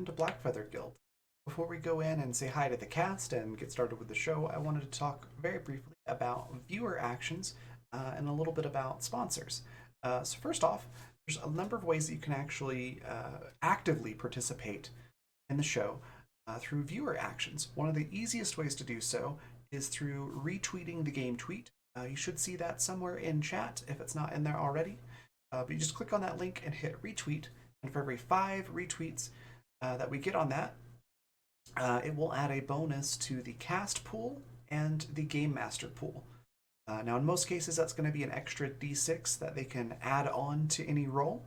welcome to Blackfeather Guild. Before we go in and say hi to the cast and get started with the show, I wanted to talk very briefly about viewer actions and a little bit about sponsors. So first off, there's a number of ways that you can actually actively participate in the show through viewer actions. One of the easiest ways to do so is through retweeting the game tweet. You should see that somewhere in chat if it's not in there already. But you just click on that link and hit retweet, and for every 5 retweets that we get on that, it will add a bonus to the cast pool and the game master pool. Now, in most cases, that's going to be an extra d6 that they can add on to any roll.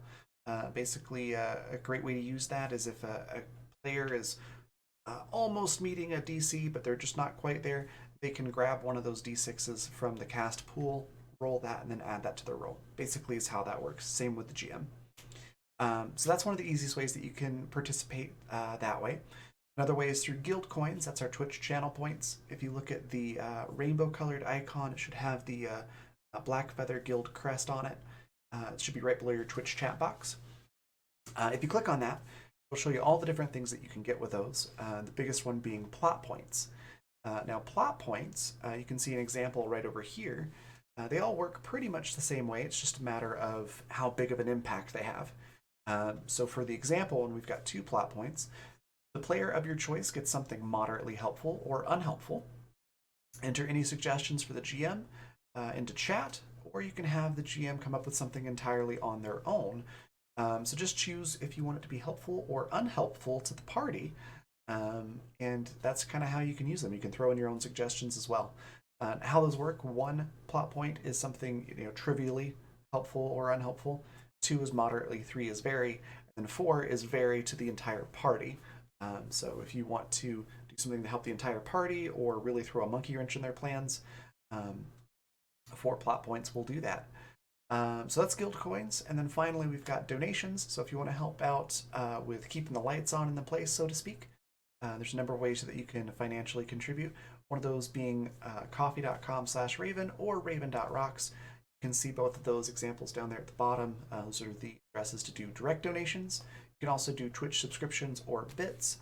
Basically, a great way to use that is if a player is almost meeting a DC, but they're just not quite there, they can grab one of those d6s from the cast pool, roll that, and then add that to their roll. Basically, is how that works. Same with the GM. So that's one of the easiest ways that you can participate that way. Another way is through guild coins. That's our Twitch channel points. If you look at the rainbow colored icon, it should have the Blackfeather Guild crest on it. It should be right below your Twitch chat box. If you click on that, it'll show you all the different things that you can get with those. The biggest one being plot points. Now, plot points, you can see an example right over here. They all work pretty much the same way. It's just a matter of how big of an impact they have. So for the example, and we've got 2 plot points, the player of your choice gets something moderately helpful or unhelpful. Enter any suggestions for the GM into chat, or you can have the GM come up with something entirely on their own. So just choose if you want it to be helpful or unhelpful to the party, and that's kind of how you can use them. You can throw in your own suggestions as well. How those work: 1 plot point is something trivially helpful or unhelpful. 2 is moderately, 3 is very, and 4 is very to the entire party. So if you want to do something to help the entire party or really throw a monkey wrench in their plans, 4 plot points will do that. So that's guild coins. And then finally, we've got donations. So if you want to help out with keeping the lights on in the place, so to speak, there's a number of ways that you can financially contribute. One of those being coffee.com/Raven or raven.rocks. You can see both of those examples down there at the bottom. Those are the addresses to do direct donations. You can also do Twitch subscriptions or bits.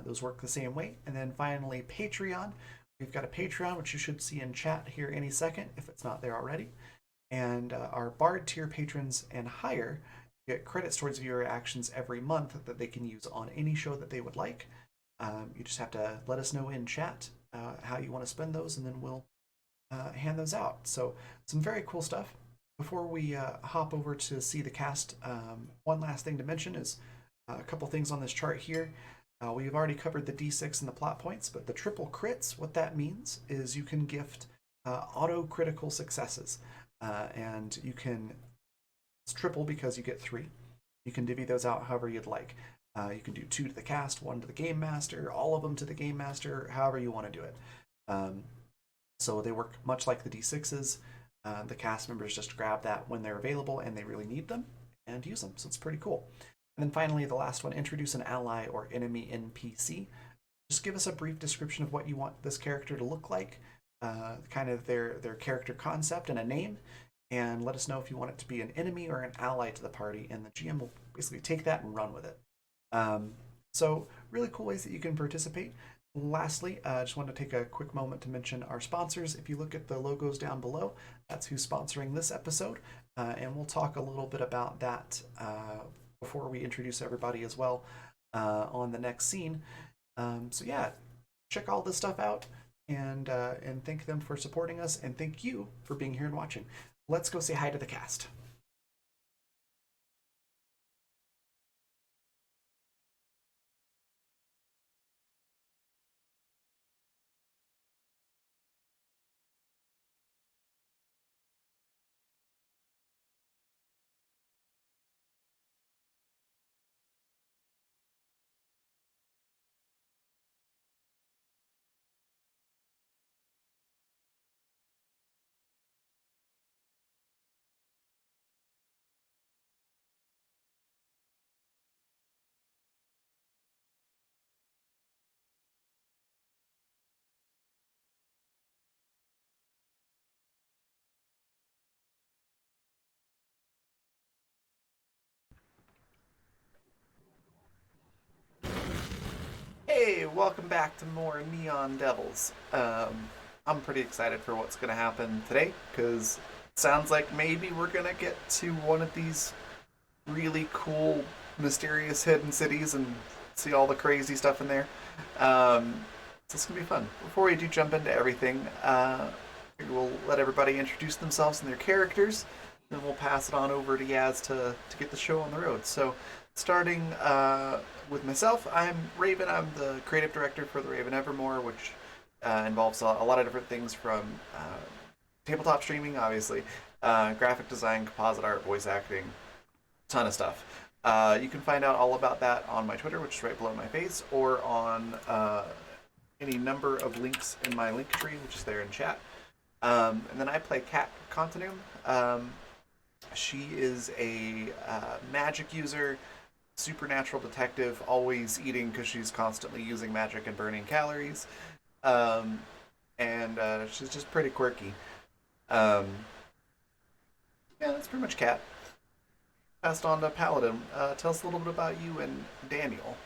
Those work the same way. And then finally, Patreon. We've got a Patreon, which you should see in chat here any second if it's not there already. And our Bard tier patrons and higher get credits towards viewer actions every month that they can use on any show that they would like. You just have to let us know in chat how you want to spend those, and then we'll hand those out. So some very cool stuff. Before we hop over to see the cast, one last thing to mention is a couple things on this chart here. We've already covered the D6 and the plot points, but the triple crits, what that means is you can gift auto critical successes. And you can, it's triple because you get 3. You can divvy those out however you'd like. You can do 2 to the cast, 1 to the game master, all of them to the game master, however you want to do it. So they work much like the D6s. The cast members just grab that when they're available and they really need them and use them. So it's pretty cool. And then finally, the last one, introduce an ally or enemy NPC. Just give us a brief description of what you want this character to look like, kind of their character concept and a name, and let us know if you want it to be an enemy or an ally to the party, and the GM will basically take that and run with it. So really cool ways that you can participate. Lastly, I just want to take a quick moment to mention our sponsors. If you look at the logos down below, that's who's sponsoring this episode, and we'll talk a little bit about that before we introduce everybody as well on the next scene. So yeah, check all this stuff out, and thank them for supporting us, and thank you for being here and watching. Let's go say hi to the cast. Hey, welcome back to more Neon Devils. I'm pretty excited for what's going to happen today because it sounds like maybe we're going to get to one of these really cool, mysterious hidden cities and see all the crazy stuff in there. Um, so it's going to be fun. Before we do jump into everything, we'll let everybody introduce themselves and their characters, then we'll pass it on over to Yaz to get the show on the road. So, starting with myself, I'm Raven. I'm the creative director for the Raven Evermore, which involves a lot of different things from tabletop streaming, obviously, graphic design, composite art, voice acting, ton of stuff. You can find out all about that on my Twitter, which is right below my face, or on any number of links in my link tree, which is there in chat. And then I play Kat Continuum. She is a magic user, supernatural detective, always eating because she's constantly using magic and burning calories. Um, and she's just pretty quirky. Um, yeah, that's pretty much Kat. Passed on to Paladin. Tell us a little bit about you and Daniel.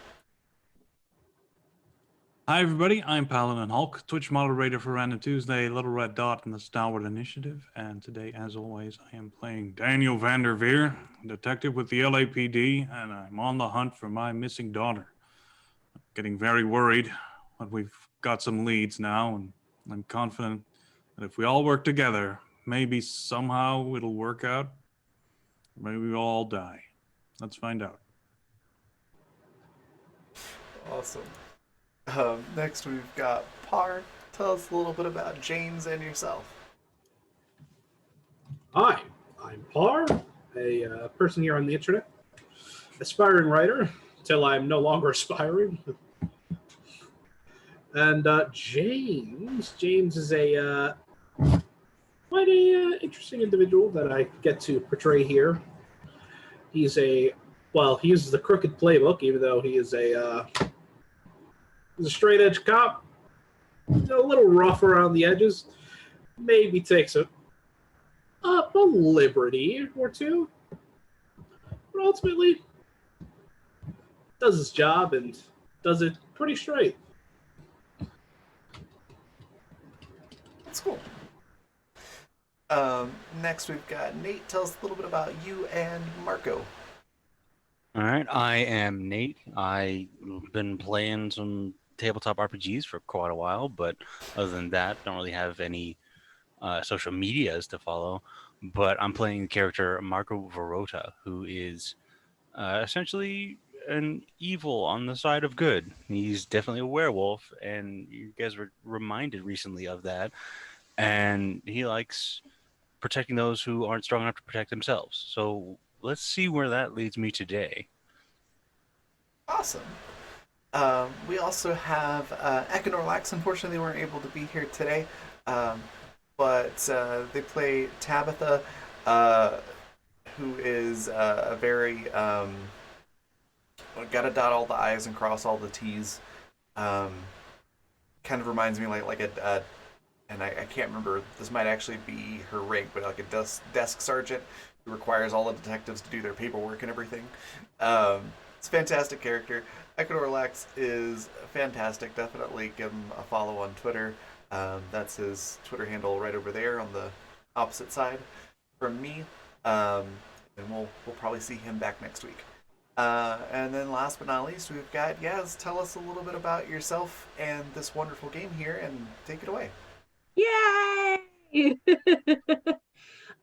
Hi everybody, I'm Paladin Hulk, Twitch moderator for Random Tuesday, Little Red Dot, and the Stalwart Initiative. And today, as always, I am playing Daniel Vanderveer, detective with the LAPD, and I'm on the hunt for my missing daughter. I'm getting very worried, but we've got some leads now, and I'm confident that if we all work together, maybe somehow it'll work out. Or maybe we'll all die. Let's find out. Awesome. Next, we've got Par. Tell us a little bit about James and yourself. Hi, I'm Par, a person here on the internet, aspiring writer until I'm no longer aspiring. And James is a quite a interesting individual that I get to portray here. He uses the crooked playbook, even though he's a straight edge cop, a little rough around the edges. Maybe takes a liberty or two, but ultimately does his job and does it pretty straight. That's cool. Next, we've got Nate. Tell us a little bit about you and Marco. All right, I am Nate. I've been playing some tabletop RPGs for quite a while, but other than that, don't really have any social medias to follow. But I'm playing the character Marco Verota, who is essentially an evil on the side of good. He's definitely a werewolf, and you guys were reminded recently of that. And he likes protecting those who aren't strong enough to protect themselves. So let's see where that leads me today. Awesome. We also have Econorlax. Unfortunately, they weren't able to be here today, but they play Tabitha, who is a very gotta dot all the I's and cross all the T's. Kind of reminds me like a and I can't remember. This might actually be her rank, but like a desk sergeant who requires all the detectives to do their paperwork and everything. It's a fantastic character. Econorlax is fantastic. Definitely give him a follow on Twitter. That's his Twitter handle right over there on the opposite side from me. And we'll probably see him back next week. And then last but not least, we've got Yaz. Tell us a little bit about yourself and this wonderful game here, and take it away. Yay!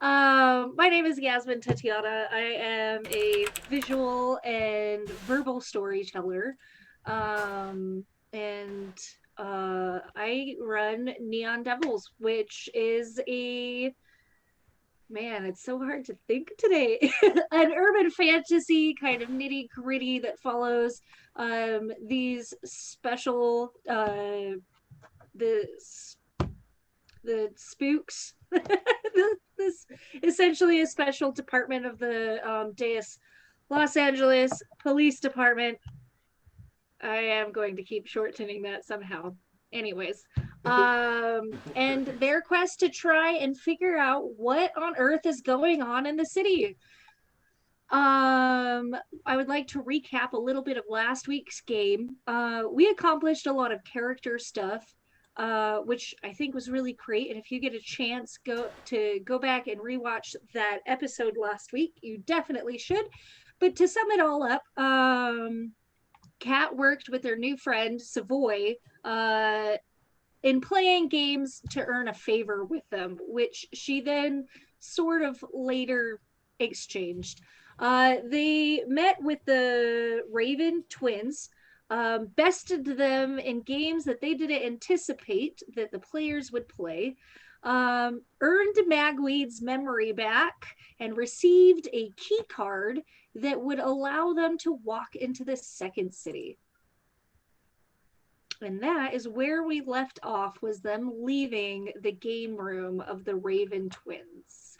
My name is Yasmin Tatiana. I am a visual and verbal storyteller. And I run Neon Devils, which is it's so hard to think today. An urban fantasy kind of nitty gritty that follows these special the spooks. This essentially a special department of the Deus Los Angeles Police Department. I am going to keep shortening that somehow. Anyways, and their quest to try and figure out what on earth is going on in the city. I would like to recap a little bit of last week's game. We accomplished a lot of character stuff, which I think was really great. And if you get a chance go back and rewatch that episode last week, you definitely should. But to sum it all up, Kat worked with her new friend Savoy in playing games to earn a favor with them, which she then sort of later exchanged. They met with the Raven twins, bested them in games that they didn't anticipate that the players would play, earned Magweed's memory back, and received a key card that would allow them to walk into the second city. And that is where we left off, was them leaving the game room of the Raven twins.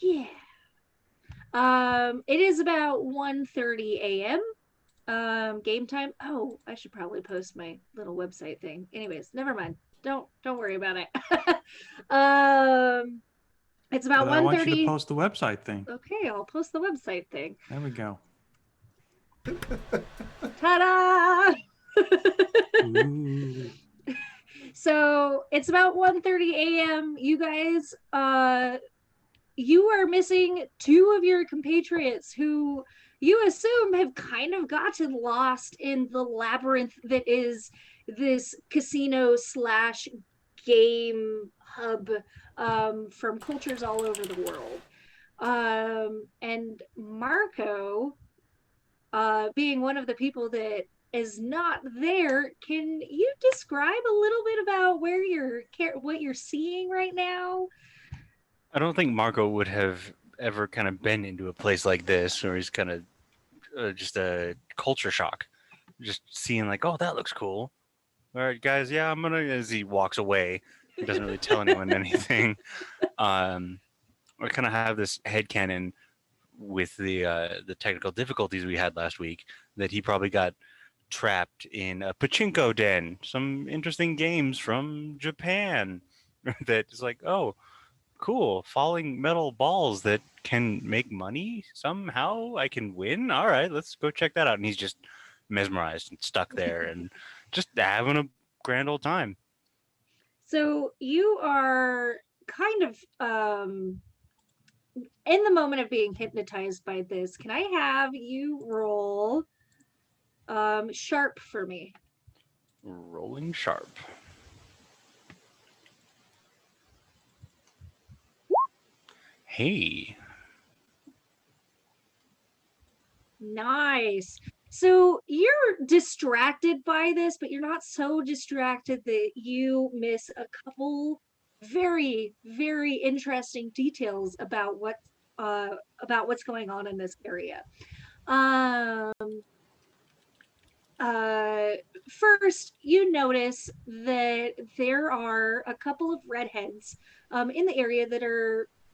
Yeah. It is about 1:30 a.m. Game time. Oh, I should probably post my little website thing. Anyways, never mind. Don't worry about it. It's about But I want you to 1:30. post the website thing. Okay, I'll post the website thing. There we go. Ta-da! Ooh. So it's about 1:30 a.m. You guys, you are missing two of your compatriots who you assume have kind of gotten lost in the labyrinth that is this casino slash game hub, from cultures all over the world. And Marco, being one of the people that is not there, can you describe a little bit about what you're seeing right now? I don't think Marco would have ever kind of been into a place like this, or he's kind of just a culture shock, just seeing like, oh, that looks cool. All right, guys, yeah, I'm gonna. As he walks away, he doesn't really tell anyone anything. I kind of have this headcanon with the technical difficulties we had last week that he probably got trapped in a pachinko den, some interesting games from Japan that is like, oh, cool, falling metal balls that can make money somehow. I can win. All right, let's go check that out. And he's just mesmerized and stuck there and just having a grand old time. So you are kind of in the moment of being hypnotized by this. Can I have you roll sharp for me? Rolling sharp. Hey. Nice. So you're distracted by this, but you're not so distracted that you miss a couple very, very interesting details about what's going on in this area. First, you notice that there are a couple of redheads in the area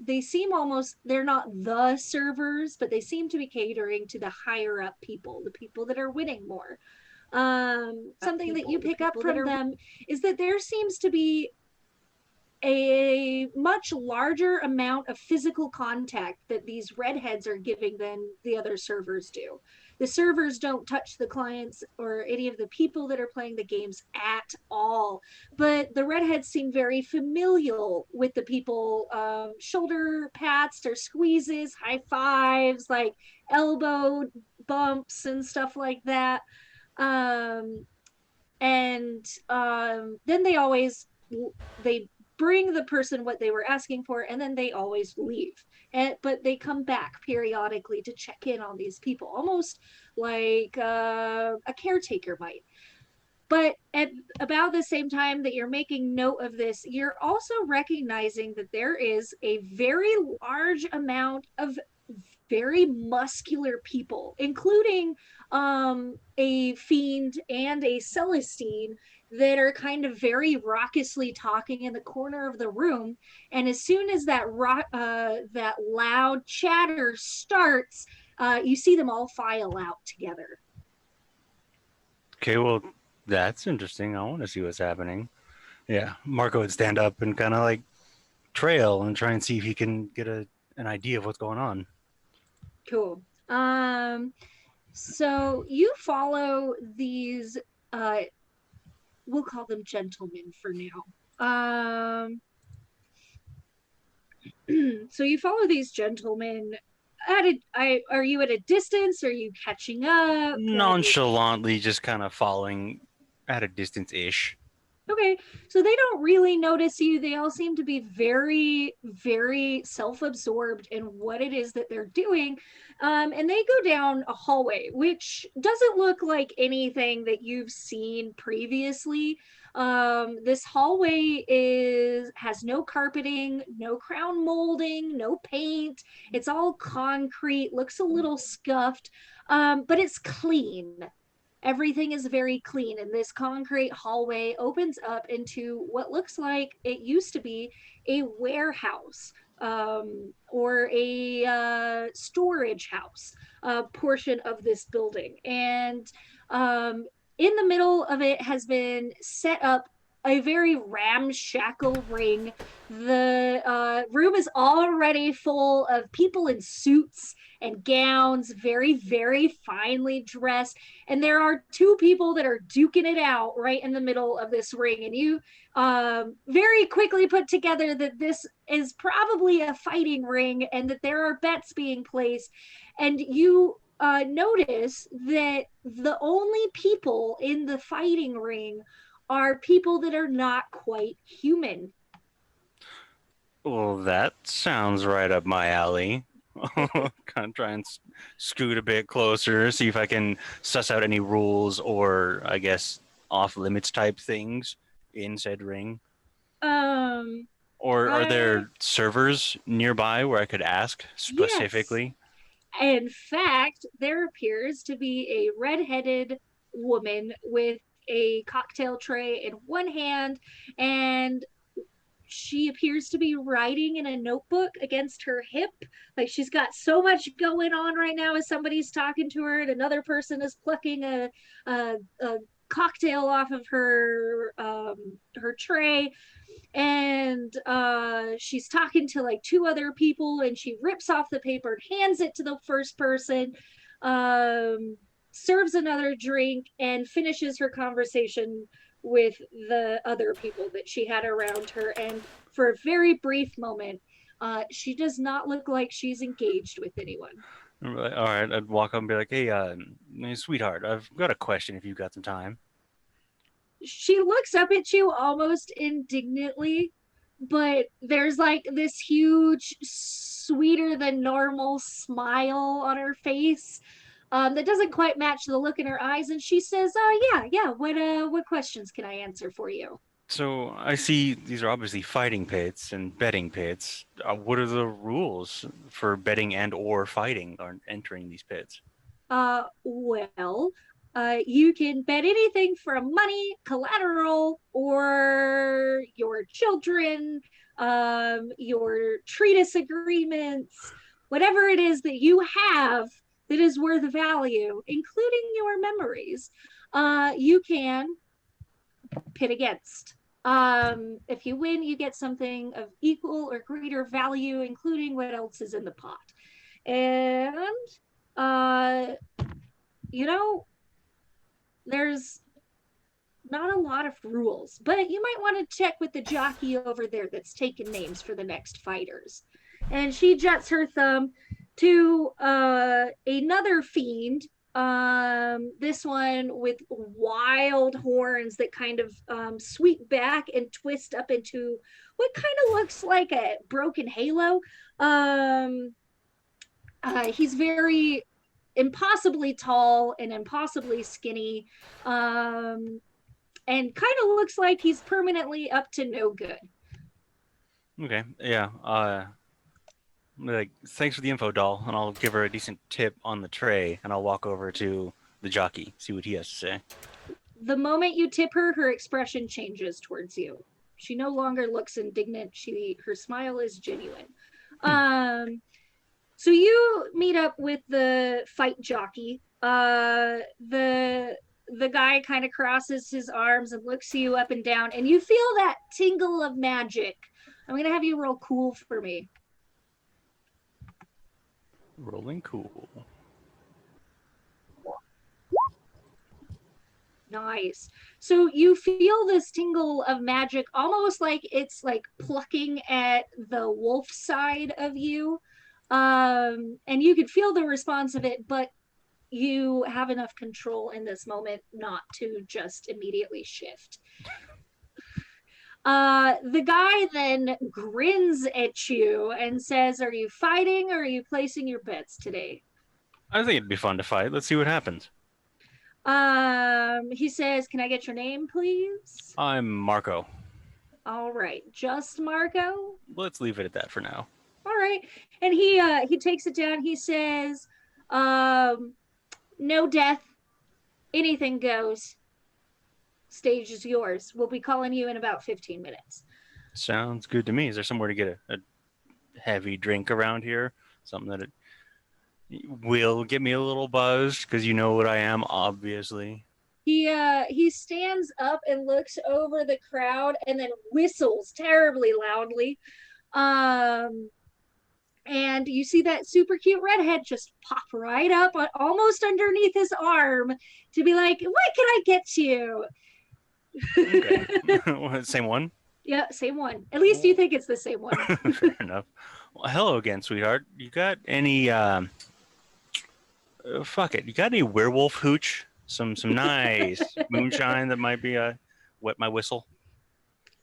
they seem almost, they're not the servers, but they seem to be catering to the higher up people, the people that are winning more. Something that you pick up from them is that there seems to be a much larger amount of physical contact that these redheads are giving than the other servers do. The servers don't touch the clients or any of the people that are playing the games at all, but the redheads seem very familial with the people. Shoulder pats or squeezes, high fives, like elbow bumps and stuff like that. Then they bring the person what they were asking for, and then they always leave. But they come back periodically to check in on these people, almost like a caretaker might. But at about the same time that you're making note of this, you're also recognizing that there is a very large amount of very muscular people, including a fiend and a Celestine, that are kind of very raucously talking in the corner of the room. And as soon as that loud chatter starts, you see them all file out together. Okay, well, that's interesting. I want to see what's happening. Yeah, Marco would stand up and kind of like trail and try and see if he can get an idea of what's going on. Cool. So you follow these, we'll call them gentlemen for now. So you follow these gentlemen are you at a distance? Are you catching up? Like, Nonchalantly, just kind of following at a distance ish. okay, so they don't really notice you. They all seem to be very, very self-absorbed in what it is that they're doing. And they go down a hallway, which doesn't look like anything that you've seen previously. This hallway has no carpeting, no crown molding, no paint. It's all concrete, looks a little scuffed, but it's clean. Everything is very clean, and this concrete hallway opens up into what looks like it used to be a warehouse, or a storage house portion of this building. And in the middle of it has been set up a very ramshackle ring. The room is already full of people in suits and gowns, very, very finely dressed. And there are two people that are duking it out right in the middle of this ring. And you very quickly put together that this is probably a fighting ring and that there are bets being placed. And you notice that the only people in the fighting ring are people that are not quite human. Well, that sounds right up my alley. Kind of try and scoot a bit closer, see if I can suss out any rules or, I guess, off limits type things in said ring. Um, Or are I there servers nearby where I could ask yes. specifically? In fact, there appears to be a redheaded woman with a cocktail tray in one hand, and she appears to be writing in a notebook against her hip. Like she's got so much going on right now as somebody's talking to her, and another person is plucking a cocktail off of her tray, and she's talking to like two other people, and she rips off the paper and hands it to the first person, um, serves another drink, and finishes her conversation with the other people that she had around her. And for a very brief moment, she does not look like she's engaged with anyone. All right, I'd walk up and be like, "Hey, sweetheart, I've got a question if you've got some time." She looks up at you almost indignantly, but there's like this huge, sweeter than normal smile on her face, that doesn't quite match the look in her eyes. And she says, yeah, yeah. What questions can I answer for you?" So I see these are obviously fighting pits and betting pits. What are the rules for betting and or fighting or entering these pits? Well, you can bet anything from money, collateral, or your children, your treatise agreements, whatever it is that you have that is worth value, including your memories, you can pit against. If you win, you get something of equal or greater value, including what else is in the pot. And uh, you know, there's not a lot of rules, but you might want to check with the jockey over there that's taking names for the next fighters. And she juts her thumb to another fiend. This one with wild horns that kind of sweep back and twist up into what kind of looks like a broken halo. He's very impossibly tall and impossibly skinny, and kind of looks like he's permanently up to no good. Okay, yeah. Like, thanks for the info, doll, and I'll give her a decent tip on the tray, and I'll walk over to the jockey, see what he has to say. The moment you tip her, her expression changes towards you. She no longer looks indignant. Her smile is genuine. So you meet up with the fight jockey. The guy kind of crosses his arms and looks you up and down, and you feel that tingle of magic. I'm gonna have you roll cool for me. Rolling cool. Nice. So you feel this tingle of magic, almost like it's like plucking at the wolf side of you. And you could feel the response of it, but you have enough control in this moment not to just immediately shift. The guy then grins at you and says, "Are you fighting or are you placing your bets today?" I think it'd be fun to fight. Let's see what happens. He says, "Can I get your name, please?" I'm Marco. All right, just Marco. Let's leave it at that for now. All right, and he takes it down. He says, "No death, anything goes. Stage is yours. We'll be calling you in about 15 minutes." Sounds good to me. Is there somewhere to get a heavy drink around here? Something that will get me a little buzzed, because you know what I am, obviously. He stands up and looks over the crowd and then whistles terribly loudly. And you see that super cute redhead just pop right up almost underneath his arm to be like, "What can I get you?" Okay. Same one? Yeah, same one. At least you think it's the same one. Fair enough. Well, hello again, sweetheart. You got any fuck it. You got any werewolf hooch? Some nice moonshine that might be wet my whistle.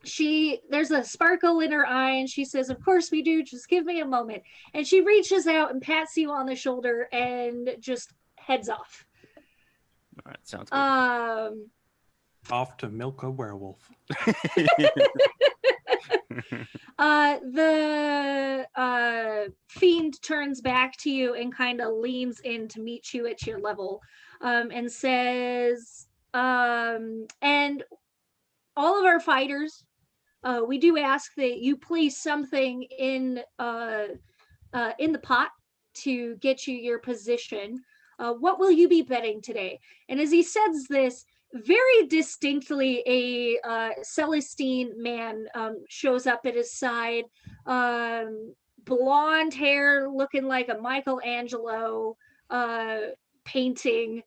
There's a sparkle in her eye and she says, "Of course we do, just give me a moment." And she reaches out and pats you on the shoulder and just heads off. All right, sounds good. Off to milk a werewolf. The fiend turns back to you and kind of leans in to meet you at your level, and says, "And all of our fighters, we do ask that you place something in the pot to get you your position. What will you be betting today?" And as he says this, very distinctly, a Celestine man shows up at his side, blonde hair, looking like a Michelangelo painting,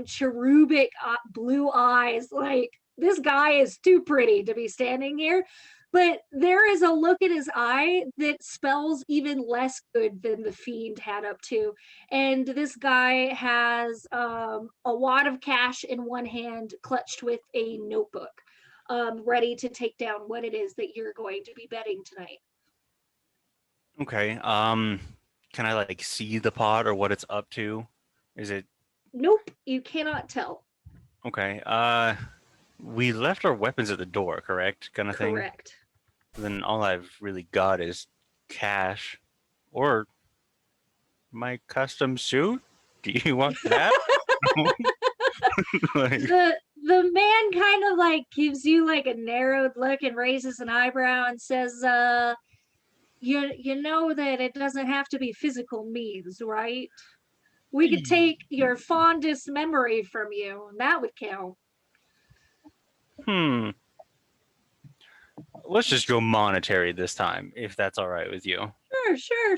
cherubic blue eyes. Like, this guy is too pretty to be standing here. But there is a look in his eye that spells even less good than the fiend had up to. And this guy has a wad of cash in one hand, clutched with a notebook, ready to take down what it is that you're going to be betting tonight. Okay. Can I like see the pot or what it's up to? Is it Nope, you cannot tell. okay? We left our weapons at the door, correct? Kind of thing. Correct. Then all I've really got is cash or my custom suit. Do you want that? Like, The man kind of like gives you like a narrowed look and raises an eyebrow and says, you know that it doesn't have to be physical means, right? We could take your fondest memory from you, and that would count." let's just go monetary this time, if that's all right with you. Sure.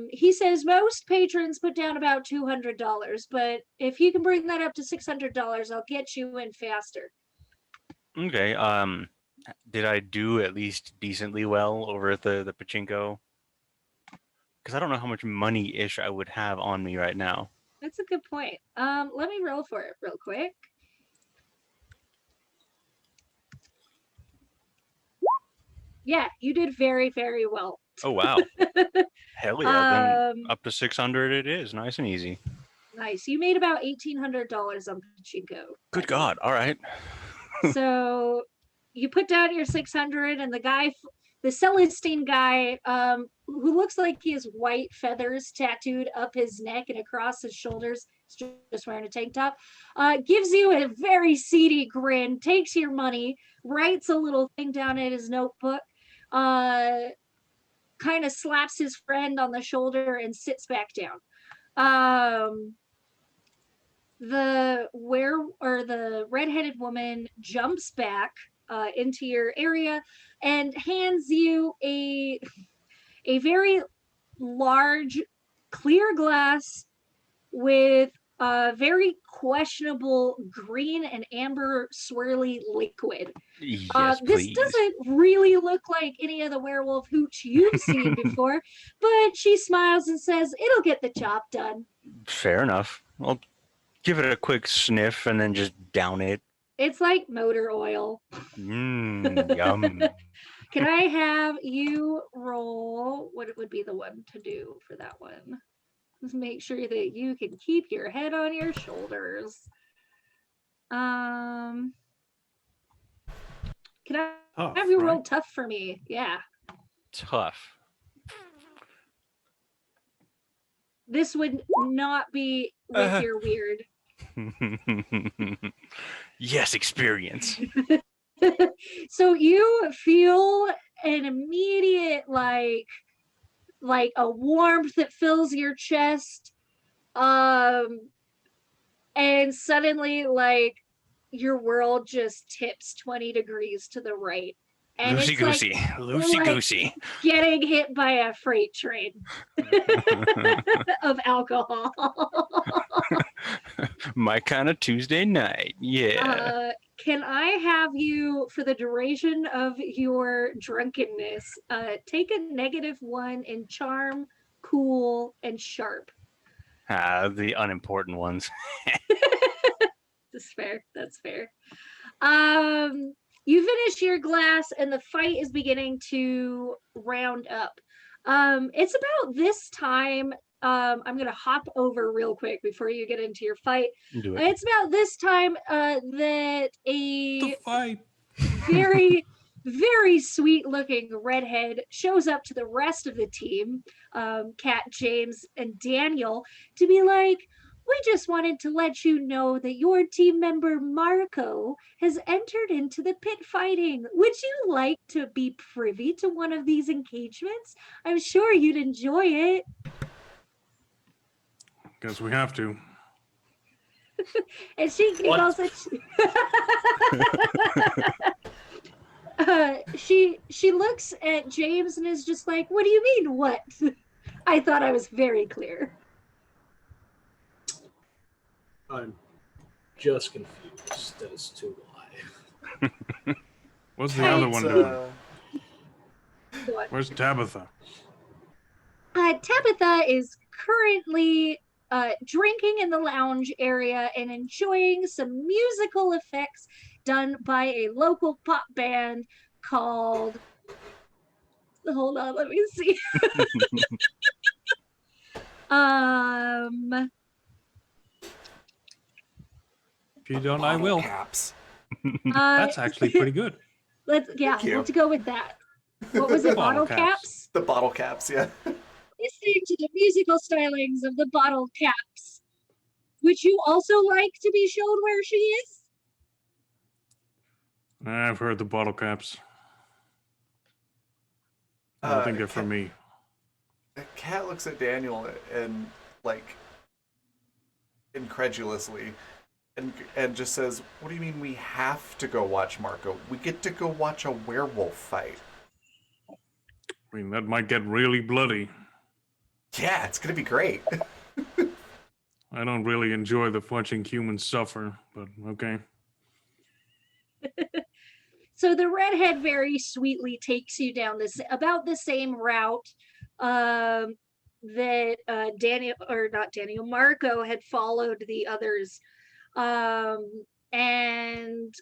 He says most patrons put down about $200, but if you can bring that up to $600, I'll get you in faster. Okay. Did I do at least decently well over at the pachinko? Because I don't know how much money-ish I would have on me right now. That's a good point. Let me roll for it real quick. Yeah, you did very, very well. Oh wow! Hell yeah! Then up to 600 it is, nice and easy. Nice. You made about $1,800 on pachinko. Good God! All right. So you put down your 600, and the Celestine guy, who looks like he has white feathers tattooed up his neck and across his shoulders, just wearing a tank top, gives you a very seedy grin, takes your money, writes a little thing down in his notebook, kind of slaps his friend on the shoulder and sits back down. The redheaded woman jumps back into your area and hands you a very large clear glass with a very questionable green and amber swirly liquid. Yes, This please. doesn't really look like any of the werewolf hooch you've seen before, but she smiles and says, "It'll get the job done." Fair enough. I'll give it a quick sniff and then just down it. It's like motor oil. Yum. Can I have you roll what it would be the one to do for that one? Just make sure that you can keep your head on your shoulders. Can I Tough, have you right? roll tough for me? Yeah. Tough. This would not be with your weird. Yes, experience. So you feel an immediate like a warmth that fills your chest, and suddenly like your world just tips 20 degrees to the right, and Loosey it's like goosey. Loosey goosey. getting hit by a freight train of alcohol. My kind of Tuesday night. Yeah. Can I have you, for the duration of your drunkenness, take a -1 in charm, cool, and sharp? The unimportant ones. That's fair. That's fair. You finish your glass, and the fight is beginning to round up. It's about this time. I'm gonna hop over real quick before you get into your fight. Do it. It's about this time that The a fight. very, very sweet looking redhead shows up to the rest of the team, Kat, James, and Daniel, to be like, "We just wanted to let you know that your team member Marco has entered into the pit fighting. Would you like to be privy to one of these engagements? I'm sure you'd enjoy it." Guess we have to. And she giggles and she looks at James and is just like, "What do you mean, what?" I thought I was very clear. I'm just confused as to why. What's the other one doing? What? Where's Tabitha? Tabitha is currently drinking in the lounge area and enjoying some musical effects done by a local pop band called, hold on, let me see. If you don't, I will. Caps. That's actually pretty good. Let's you. go with that. What was it? Bottle Bottle caps. caps? The bottle caps, yeah. Listening to the musical stylings of the bottle caps. Would you also like to be shown where she is? I've heard the bottle caps. I don't think they're for me. Cat looks at Daniel and like incredulously and just says, "What do you mean we have to go watch Marco? We get to go watch a werewolf fight." I mean, that might get really bloody. Yeah, it's gonna be great. I don't really enjoy the watching humans suffer, but okay. So the redhead very sweetly takes you down this about the same route that Marco had followed the others, and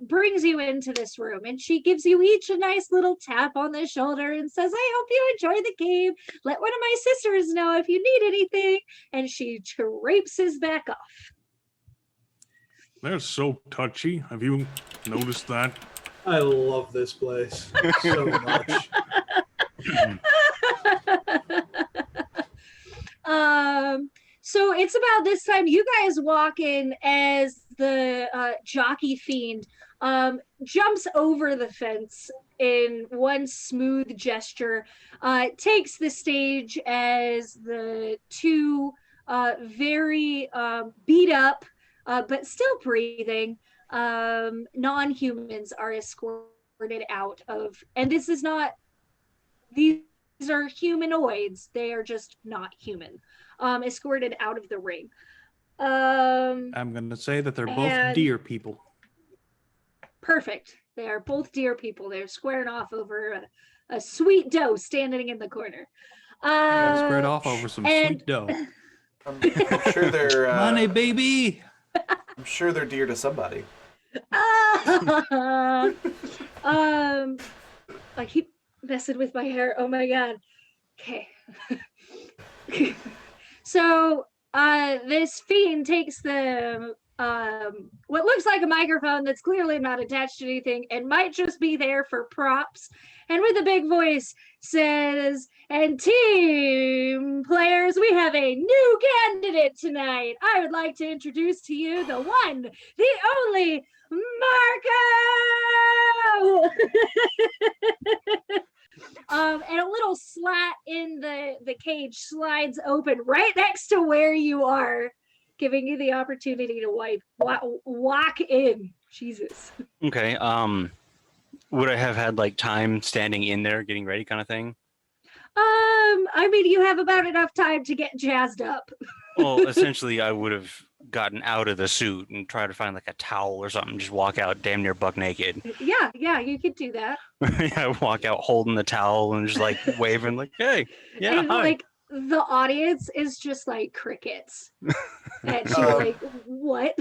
brings you into this room. And she gives you each a nice little tap on the shoulder and says, "I hope you enjoy the game. Let one of my sisters know if you need anything." And she traipses back off. They're so touchy. Have you noticed that? I love this place so much. So it's about this time you guys walk in as the jockey fiend jumps over the fence in one smooth gesture, takes the stage as the two very beat up but still breathing non-humans are escorted out of, and this is not, these are humanoids, they are just not human, escorted out of the ring. I'm going to say that they're both And- deer people. Perfect. They are both deer people. They're squaring off over a sweet doe standing in the corner. Squared off over some and- sweet dough. I'm sure they're Money, baby! I'm sure they're dear to somebody. I keep messing with my hair. Oh my god. Okay. So this fiend takes the what looks like a microphone that's clearly not attached to anything and might just be there for props, and with a big voice says, "And team players, we have a new candidate tonight. I would like to introduce to you the one, the only Marco." And a little slat in the cage slides open right next to where you are, giving you the opportunity to walk in. Jesus. Okay. Would I have had like time standing in there, getting ready, kind of thing? I mean, you have about enough time to get jazzed up. Well, essentially, I would have gotten out of the suit and tried to find like a towel or something, just walk out damn near buck naked. Yeah, you could do that. I walk out holding the towel and just like waving, like, "Hey, yeah, And hi." like the audience is just like crickets. And you're like, what?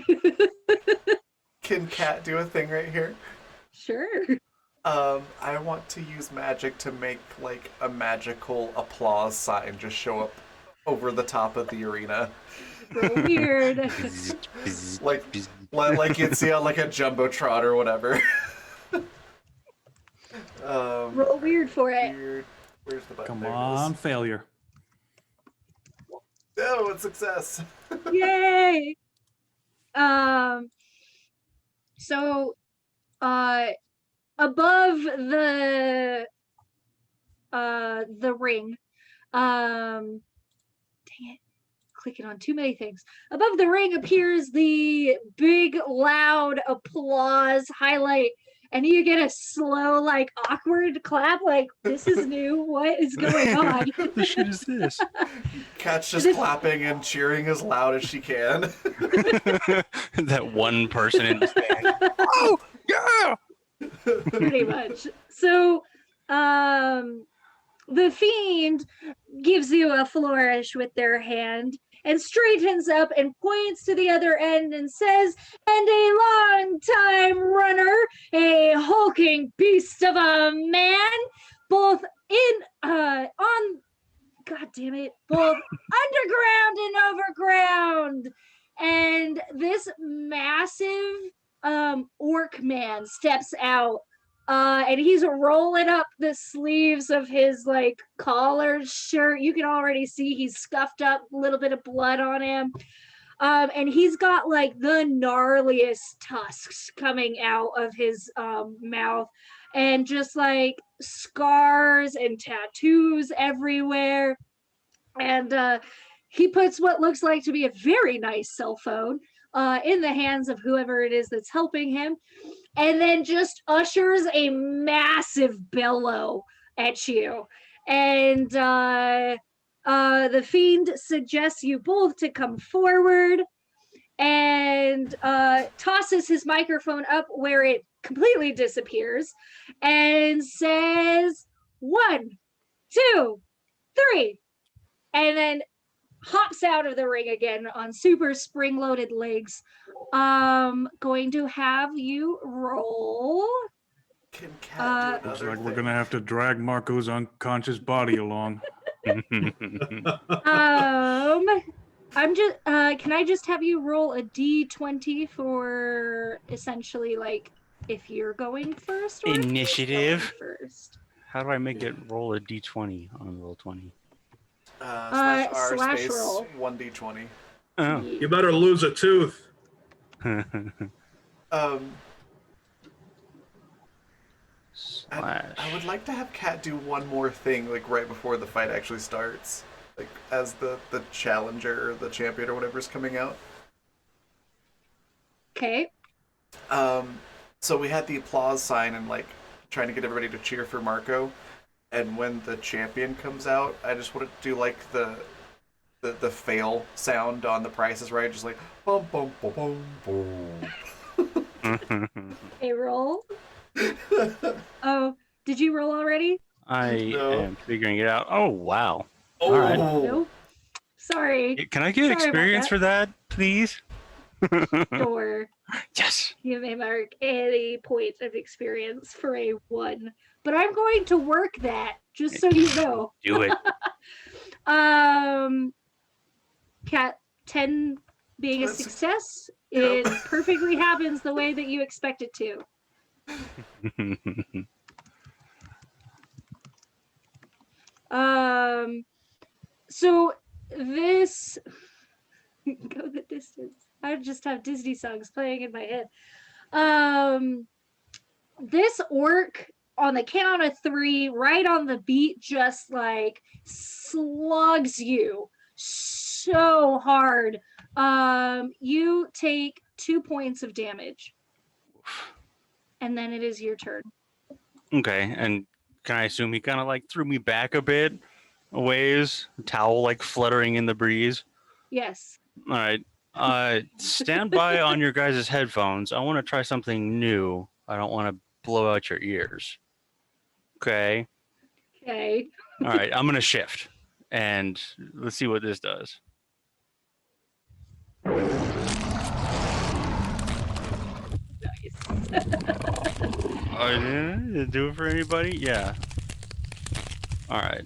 Can Kat do a thing right here? Sure. I want to use magic to make like a magical applause sign just show up over the top of the arena. Real weird. Like you'd see on like a jumbotron or whatever. Real weird for it. Weird. Where's the button? Come There it on, is. failure. Oh, it's success. Yay. So above the ring, dang it, clicking on too many things. Above the ring appears the big loud applause highlight, and you get a slow, like awkward clap, like this is new. What is going on? What the shit is this? Kat's just clapping and cheering as loud as she can. That one person in the stand. Oh, yeah! Pretty much. So the fiend gives you a flourish with their hand and straightens up and points to the other end and says, "And a long time runner, a hulking beast of a man, both on god damn it, both underground and overground." And this massive orc man steps out, and he's rolling up the sleeves of his like collared shirt. You can already see he's scuffed up, a little bit of blood on him, and he's got like the gnarliest tusks coming out of his mouth, and just like scars and tattoos everywhere. And he puts what looks like to be a very nice cell phone in the hands of whoever it is that's helping him, and then just ushers a massive bellow at you. And the fiend suggests you both to come forward, and tosses his microphone up where it completely disappears, and says, 1, 2, 3, and then hops out of the ring again on super spring-loaded legs. Going to have you roll. Can Kat do Looks another like we're thing? gonna have to drag Marco's unconscious body along. I'm just can I just have you roll a d20 for essentially like if you're going first or if he's Initiative? going first. How do I make it roll a d20 on roll 20? Slash R slash space roll. 1d20. Oh. You better lose a tooth. Slash. I would like to have Kat do one more thing, like right before the fight actually starts, like as the challenger or the champion or whatever's coming out. Okay. So we had the applause sign and like trying to get everybody to cheer for Marco. And when the champion comes out, I just want to do like the fail sound on The Price is Right, just like bum bum bum bum boom. A roll. Oh, did you roll already? I No. am figuring it out. Oh wow! Oh, All right. Nope. Sorry. Can I get Sorry about experience that. for that, please? Sure. Yes. You may mark any point of experience for a 1. But I'm going to work that, just so you know. Do it. Cat 10 being a That's- success, Yep. it perfectly happens the way that you expect it to. So this go the distance. I just have Disney songs playing in my head. This orc on the count of 3, right on the beat, just like slugs you so hard. You take 2 points of damage, and then it is your turn. Okay, and can I assume he kind of like threw me back a bit, a ways, towel like fluttering in the breeze? Yes. All right. Stand by on your guys' headphones. I want to try something new. I don't want to blow out your ears. Okay. Okay. All right. I'm gonna shift, and let's see what this does. Did it do it for anybody? Yeah. All right.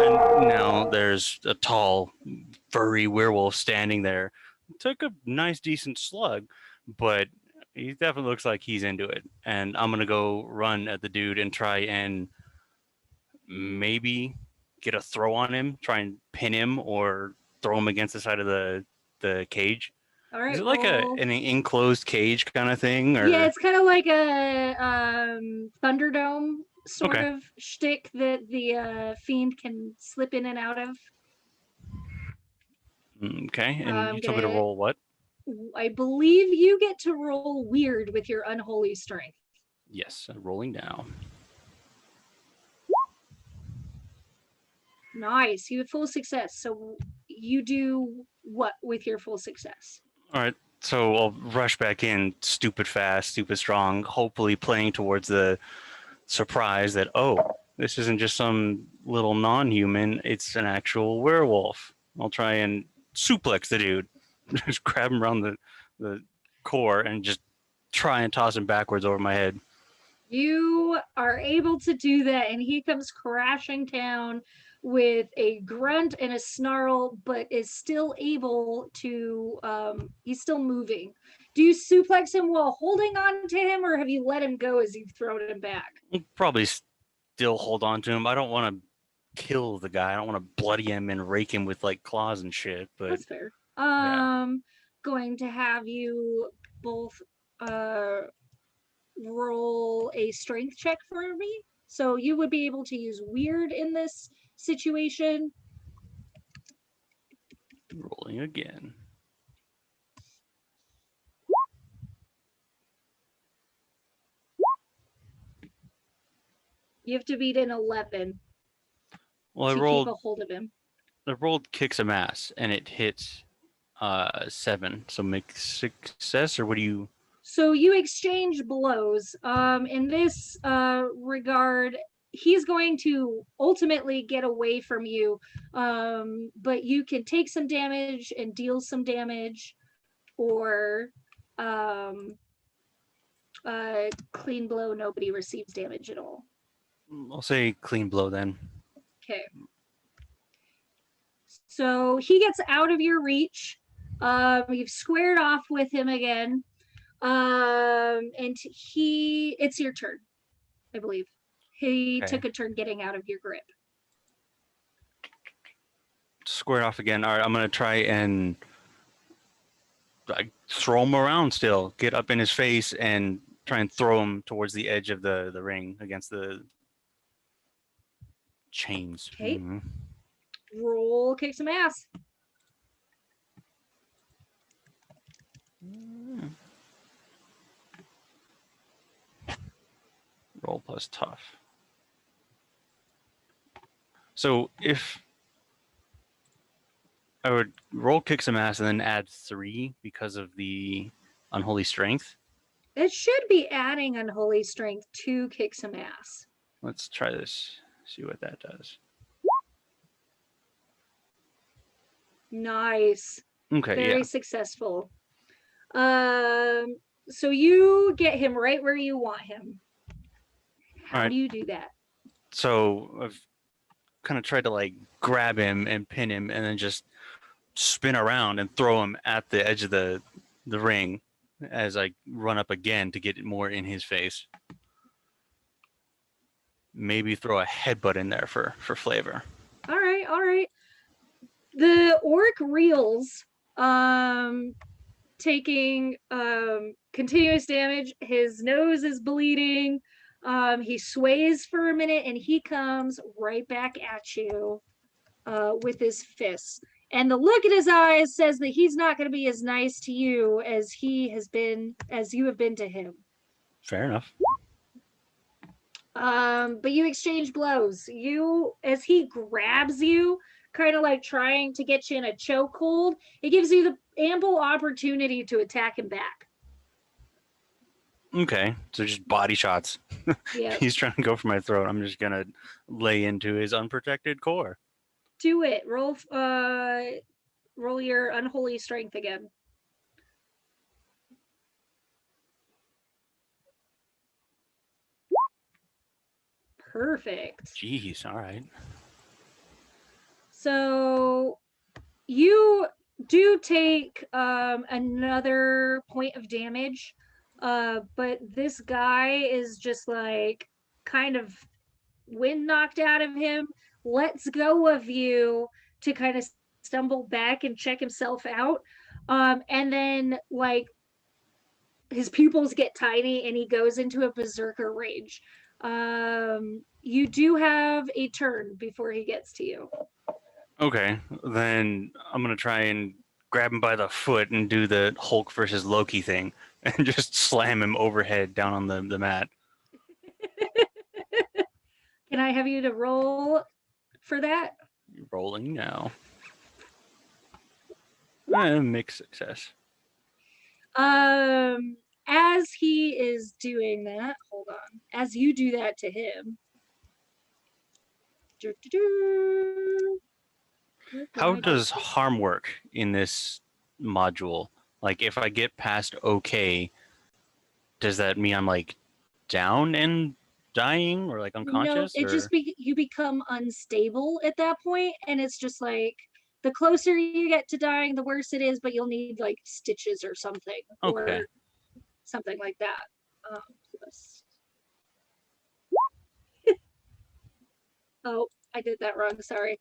And now there's a tall, furry werewolf standing there. Took a nice, decent slug, but he definitely looks like he's into it. And I'm gonna go run at the dude and try and maybe get a throw on him, try and pin him or throw him against the side of the cage. All right. Is it like roll. an enclosed cage kind of thing? Or Yeah, it's kind of like a Thunderdome sort Okay. of shtick that the fiend can slip in and out of. Okay, and I'm you told me to gonna- roll what? I believe you get to roll weird with your unholy strength. Yes, rolling now. Nice. You have full success. So you do what with your full success? All right, so I'll rush back in, stupid fast, stupid strong, hopefully playing towards the surprise that, oh, this isn't just some little non-human, it's an actual werewolf. I'll try and suplex the dude, just grab him around the core and just try and toss him backwards over my head. You are able to do that, and he comes crashing down with a grunt and a snarl, but is still able to, he's still moving. Do you suplex him while holding on to him, or have you let him go as you've thrown him back? I'll probably still hold on to him. I don't want to kill the guy. I don't want to bloody him and rake him with like claws and shit. But That's fair. yeah. Going to have you both roll a strength check for me. So you would be able to use weird in this situation. Rolling again. You have to beat an 11 Well, to keep a hold of him. I rolled kick some ass and it hit 7. So make success, or what do you? So you exchange blows. In this regard, he's going to ultimately get away from you, but you can take some damage and deal some damage, or clean blow, nobody receives damage at all. I'll say clean blow then. Okay. So he gets out of your reach. You've squared off with him again. And it's your turn, I believe. He Okay. took a turn getting out of your grip. Squared off again. All right, I'm gonna try and like throw him around still. Get up in his face and try and throw him towards the edge of the ring against the chains. Okay. Mhm. roll kick some ass. Roll plus tough. So if I would roll kick some ass and then add 3 because of the unholy strength. It should be adding unholy strength to kick some ass. Let's try this. See what that does. Nice. Okay, Very yeah. successful. So you get him right where you want him. How Alright. do you do that? So I've kind of tried to like grab him and pin him and then just spin around and throw him at the edge of the ring as I run up again to get it more in his face. Maybe throw a headbutt in there for flavor. All right. The orc reels, taking continuous damage. His nose is bleeding. He sways for a minute and he comes right back at you with his fists. And the look in his eyes says that he's not going to be as nice to you as you have been to him. Fair enough. But you exchange blows. As he grabs you, kind of like trying to get you in a chokehold, it gives you the ample opportunity to attack him back. Okay, so just body shots. Yeah. He's trying to go for my throat. I'm just gonna lay into his unprotected core. Do it. Roll your unholy strength again. Perfect. Jeez, all right. So you do take another point of damage, but this guy is just like kind of wind knocked out of him, lets go of you to kind of stumble back and check himself out. And then like his pupils get tiny and he goes into a berserker rage. You do have a turn before he gets to you. Okay, then I'm gonna try and grab him by the foot and do the Hulk versus Loki thing and just slam him overhead down on the mat. Can I have you to roll for that? Rolling now. Mixed success. As he is doing that, hold on. As you do that to him. How does harm work in this module? Like, if I get past okay, does that mean I'm like down and dying or like unconscious? No, it just you become unstable at that point, and it's just like the closer you get to dying, the worse it is. But you'll need like stitches or something, Okay. or something like that. Oh, I did that wrong. Sorry.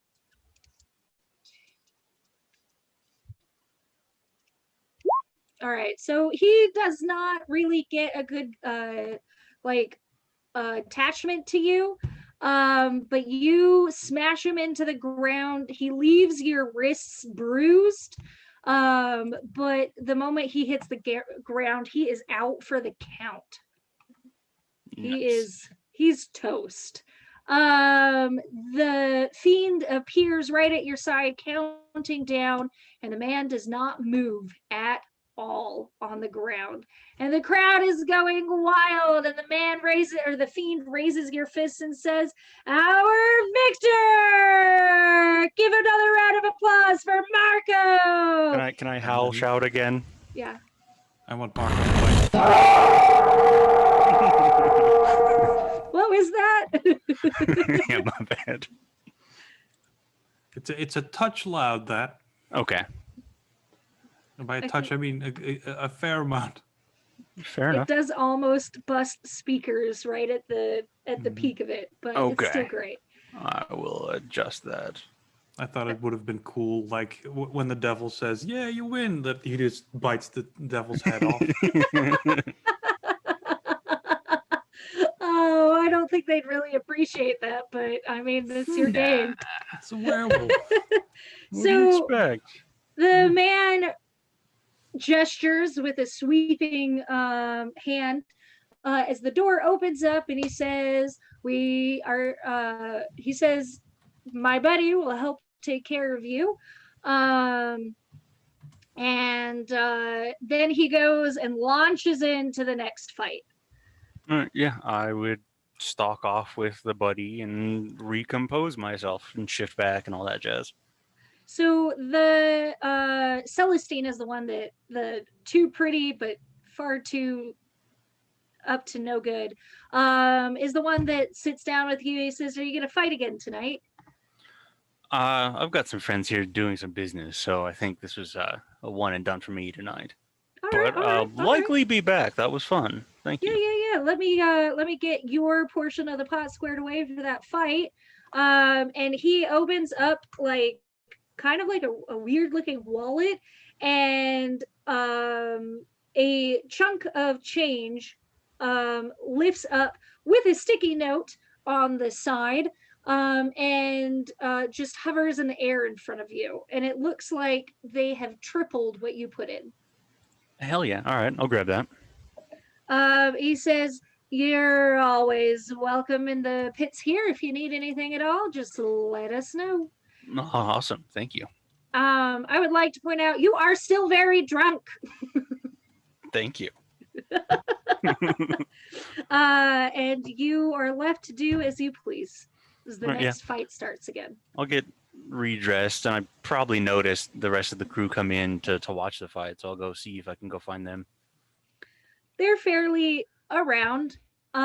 All right, so he does not really get a good attachment to you, but you smash him into the ground. He leaves your wrists bruised, but the moment he hits the ground, he is out for the count. Nice. He's toast. The fiend appears right at your side, counting down, and the man does not move at all on the ground. And the crowd is going wild, and the fiend raises your fists and says, "Our victor! Give another round of applause for Marco!" Can I howl shout again? Yeah. I want Marco to fight. What was that? Yeah, my bad. It's a touch loud, that. Okay. And by a touch, I mean a fair amount. Fair It enough. does almost bust speakers right at the peak of it, but Okay. it's still great. I will adjust that. I thought it would have been cool, like when the devil says, "Yeah, you win," that he just bites the devil's head off. Oh, I don't think they'd really appreciate that, but I mean, it's your game. It's a werewolf. What do you So expect? the man gestures with a sweeping hand as the door opens up, and he says, "We are." He says, "My buddy will help take care of you." Um, and then he goes and launches into the next fight. Yeah, I would stalk off with the buddy and recompose myself and shift back and all that jazz. So the Celestine is the one that the too pretty but far too up to no good is the one that sits down with you. He says, "Are you gonna fight again tonight?" I've got some friends here doing some business, so I think this was a one and done for me tonight. All right, But all I'll right, all right. likely be back. That was fun. Thank Yeah, you. yeah, yeah. Let me get your portion of the pot squared away for that fight. And he opens up like kind of like a weird looking wallet, and a chunk of change lifts up with a sticky note on the side, and just hovers in the air in front of you. And it looks like they have tripled what you put in. Hell yeah. All right, I'll grab that. He says, "You're always welcome in the pits here. If you need anything at all, just let us know." Oh, awesome. Thank you. I would like to point out you are still very drunk. Thank you. And you are left to do as you please as the Right, yeah. next fight starts again. I'll get redressed, and I probably noticed the rest of the crew come in to watch the fight, so I'll go see if I can go find them. They're fairly around. Do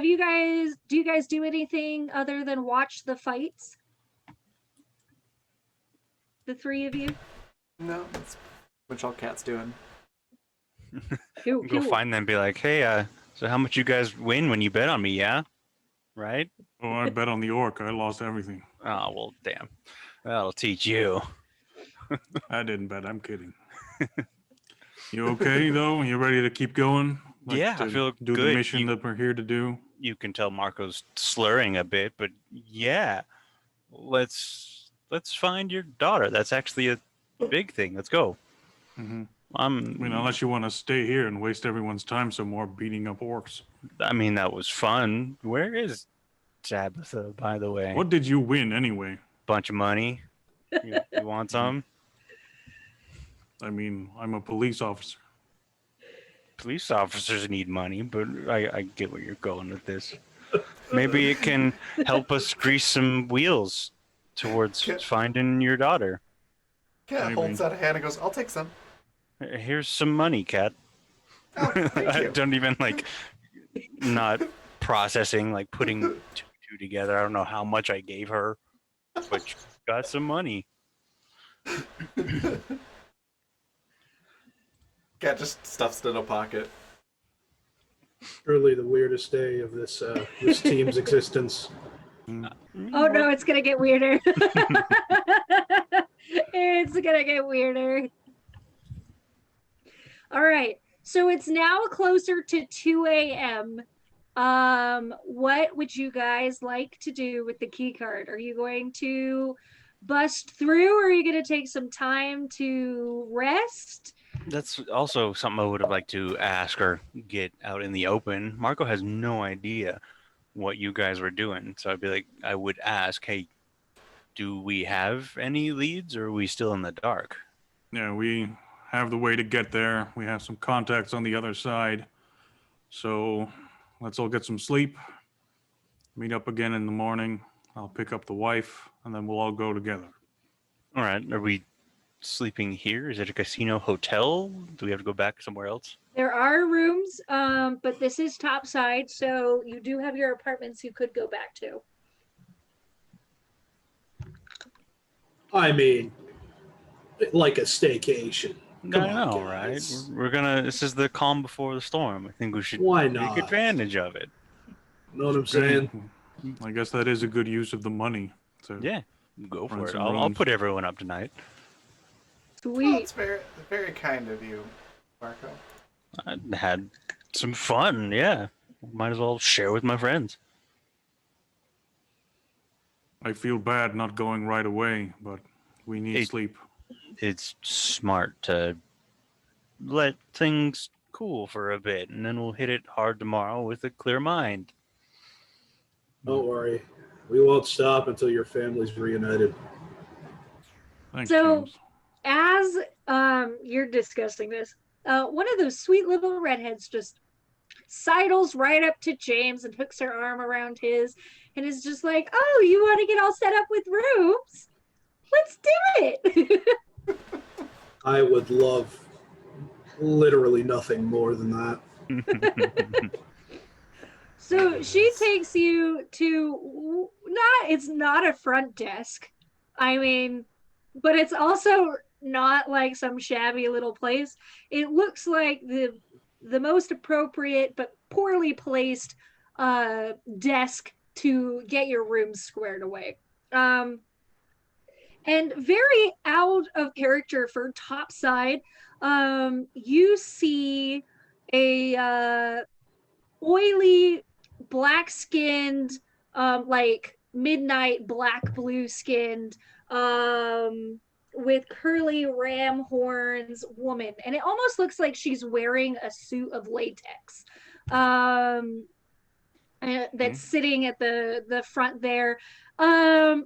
you guys do anything other than watch the fights? The three of you? No, that's what y'all cats doing. Cool, Go find them and be like, hey, so how much you guys win when you bet on me, yeah? Right? Oh, I bet on the orc. I lost everything. Oh, well, damn. That'll teach you. I didn't bet. I'm kidding. You okay though? You ready to keep going? Yeah, I to feel do the good. mission that we're here to do. You can tell Marco's slurring a bit, but yeah, let's find your daughter. That's actually a big thing. Let's go. Hmm. I I mean, unless you want to stay here and waste everyone's time some more beating up orcs. mean, that was fun. Where is Tabitha, by the way? What did you win anyway? Bunch of money. You want some? I mean, I'm a police officer. Police officers need money, but I get where you're going with this. Maybe it can help us grease some wheels towards finding your daughter. Cat Maybe. holds out a hand and goes, "I'll take some." Here's some money, Kat. Oh, thank I you. don't even not processing, putting two together. I don't know how much I gave her, but she got some money. Cat just stuffs it in a pocket. Truly the weirdest day of this this team's existence. Oh no, it's gonna get weirder. It's gonna get weirder. All right, so it's now closer to 2 a.m. What would you guys like to do with the key card? Are you going to bust through, or are you going to take some time to rest? That's also something I would have liked to ask or get out in the open. Marco has no idea what you guys were doing, so I would ask, hey, do we have any leads, or are we still in the dark? Yeah, we have the way to get there. We have some contacts on the other side. So let's all get some sleep. Meet up again in the morning. I'll pick up the wife, and then we'll all go together. All right, are we sleeping here? Is it a casino hotel? Do we have to go back somewhere else? There are rooms, but this is topside, so you do have your apartments you could go back to. I mean, like a staycation. Come I on, know, right? guys. We're gonna. This is the calm before the storm. I think we should Why take not? advantage of it. Know what I'm saying? I guess that is a good use of the money. Yeah, go for Rent it. some I'll rooms. put everyone up tonight. Well, Sweet. it's very, very kind of you, Marco. I had some fun. Yeah, might as well share with my friends. I feel bad not going right away, but we need sleep. It's smart to let things cool for a bit, and then we'll hit it hard tomorrow with a clear mind. Don't worry. We won't stop until your family's reunited. Thanks, So, James. as you're discussing this, one of those sweet little redheads just sidles right up to James and hooks her arm around his and is just like, "Oh, you want to get all set up with rooms? Let's do it." I would love literally nothing more than that. So she takes you to it's not a front desk. I mean, but it's also not like some shabby little place. It looks like the most appropriate but poorly placed desk to get your room squared away. And very out of character for topside, you see a oily, black-skinned, like midnight black blue skinned, with curly ram horns woman, and it almost looks like she's wearing a suit of latex. That's sitting at the front there,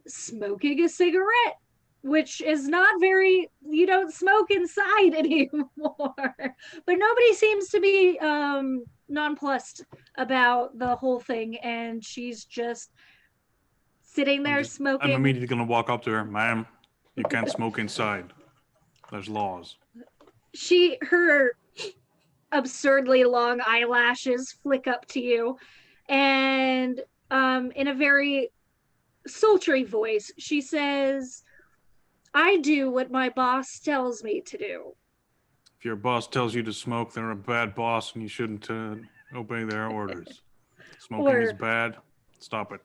smoking a cigarette, which is not very, you don't smoke inside anymore. But nobody seems to be nonplussed about the whole thing, and she's just sitting there smoking. I'm immediately going to walk up to her. Ma'am, you can't smoke inside. There's laws. Her absurdly long eyelashes flick up to you, and in a very sultry voice, she says, "I do what my boss tells me to do." If your boss tells you to smoke, they're a bad boss and you shouldn't obey their orders. Smoking is bad. Stop it.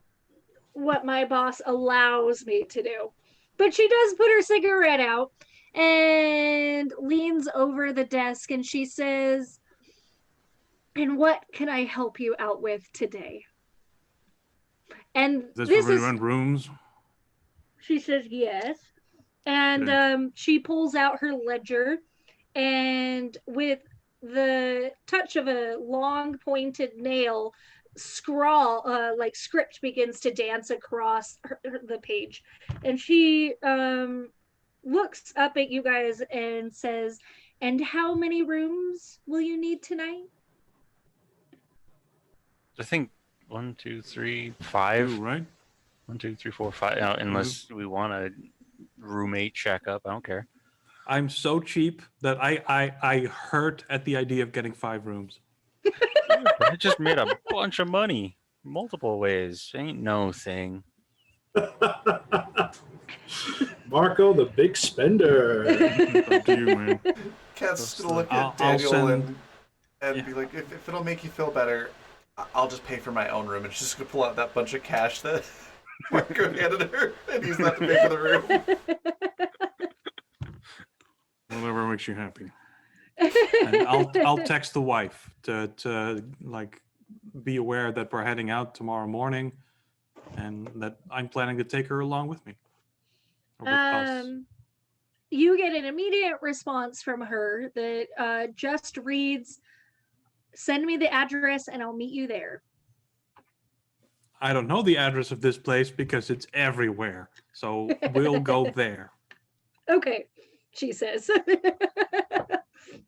What my boss allows me to do. But she does put her cigarette out and leans over the desk, and she says, "And what can I help you out with today?" And this is rent rooms. She says yes. And she pulls out her ledger, and with the touch of a long pointed nail, script begins to dance across the page. And she looks up at you guys and says, "And how many rooms will you need tonight?" I think 1, 2, 3, 5. 2, right? 1, 2, 3, 4, 5. Unless we want a roommate checkup, I don't care. I'm so cheap that I hurt at the idea of getting 5 rooms. I just made a bunch of money multiple ways. Ain't no thing. Marco, the big spender. Up to you, man. Cat's gonna look at Daniel send... and be like, if it'll make you feel better, I'll just pay for my own room. And she's gonna pull out that bunch of cash that Marco handed her and use that to pay for the room. Whatever makes you happy. And I'll text the wife to like be aware that we're heading out tomorrow morning, and that I'm planning to take her along with me. Or with us. You get an immediate response from her that just reads, "Send me the address and I'll meet you there." I don't know the address of this place because it's everywhere, so we'll go there. Okay, she says.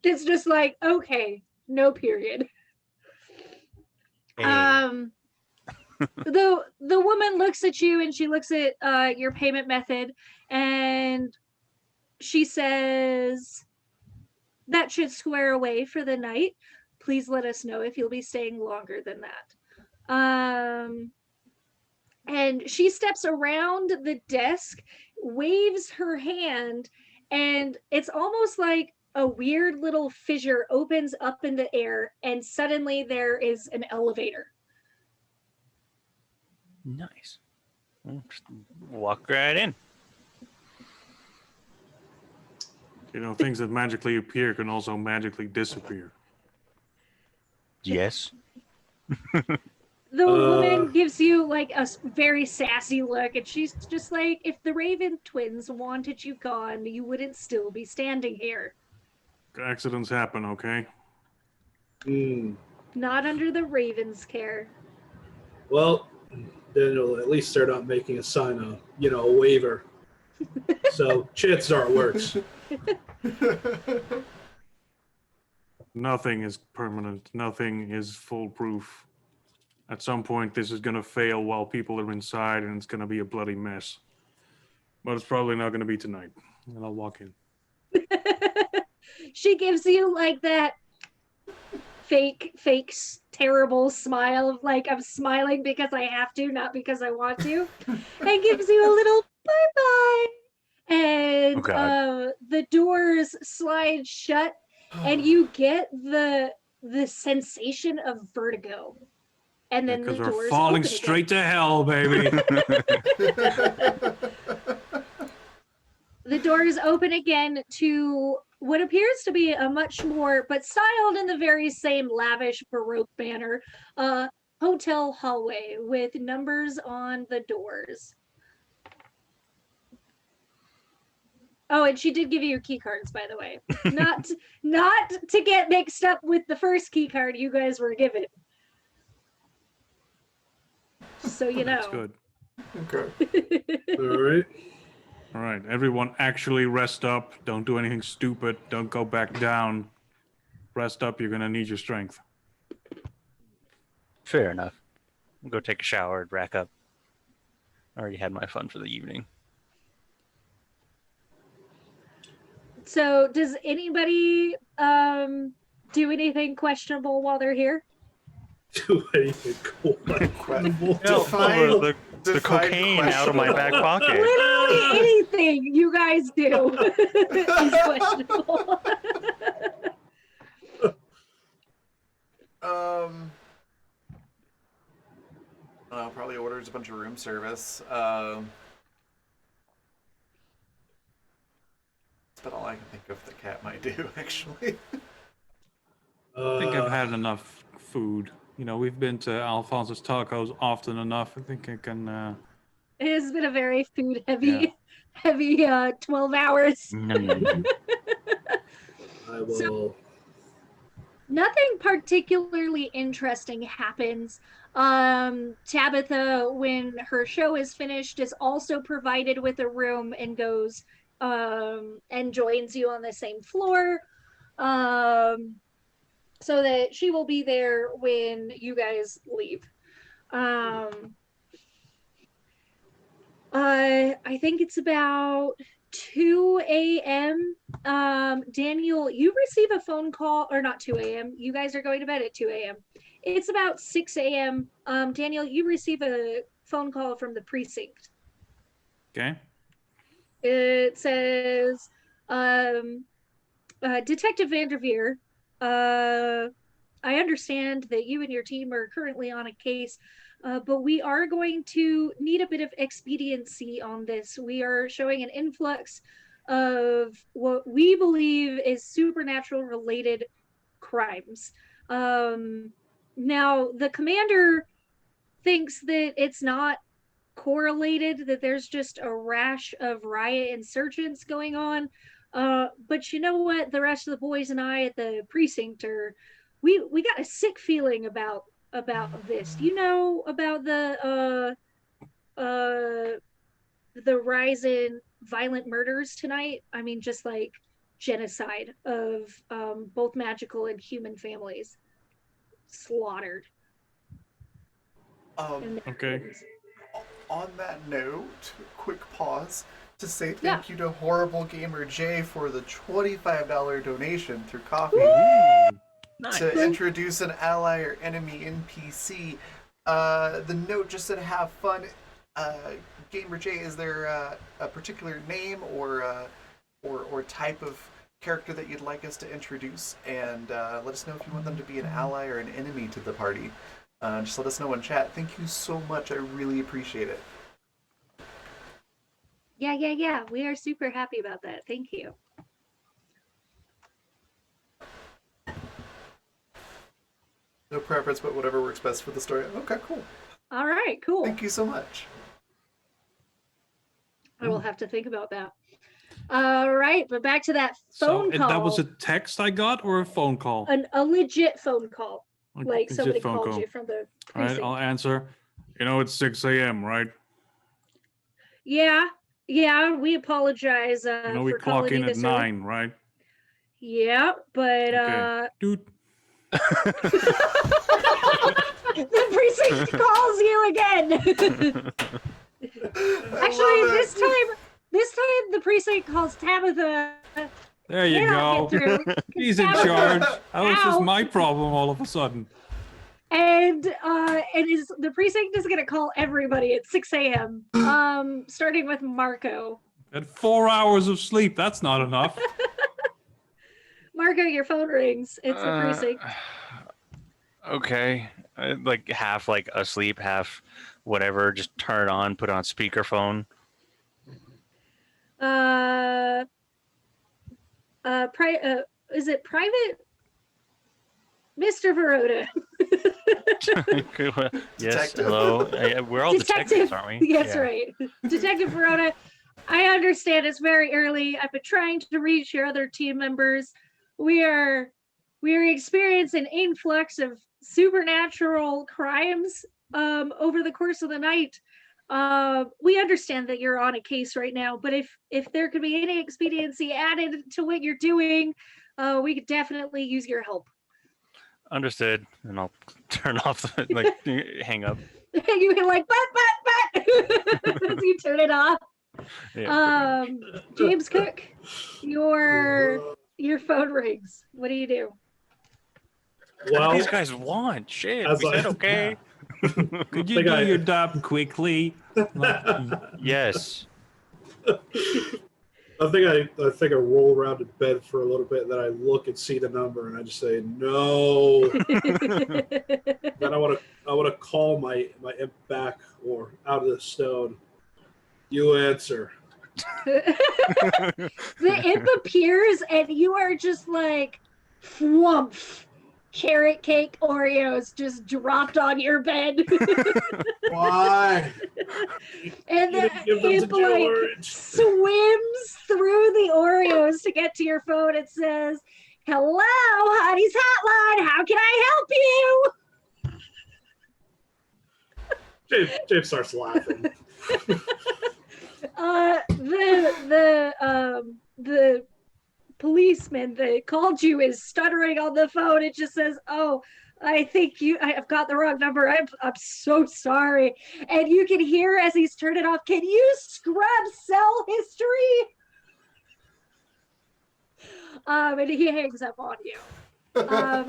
It's just like, okay, no period. Hey. The woman looks at you, and she looks at your payment method, and she says, "That should square away for the night. Please let us know if you'll be staying longer than that." And she steps around the desk, waves her hand, and it's almost like a weird little fissure opens up in the air, and suddenly there is an elevator. Nice. Just walk right in. You know, things that magically appear can also magically disappear. Yes. The woman gives you like a very sassy look, and she's just like, if the Raven twins wanted you gone, you wouldn't still be standing here. Accidents happen, okay? Not under the Raven's care. Well, then it'll at least start out making a sign a waiver. So chances are it works. Nothing is permanent. Nothing is foolproof. At some point, this is going to fail while people are inside, and it's going to be a bloody mess. But it's probably not going to be tonight. And I'll walk in. She gives you like that fake, terrible smile of like, I'm smiling because I have to, not because I want to, and gives you a little bye-bye. And the doors slide shut, and you get the sensation of vertigo. And then Because the we're doors falling open straight again. to hell, baby. The doors open again to what appears to be a much more, but styled in the very same lavish Baroque manner, hotel hallway with numbers on the doors. Oh, and she did give you your key cards, by the way. not to get mixed up with the first key card you guys were given. So you know. That's good. Okay. All All right, everyone actually rest up. Don't do anything stupid. Don't go back down. Rest up. You're going to need your strength. Fair enough. I'll go take a shower and rack up. I already had my fun for the evening. So does anybody do anything questionable while they're here? Do anything questionable? The cocaine out of my back pocket. Literally anything you guys do is questionable. Probably orders a bunch of room service. That's about all I can think of the cat might do, actually. I think I've had enough food. You know, we've been to Alphonse's Tacos often enough. I think I can... It has been a very food heavy 12 hours. I will. Nothing particularly interesting happens. Tabitha, when her show is finished, is also provided with a room and goes and joins you on the same floor, so that she will be there when you guys leave. I think it's about 2 a.m. Daniel, you receive a phone call, or not 2 a.m. You guys are going to bed at 2 a.m. It's about 6 a.m. Daniel, you receive a phone call from the precinct. Okay. It says, Detective Vanderveer, I understand that you and your team are currently on a case, but we are going to need a bit of expediency on this. We are showing an influx of what we believe is supernatural related crimes. Now, the commander thinks that it's not correlated, that there's just a rash of riot insurgents going on. But you know what? The rest of the boys and I at the precinct are, we got a sick feeling about this. Do you know about the rise in violent murders tonight? I mean, just like genocide of both magical and human families slaughtered. Okay. On that note, quick pause to say thank you to Horrible Gamer J for the $25 donation through Coffee Nice. to introduce an ally or enemy NPC. The note just said have fun. Gamer J, is there a particular name or type of character that you'd like us to introduce? And let us know if you want them to be an ally or an enemy to the party. Just let us know in chat. Thank you so much. I really appreciate it. Yeah. We are super happy about that. Thank you. No preference, but whatever works best for the story. Okay, cool. All right, cool. Thank you so much. I will have to think about that. All right, but back to that phone So call. that was a text I got or a phone call? a legit phone call. A Like legit somebody phone called call. you from the All right, precinct. I'll answer. You know, it's 6 a.m., right? Yeah, we apologize You know, we for clock calling in you at this early. 9, right? Yeah, but Okay. Dude. the precinct calls you again. Actually, this time the precinct calls Tabitha. There you Cannot go. get through. 'cause He's in Tabitha- charge. That was just Ow. my problem all of a sudden. And the precinct is gonna call everybody at 6 a.m. Starting with Marco. At 4 hours of sleep, that's not enough. Marco, your phone rings. It's the precinct. Okay. Like half like asleep, half whatever. Just turn it on, put it on speakerphone. Is it private? Mr. Verota. Yes, Detective. hello. We're all detectives, aren't we? Yes, right. Detective Verona, I understand it's very early. I've been trying to reach your other team members. We are experiencing an influx of supernatural crimes over the course of the night. We understand that you're on a case right now, but if there could be any expediency added to what you're doing, we could definitely use your help. Understood. And I'll turn off the hang up. You can like but as you turn it off. Yeah, James Cook, your phone rings. What do you do? Well, these guys want shit. as We I- said okay. Could you Think do I- your job quickly? Yes. I think I roll around in bed for a little bit, and then I look and see the number, and I just say no. Then I want to call my imp back or out of the stone. You answer. The imp appears and you are just like whomp, carrot cake Oreos just dropped on your bed. Why? And You the didn't give them to imp like George. swims through the Oreos to get to your phone. It says, "Hello, Honey's Hotline. How can I help you?" James starts laughing. The policeman that called you is stuttering on the phone. It just says, "Oh, I think I've got the wrong number. I'm so sorry." And you can hear as he's turned it off, "Can you scrub cell history?" And he hangs up on you.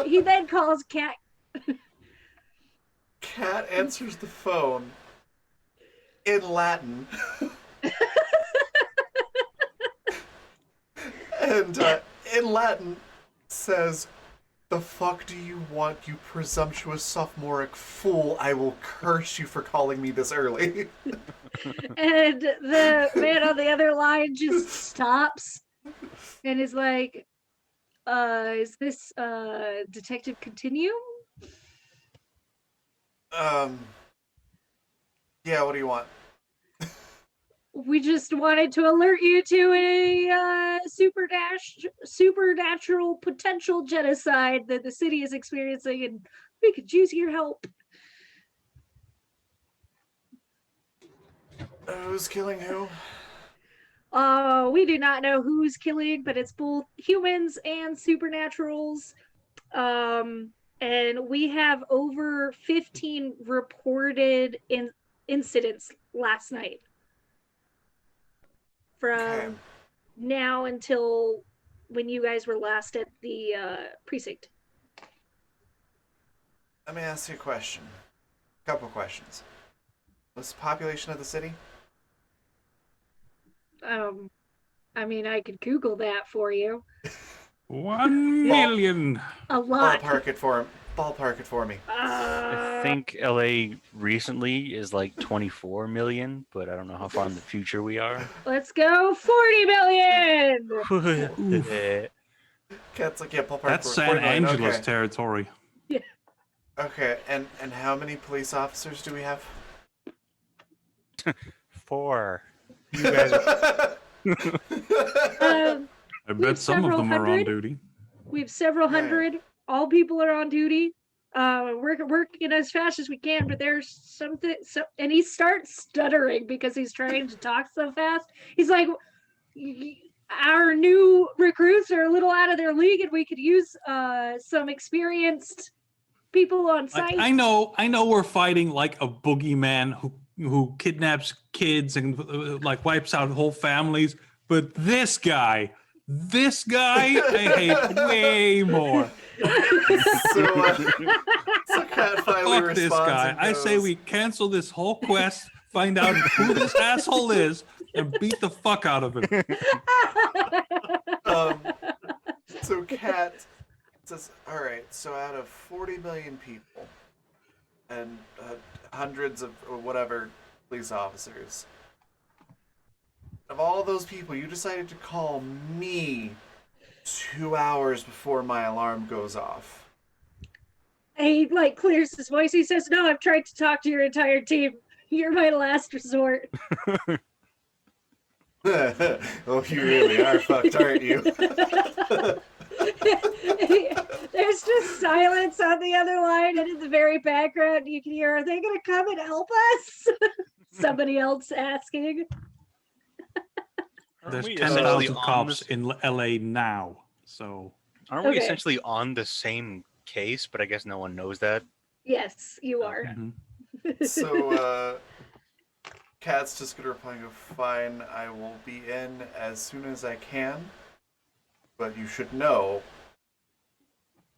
He then calls Cat. Cat answers the phone in Latin. And in Latin says, "The fuck do you want, you presumptuous sophomoric fool? I will curse you for calling me this early." And the man on the other line just stops and is like, "Is this Detective Continuum?" Yeah, what do you want? We just wanted to alert you to a supernatural potential genocide that the city is experiencing, and we could use your help. Who's killing who? We do not know who's killing, but it's both humans and supernaturals. And we have over 15 reported incidents last night. From Okay. now until when you guys were last at the precinct. Let me ask you a question. Couple questions. What's the population of the city? I mean, I could Google that for you. 1 million. A lot. Ballpark it for him. Ballpark it for me. I think LA recently is like 24 million, but I don't know how far in the future we are. Let's go 40 million. Cat's like, yeah, ballpark That's for San 40 million. Angeles Okay. territory. Okay, and how many police officers do we have? 4. You guys are I We bet have some of several them are on hundred. duty. We have several Right. hundred. All people are on duty. We're working as fast as we can, but there's something. So, and he starts stuttering because he's trying to talk so fast. He's like, "Our new recruits are a little out of their league, and we could use some experienced people on Like, site." I know we're fighting like a boogeyman who kidnaps kids and like wipes out whole families, but this guy I hate way more. So Cat finally Fuck this responds guy. and I say goes, we cancel this whole quest, find out who this asshole is, and beat the fuck out of him. So Cat says, all right, so out of 40 million people and hundreds of or whatever police officers, of all those people, you decided to call me 2 hours before my alarm goes off. He like clears his voice. He says, "No, I've tried to talk to your entire team. You're my last resort." Oh, you really are fucked, aren't you? There's just silence on the other line, and in the very background, you can hear, "Are they going to come and help us?" Somebody else asking. There's we 10,000 essentially on cops this- in LA now, so Aren't we Okay. essentially on the same case? But I guess no one knows that. Yes, you are. mhm. So, Cat's just gonna reply and go, fine, I will be in as soon as I can. But you should know,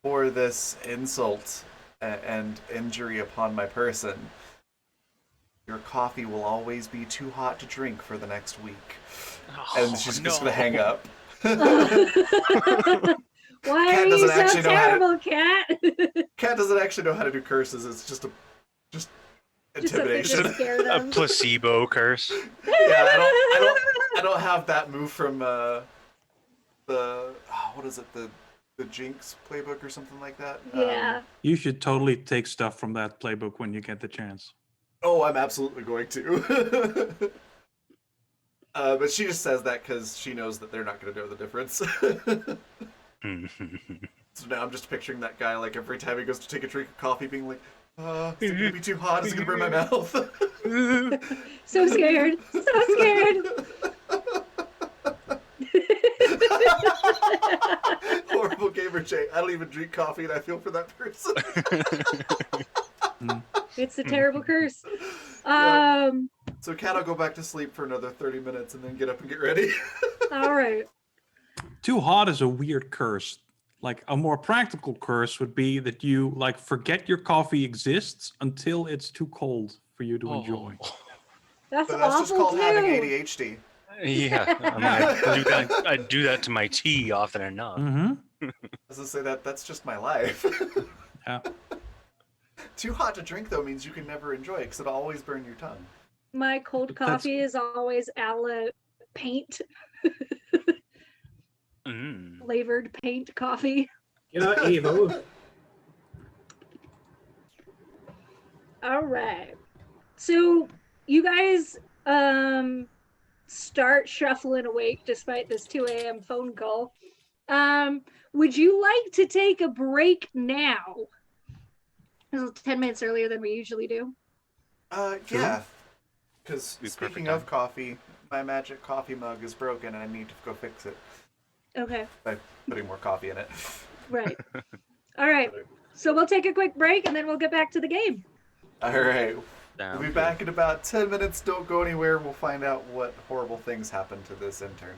for this insult and injury upon my person, your coffee will always be too hot to drink for the next week. And she's just gonna hang up. Why Cat are you doesn't so actually know how to- terrible, Cat? Cat doesn't actually know how to do curses, it's just Just something intimidation. to scare A them. placebo curse. Yeah, I don't have that move from what is it, the Jinx playbook or something like that. Yeah. You should totally take stuff from that playbook when you get the chance. Oh, I'm absolutely going to. But she just says that because she knows that they're not going to know the difference. So now I'm just picturing that guy, like, every time he goes to take a drink of coffee, being like, is it going to be too hot? Is it going to burn my mouth? So scared. So scared. Horrible gamer Jay. I don't even drink coffee and I feel for that person. It's a terrible curse. Yeah. So Cat will go back to sleep for another 30 minutes and then get up and get ready. All right. Too hot is a weird curse. Like a more practical curse would be that you like forget your coffee exists until it's too cold for you to enjoy. That's But that's just awful called too. having ADHD. Yeah, I mean, I do that to my tea often enough. Mm-hmm. As I say that's just my life. Yeah. Too hot to drink though means you can never enjoy it because it'll always burn your tongue. My cold But that's- coffee is always a la paint, flavored paint coffee. You know, Evo. All right. So you guys start shuffling awake despite this 2 a.m. phone call. Would you like to take a break now? This is 10 minutes earlier than we usually do. Yeah. Because Be perfect speaking time. of coffee, my magic coffee mug is broken and I need to go fix it Okay. by putting more coffee in it. Right. All right. So we'll take a quick break and then we'll get back to the game. Alright. Sounds We'll be good. back in about 10 minutes. Don't go anywhere. We'll find out what horrible things happened to this intern.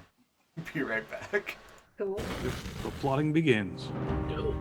Be right back. Cool. The plotting begins. No.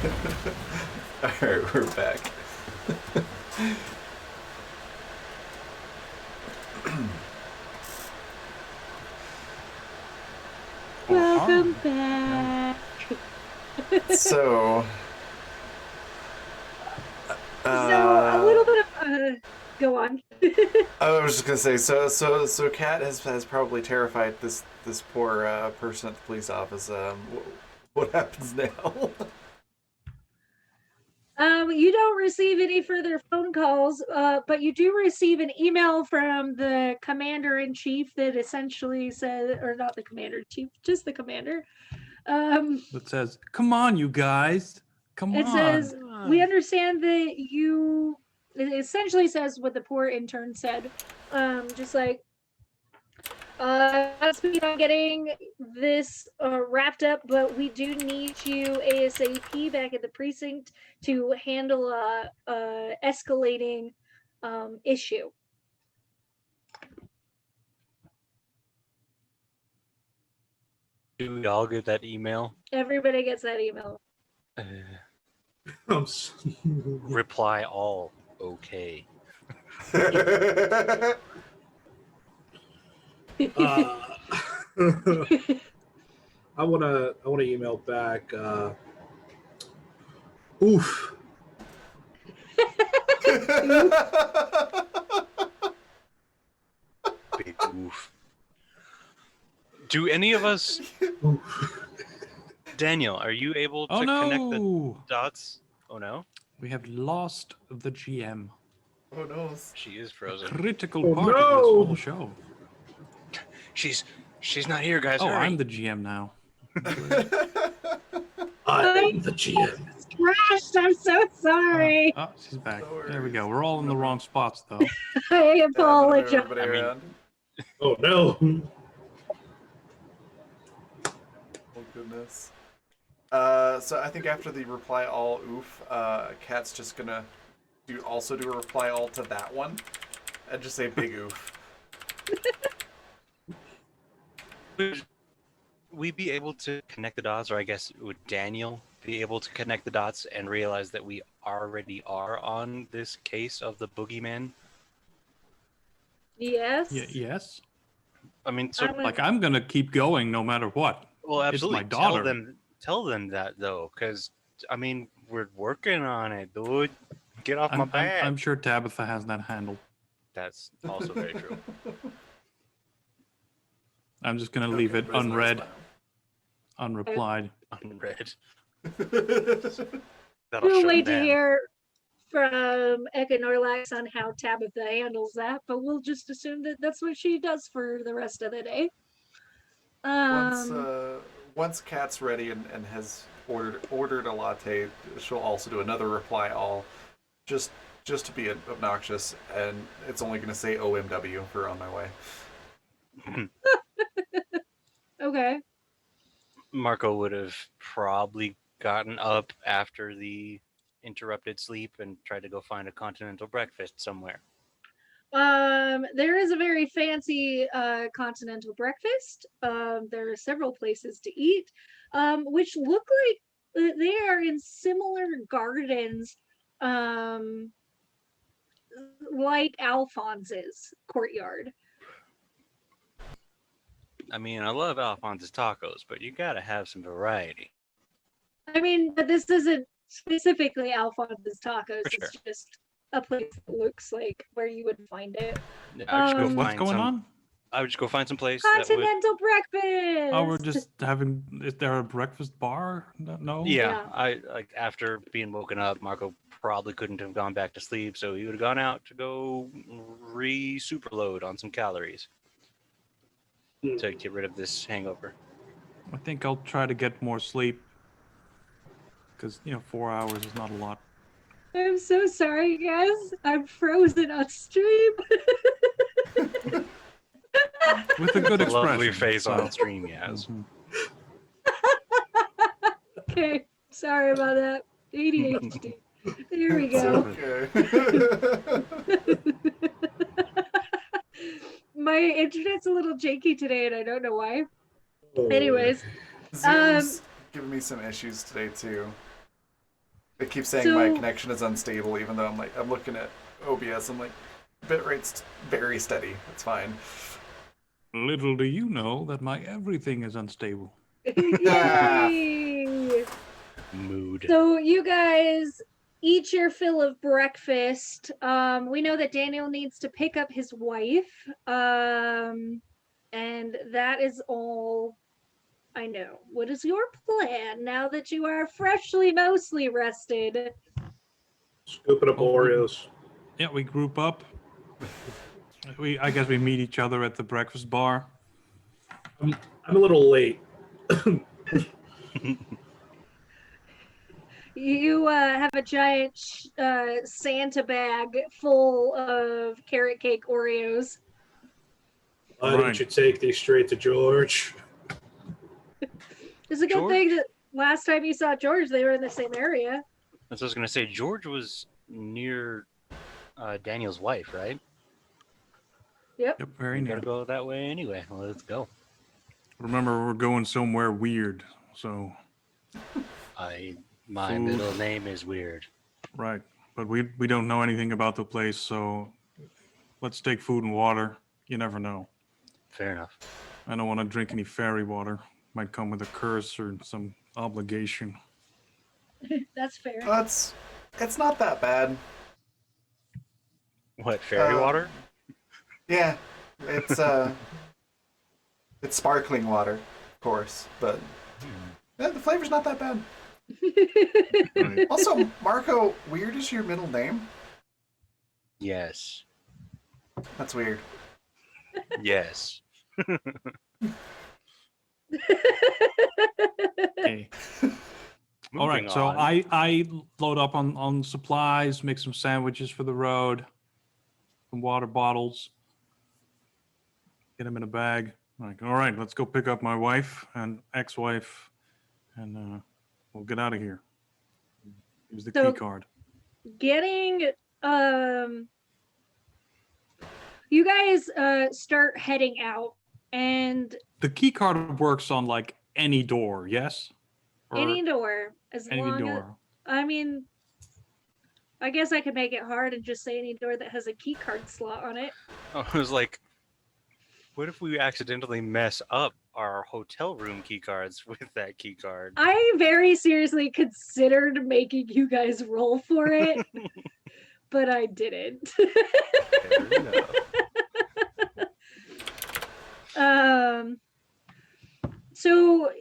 Alright, we're back. Welcome back. So, So a little bit of go on. I was just gonna say, so Kat has probably terrified this poor person at the police office. What happens now? You don't receive any further phone calls, but you do receive an email from the commander in chief that essentially says, or not the commander in chief, just the commander. That says, "Come on, you guys, come It on." says, "We understand that you." It essentially says what the poor intern said, just like, Godspeed on getting this wrapped up, but we do need you ASAP back at the precinct to handle a escalating issue. Do we all get that email? Everybody gets that email. Reply all. Okay. I wanna email back. Oof. Big oof. Do any of us, Daniel? Are you able to Oh connect the no! dots? Oh no, We have lost the GM. Oh no. she is frozen. Critical Oh, part of this no! whole show. She's not here, guys. Oh, hurry. I'm the GM now. I'm the GM. Crashed. I'm so sorry. Oh, she's back. No There we worries. go. We're all in the wrong spots though. I apologize. Everybody I mean- around. Oh no. Oh goodness. So I think after the reply all oof, Kat's just gonna also do a reply all to that one, and just say big oof. Would we be able to connect the dots, or I guess would Daniel be able to connect the dots and realize that we already are on this case of the boogeyman? Yes. Yes. I mean, so Like I'm gonna keep going no matter what. well, absolutely. It's my daughter. Tell them that though, because I mean, we're working on it, dude. Get off my I'm back. sure Tabitha has that handled. That's also very true. I'm just gonna leave it Okay, but it's unread, not unreplied. Unread. spam. That'll We'll show wait to them. hear from Eka Norlax on how Tabitha handles that, but we'll just assume that that's what she does for the rest of the day. Once Kat's ready and has ordered a latte, she'll also do another reply all, just to be obnoxious, and it's only gonna say OMW for on my way. Okay. Marco would have probably gotten up after the interrupted sleep and tried to go find a continental breakfast somewhere. There is a very fancy continental breakfast. There are several places to eat, which look like they are in similar gardens, like Alphonse's courtyard. I mean, I love Alphonse's tacos, but you gotta have some variety. I mean, but this isn't specifically Alphonse's tacos. For It's just a place that looks like where you would find it. I would just go What's find going some. on? I would just go find some place that would. Continental breakfast. Oh, we're just having. Is there a breakfast bar? No. Yeah, Yeah. I like after being woken up, Marco probably couldn't have gone back to sleep, so he would have gone out to go superload on some calories to get rid of this hangover. I think I'll try to get more sleep. Because 4 hours is not a lot. I'm so sorry, guys. I'm frozen on stream. With a good The expression. lovely face so- on stream, yes. Mhm. Okay, sorry about that. ADHD. Here we go. Okay. My internet's a little janky today, and I don't know why. Anyways, Zoom's giving me some issues today too. It keeps saying my connection is unstable, even though I'm looking at OBS. I'm like, bitrate's very steady. It's fine. Little do you know that my everything is unstable. Yay! Mood. So you guys eat your fill of breakfast. We know that Daniel needs to pick up his wife. And that is all I know. What is your plan now that you are freshly, mostly rested? Scooping up Oreos. Yeah, we group up. I guess we meet each other at the breakfast bar. I'm a little late. You have a giant Santa bag full of carrot cake Oreos. Why don't you take these straight to George? It's a good thing that last time you saw George, they were in the same area. That's what I was going to say. George was near Daniel's wife, right? Yep. Yep, very near. Gotta go that way anyway. Well, let's go. Remember, we're going somewhere weird, so. My middle name is Weird. Right, but we don't know anything about the place, so let's take food and water. You never know. Fair enough. I don't want to drink any fairy water. Might come with a curse or some obligation. That's fair. It's not that bad. What, fairy water? Yeah, it's sparkling water, of course, but yeah, the flavor's not that bad. Right. Also, Marco, Weird is your middle name? Yes. That's weird. Yes. Okay. All right, so I load up on supplies, make some sandwiches for the road, some water bottles, get them in a bag. Like, all right, let's go pick up my wife and ex-wife, and we'll get out of here. Here's the key card. Getting you guys start heading out, and The key card works on like any door, yes? Or any door, as any long as door. I mean, I guess I could make it hard and just say any door that has a key card slot on it. I was like, what if we accidentally mess up our hotel room key cards with that key card? I very seriously considered making you guys roll for it, but I didn't. So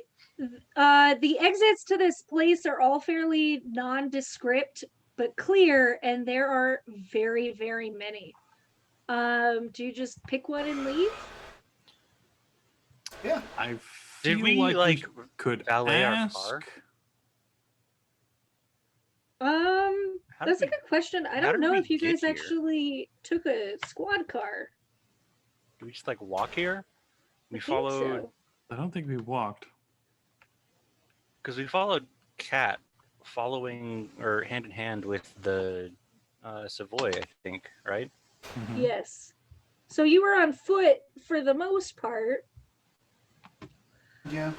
the exits to this place are all fairly nondescript but clear, and there are very, very many. Do you just pick one and leave? Yeah. I Did feel we like we could valet ask. our car? How That's did a good question. I how don't did know we if you get guys here? actually took a squad car. Do we just like walk here? We I think followed so. I don't think we walked. because we followed Cat, following or hand in hand with the Savoy, I think, right? Mhm. Yes. So you were on foot for the most part. Yeah.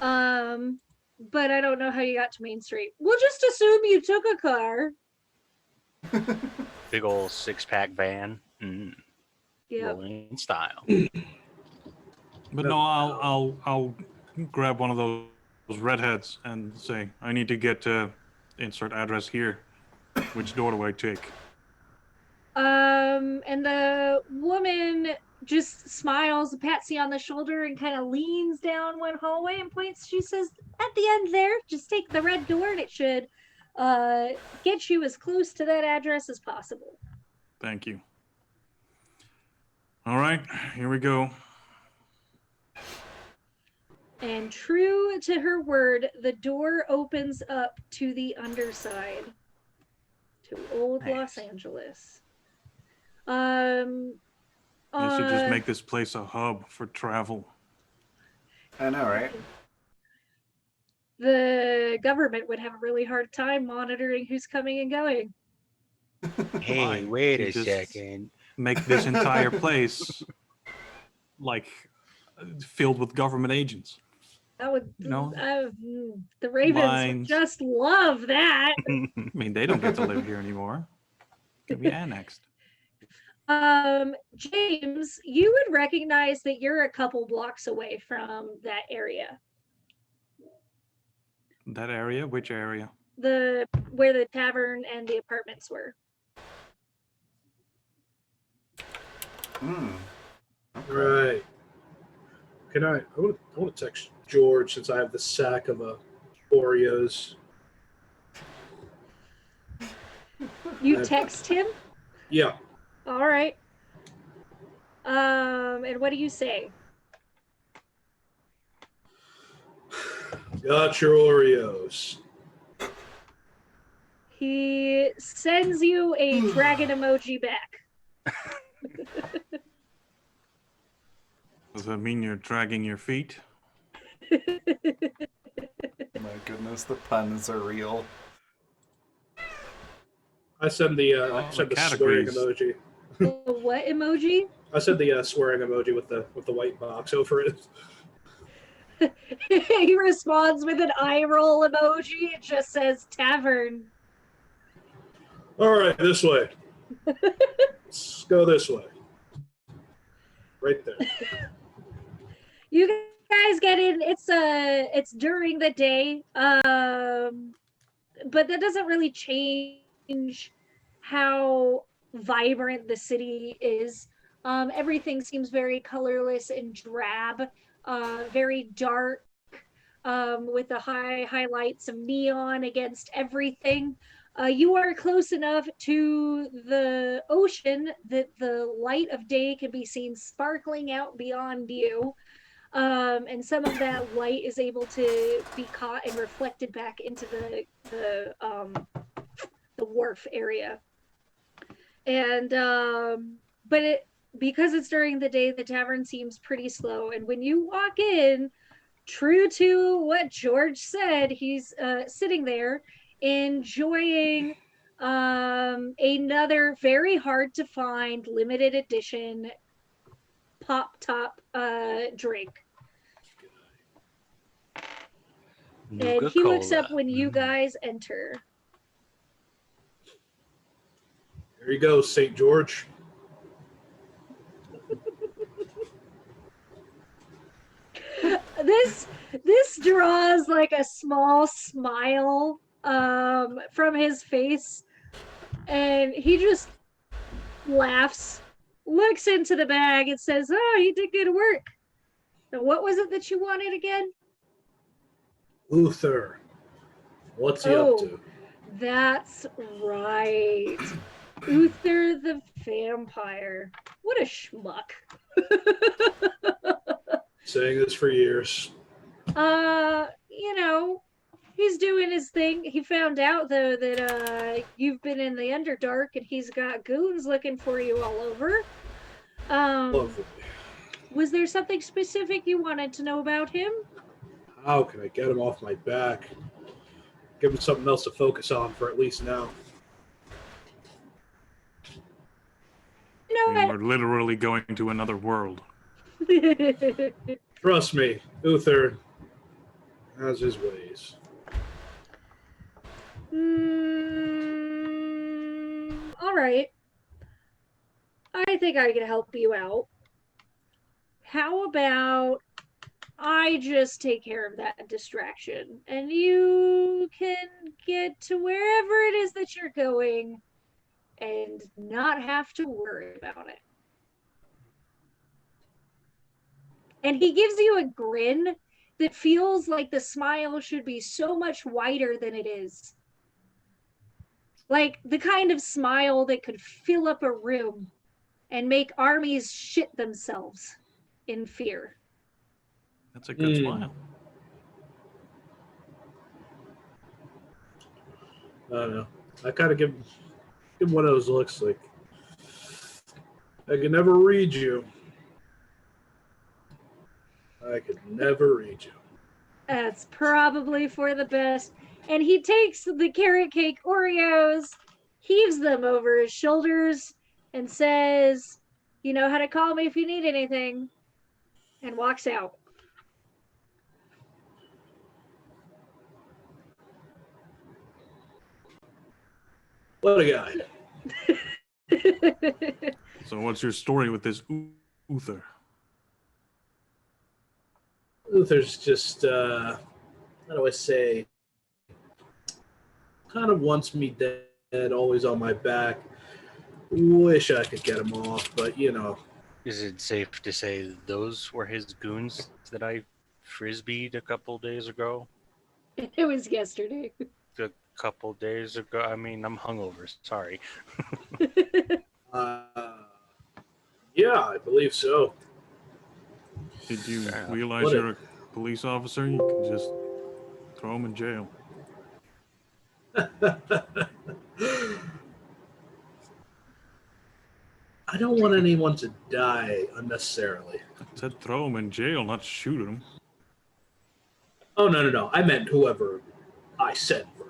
But I don't know how you got to Main Street. We'll just assume you took a car. Big old 6-pack van. Yeah. Rolling in style. But no, I'll grab one of those redheads and say, I need to get to insert address here. Which door do I take? And the woman just smiles, pats you on the shoulder, and kind of leans down one hallway and points. She says, at the end there, just take the red door and it should get you as close to that address as possible. Thank you. All right, here we go. And true to her word, the door opens up to the underside, to old Los Angeles. You should just make this place a hub for travel. I know, right? The government would have a really hard time monitoring who's coming and going. Hey, Fine. wait You a just second. Make this entire place like filled with government agents. That would, No. the Ravens would Mines. just love that. I mean, they don't get to live here anymore. Can be annexed. James, you would recognize that you're a couple blocks away from that area. That area? Which area? Where the tavern and the apartments were. Right. Can I want to text George since I have the sack of Oreos. You text him? Yeah. All right. And what do you say? Got your Oreos. He sends you a dragon emoji back. Does that mean you're dragging your feet? My goodness, the puns are real. I send the swearing categories. emoji. The what emoji? I said the swearing emoji with the white box over it. He responds with an eye roll emoji. It just says tavern. All right, this way. Let's go this way. Right there. You guys get in. It's during the day. But that doesn't really change how vibrant the city is. Everything seems very colorless and drab, very dark, with the highlights of neon against everything. You are close enough to the ocean that the light of day can be seen sparkling out beyond you. And some of that light is able to be caught and reflected back into the wharf area. And because it's during the day, the tavern seems pretty slow. And when you walk in, true to what George said, he's sitting there enjoying another very hard to find limited edition pop top drink. And he looks up when you guys enter. There you go, St. George. This draws like a small smile from his face, and he just laughs, looks into the bag, and says, "Oh, you did good work. Now, what was it that you wanted again?" Uther. What's he up to? That's right. Uther the vampire. What a schmuck. Saying this for years. He's doing his thing. He found out though that you've been in the Underdark and he's got goons looking for you all over. Lovely. Was there something specific you wanted to know about him? How can I get him off my back? Give him something else to focus on for at least now. You know We're literally going to another world. what? Trust me, Uther has his ways. All right. I think I can help you out. How about I just take care of that distraction and you can get to wherever it is that you're going and not have to worry about it. And he gives you a grin that feels like the smile should be so much wider than it is. Like the kind of smile that could fill up a room and make armies shit themselves in fear. That's a good smile. I don't know. I kind of give one of those looks like I can never read you. I could never read you. That's probably for the best. And he takes the carrot cake Oreos, heaves them over his shoulders, and says, "You know how to call me if you need anything," and walks out. What a guy. So what's your story with this Uther? Luther's just, how do I say, kind of wants me dead, always on my back. Wish I could get him off, but you know. Is it safe to say those were his goons that I frisbeed a couple days ago? It was yesterday. A couple days ago. I mean, I'm hungover. Sorry. Uh, yeah, I believe so. Did you Fair enough. realize What you're a police officer? You can just throw him in jail. I don't want anyone to die unnecessarily. I said throw him in jail, not shoot him. Oh, no. I meant whoever I sent for.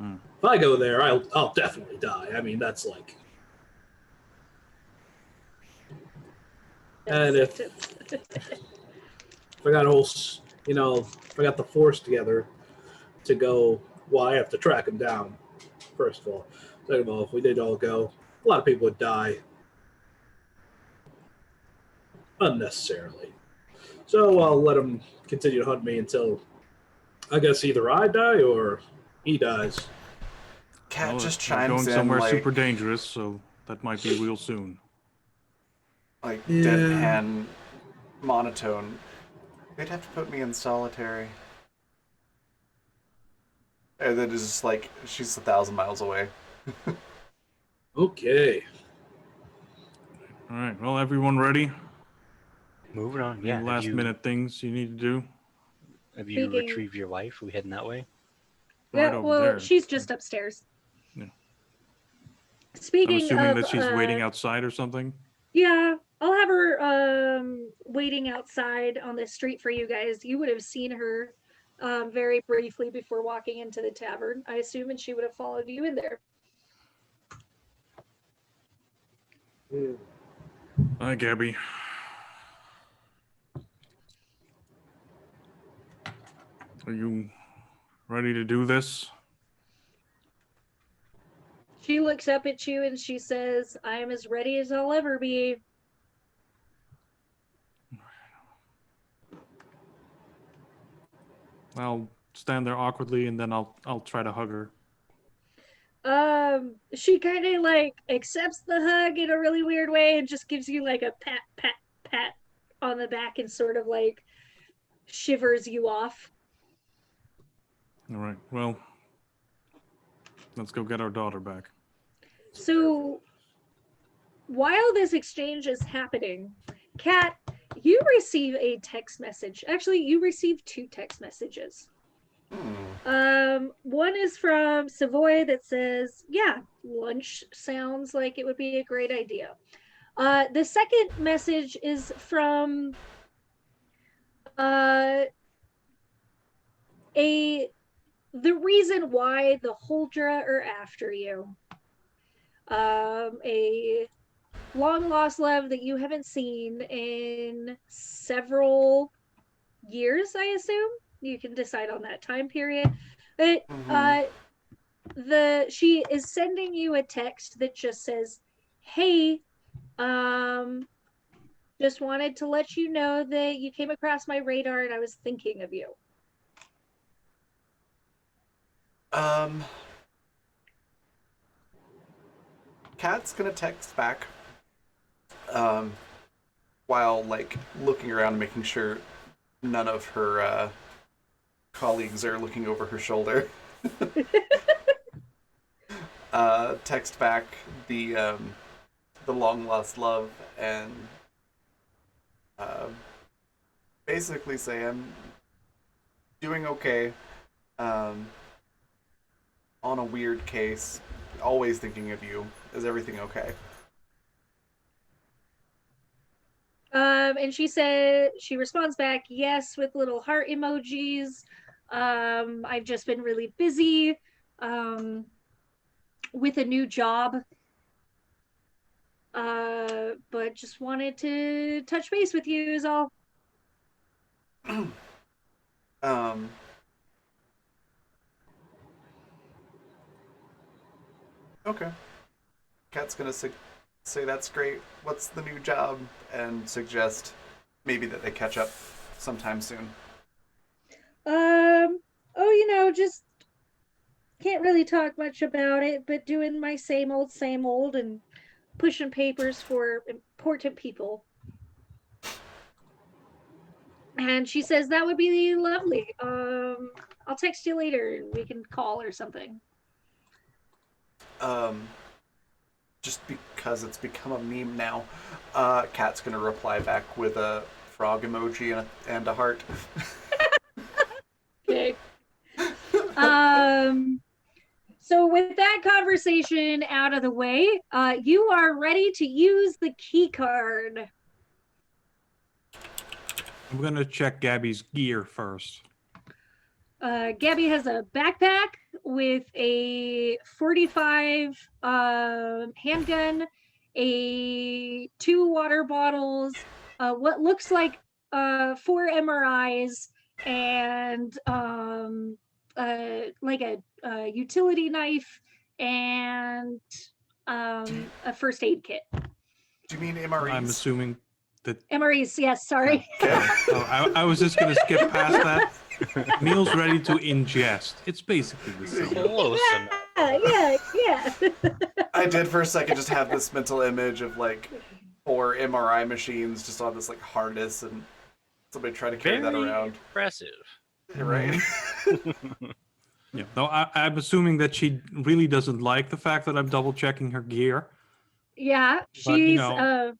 If I go there, I'll definitely die. I mean, that's like... And if I got a whole, you know, if I got the force together to go, well, I have to track him down, first of all. Second of all, if we did all go, a lot of people would die unnecessarily. So I'll let him continue to hunt me until, I guess, either I die or he dies. Cat Well, just you're chimes going in somewhere like, super dangerous, so that might be real soon. like Yeah. deadpan monotone. They'd have to put me in solitary. And then it's just like she's 1,000 miles away. Okay. All right. Well, everyone ready? Moving on. Any Yeah. last minute things you need to do? Have you Speaking- retrieved your wife? We heading that way? Right Yeah, over well, there. she's just upstairs. Yeah. I'm Speaking assuming of, that she's waiting outside or something. yeah, I'll have her waiting outside on the street for you guys. You would have seen her very briefly before walking into the tavern, I assume, and she would have followed you in there. Hi, Gabby. Are you ready to do this? She looks up at you and she says, I am as ready as I'll ever be. I'll stand there awkwardly and then I'll try to hug her. She kind of like accepts the hug in a really weird way and just gives you like a pat, pat, pat on the back and sort of like shivers you off. All right. Well, let's go get our daughter back. So while this exchange is happening, Kat, you receive a text message. Actually, you receive two text messages. One is from Savoy that says, yeah, lunch sounds like it would be a great idea. The second message is from the reason why the Holdra are after you. A long lost love that you haven't seen in several years, I assume. You can decide on that time period. But she is sending you a text that just says, hey, just wanted to let you know that you came across my radar and I was thinking of you. Kat's gonna text back. While like looking around and making sure none of her colleagues are looking over her shoulder. Text back the long lost love and basically say I'm doing okay. On a weird case, always thinking of you. Is everything okay? And she responds back, yes, with little heart emojis. I've just been really busy with a new job. But just wanted to touch base with you is all. Okay. Kat's gonna say that's great. What's the new job? And suggest maybe that they catch up sometime soon. Just can't really talk much about it, but doing my same old, and pushing papers for important people. And she says that would be lovely. I'll text you later and we can call or something. Um, just because it's become a meme now, Kat's gonna reply back with a frog emoji and a heart. Okay. So with that conversation out of the way, you are ready to use the key card. I'm gonna check Gabby's gear first. Gabby has a backpack with a 45 handgun, two water bottles, what looks like 4 MRIs, and like a utility knife and a first aid kit. Do you mean MREs? I'm assuming that. MREs, yes, sorry. Oh, I was just gonna skip past that. Meals ready to ingest. It's basically the same. Close enough. Yeah. I did for a second just have this mental image of like 4 MRI machines just on this like harness and somebody trying to carry that Very around. impressive. You're right. Yeah. No, I'm assuming that she really doesn't like the fact that I'm double checking her gear. Yeah, But, you she's know,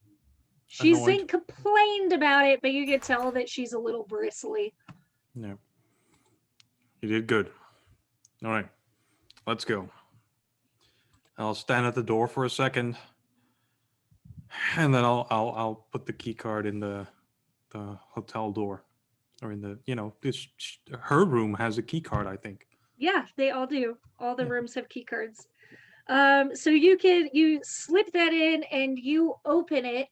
she's annoyed. complained about it, but you can tell that she's a little bristly. No. You did good. All right. Let's go. I'll stand at the door for a second, and then I'll put the key card in the hotel door, or in the her room has a key card, I think. Yeah, they all do. All the Yeah. rooms have key cards. So you slip that in and you open it,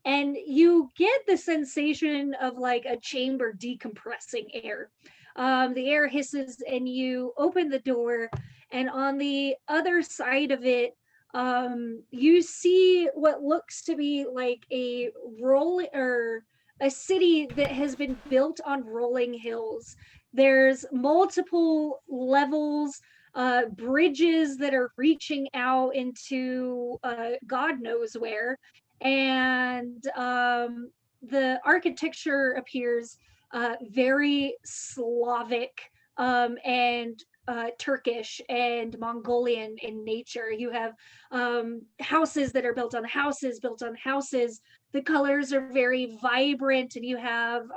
and you get the sensation of like a chamber decompressing air. The air hisses, and you open the door, and on the other side of it, you see what looks to be like a city that has been built on rolling hills. There's multiple levels, bridges that are reaching out into God knows where, and the architecture appears very Slavic and Turkish and Mongolian in nature. You have houses that are built on houses, built on houses. The colors are very vibrant, and you have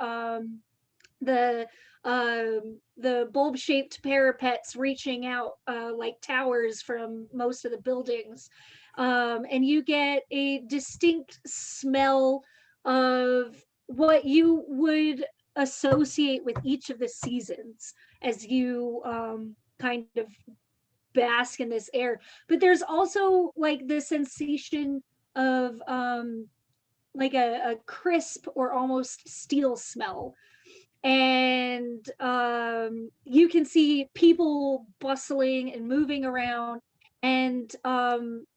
the bulb-shaped parapets reaching out like towers from most of the buildings, and you get a distinct smell of what you would associate with each of the seasons as you kind of bask in this air. But there's also like the sensation of like a crisp or almost steel smell, and you can see people bustling and moving around, and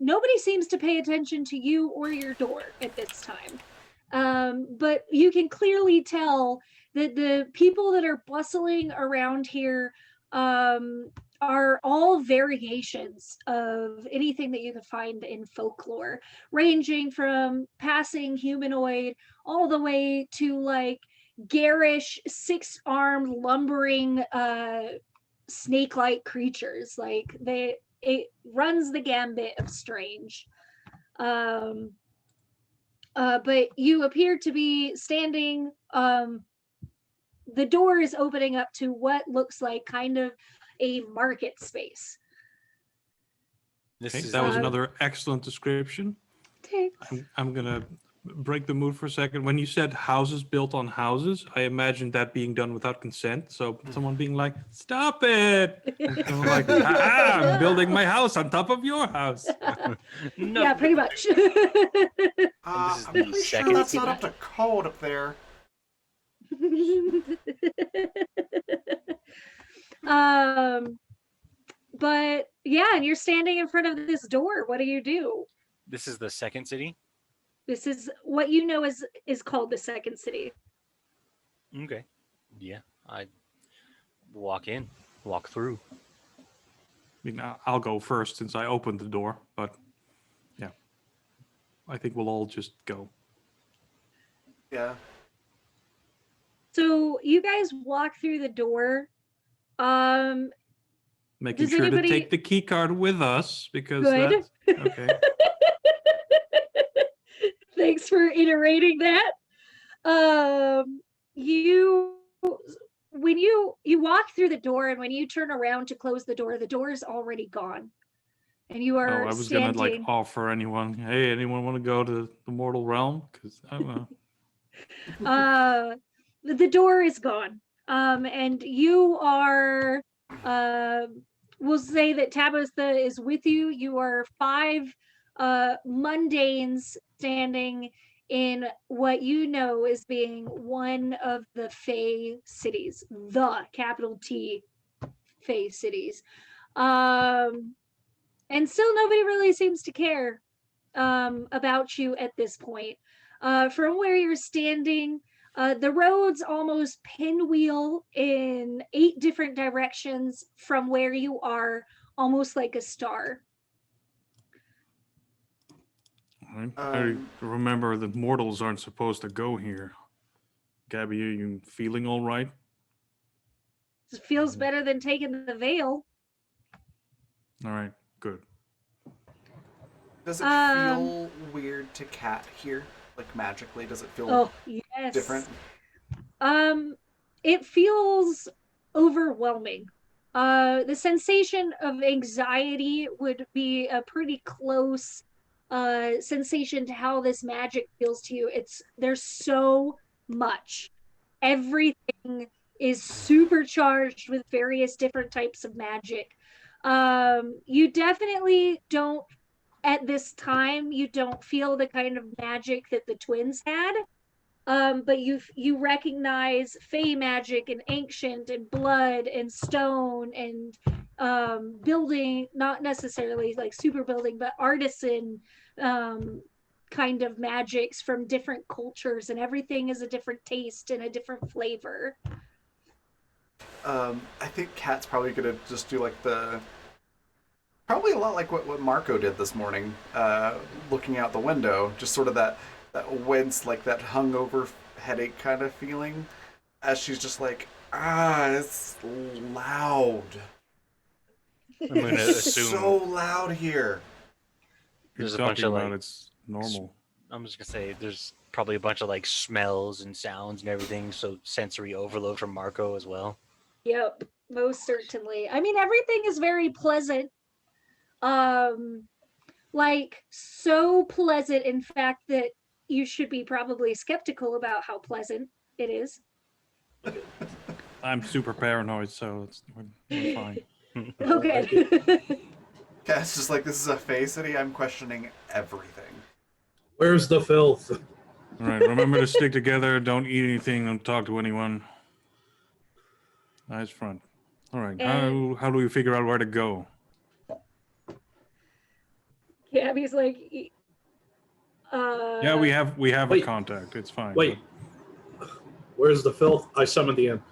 nobody seems to pay attention to you or your door at this time, but you can clearly tell that the people that are bustling around here are all variations of anything that you could find in folklore, ranging from passing humanoid all the way to like garish, six-armed, lumbering, snake-like creatures. Like it runs the gambit of strange. But you appear to be standing. The door is opening up to what looks like kind of a market space. Okay, that was another excellent description. Thanks. I'm gonna break the mood for a second. When you said houses built on houses, I imagined that being done without consent. So someone being like, "Stop it!" And I'm like, I'm building my house on top of your house. No, Yeah, pretty much. this is I'm the pretty sure second that's not scene. up to code up there. um But yeah, and you're standing in front of this door. What do you do? This is the second city. This is what you know is called the second city. Okay. Yeah, I walk through. I mean, I'll go first since I opened the door, but yeah, I think we'll all just go. Yeah. So you guys walk through the door. Making Does sure to anybody- take the key card with us because Good. that's okay. Thanks for iterating that. You when you walk through the door and when you turn around to close the door is already gone. And you Oh, are I was standing. gonna like offer anyone. Hey, anyone want to go to the mortal realm? Because I don't know. The door is gone. And you are we'll say that Tabitha is with you. You are 5 mundanes standing in what you know as being one of the Fey cities, the capital T Fey cities. And still nobody really seems to care about you at this point. From where you're standing, the roads almost pinwheel in 8 different directions from where you are, almost like a star. I remember that mortals aren't supposed to go here. Gabby, are you feeling all right? It feels better than taking the veil. All right, good. Does it feel weird to cat here? Like magically, does it feel yes. different? It feels overwhelming. The sensation of anxiety would be a pretty close sensation to how this magic feels to you. There's so much. Everything is supercharged with various different types of magic. You definitely don't, at this time, you don't feel the kind of magic that the twins had. But you recognize Fey magic and ancient and blood and stone and building, not necessarily like super building, but artisan kind of magics from different cultures, and everything is a different taste and a different flavor. I think Kat's probably gonna just do like probably a lot like what Marco did this morning, looking out the window, just sort of that wince, like that hungover headache kind of feeling, as she's just like, it's loud. I'm gonna It's assume so loud here. there's a You're bunch of talking about like. it's normal. I'm just gonna say there's probably a bunch of like smells and sounds and everything, so sensory overload from Marco as well. Yep, most certainly. I mean, everything is very pleasant. Like so pleasant, in fact, that you should be probably skeptical about how pleasant it is. I'm super paranoid, so we're fine. Okay. Kat's just like, this is a Fey city. I'm questioning everything. Where's the filth? All right, remember to stick together. Don't eat anything. Don't talk to anyone. Nice front. All right, how do we figure out where to go? Gabby's like, Yeah, we have a Wait. contact. It's fine. Wait. Where's the filth? I summoned the imp.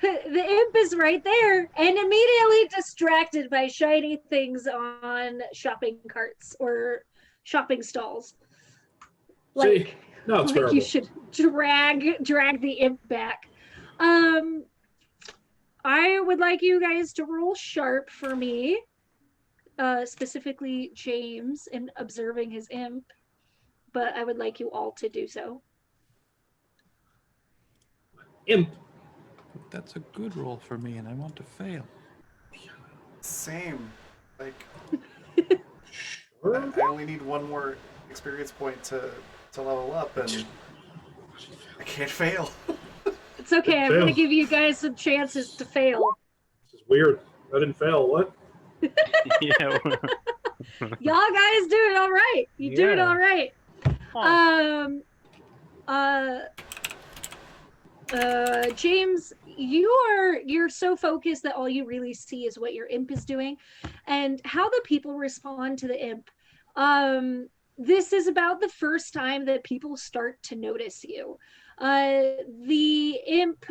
the imp is right there, and immediately distracted by shiny things on shopping carts or shopping stalls. Like, See? No, it's like bearable. you should drag the imp back. I would like you guys to roll sharp for me, specifically James, in observing his imp, but I would like you all to do so. Imp. That's a good roll for me, and I want to fail. Same. Like, Sure. I only need one more experience point to level up, and I can't fail. It's okay. I'm Fail. going to give you guys some chances to fail. This is weird. I didn't fail. What? Yeah. Y'all guys doing all right. You doing Yeah. all right. James, you're so focused that all you really see is what your imp is doing, and how the people respond to the imp. This is about the first time that people start to notice you. The imp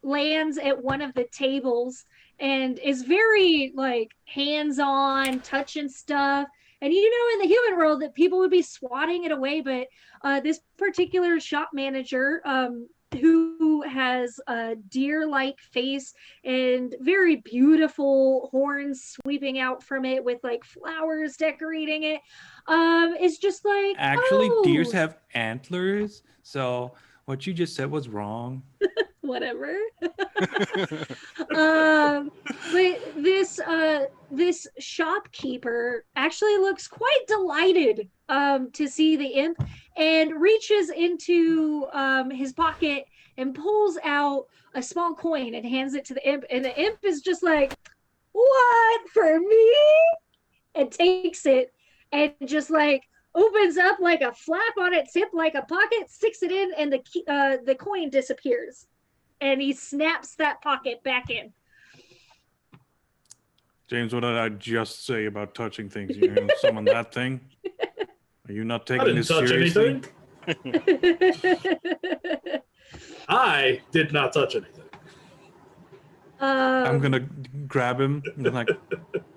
lands at one of the tables and is very like hands-on, touching stuff. And you know, in the human world, that people would be swatting it away, but this particular shop manager, who has a deer-like face and very beautiful horns sweeping out from it with like flowers decorating it, is just like, Actually, oh, deers have antlers, so what you just said was wrong. whatever. But this shopkeeper actually looks quite delighted to see the imp, and reaches into his pocket and pulls out a small coin and hands it to the imp, and the imp is just like, what, for me? And takes it and just like opens up like a flap on its hip like a pocket, sticks it in, and the coin disappears, and he snaps that pocket back in. James, what did I just say about touching things? You're going to summon that thing? Are you not I taking didn't this touch seriously? anything. I did not touch anything. I'm going to grab him and be like,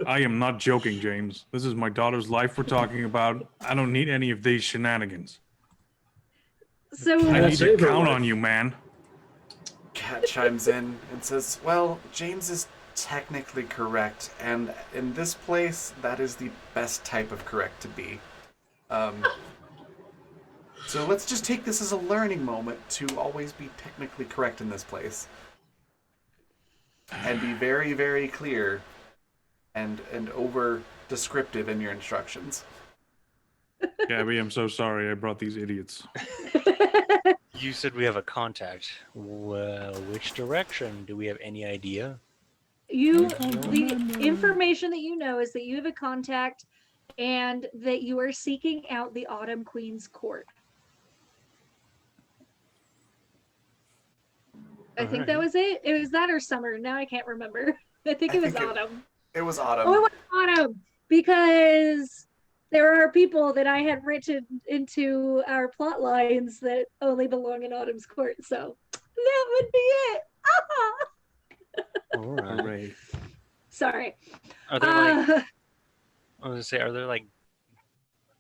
I am not joking, James. This is my daughter's life we're talking about. I don't need any of these shenanigans. So I need to save her count life. on you, man. Cat chimes in and says, well, James is technically correct, and in this place, that is the best type of correct to be. So let's just take this as a learning moment to always be technically correct in this place. And be very, very clear and over descriptive in your instructions. Gabby, I'm so sorry I brought these idiots. You said we have a contact. Well, which direction? Do we have any idea? The information that you know is that you have a contact and that you are seeking out the Autumn Queen's court. I think that was it. It was that or summer. Now I can't remember. I think it was autumn. It was autumn. Oh, it was autumn, because there are people that I had written into our plot lines that only belong in Autumn's court. So that would be it. All right. Hooray. Sorry. Are there like, I was gonna say, are there like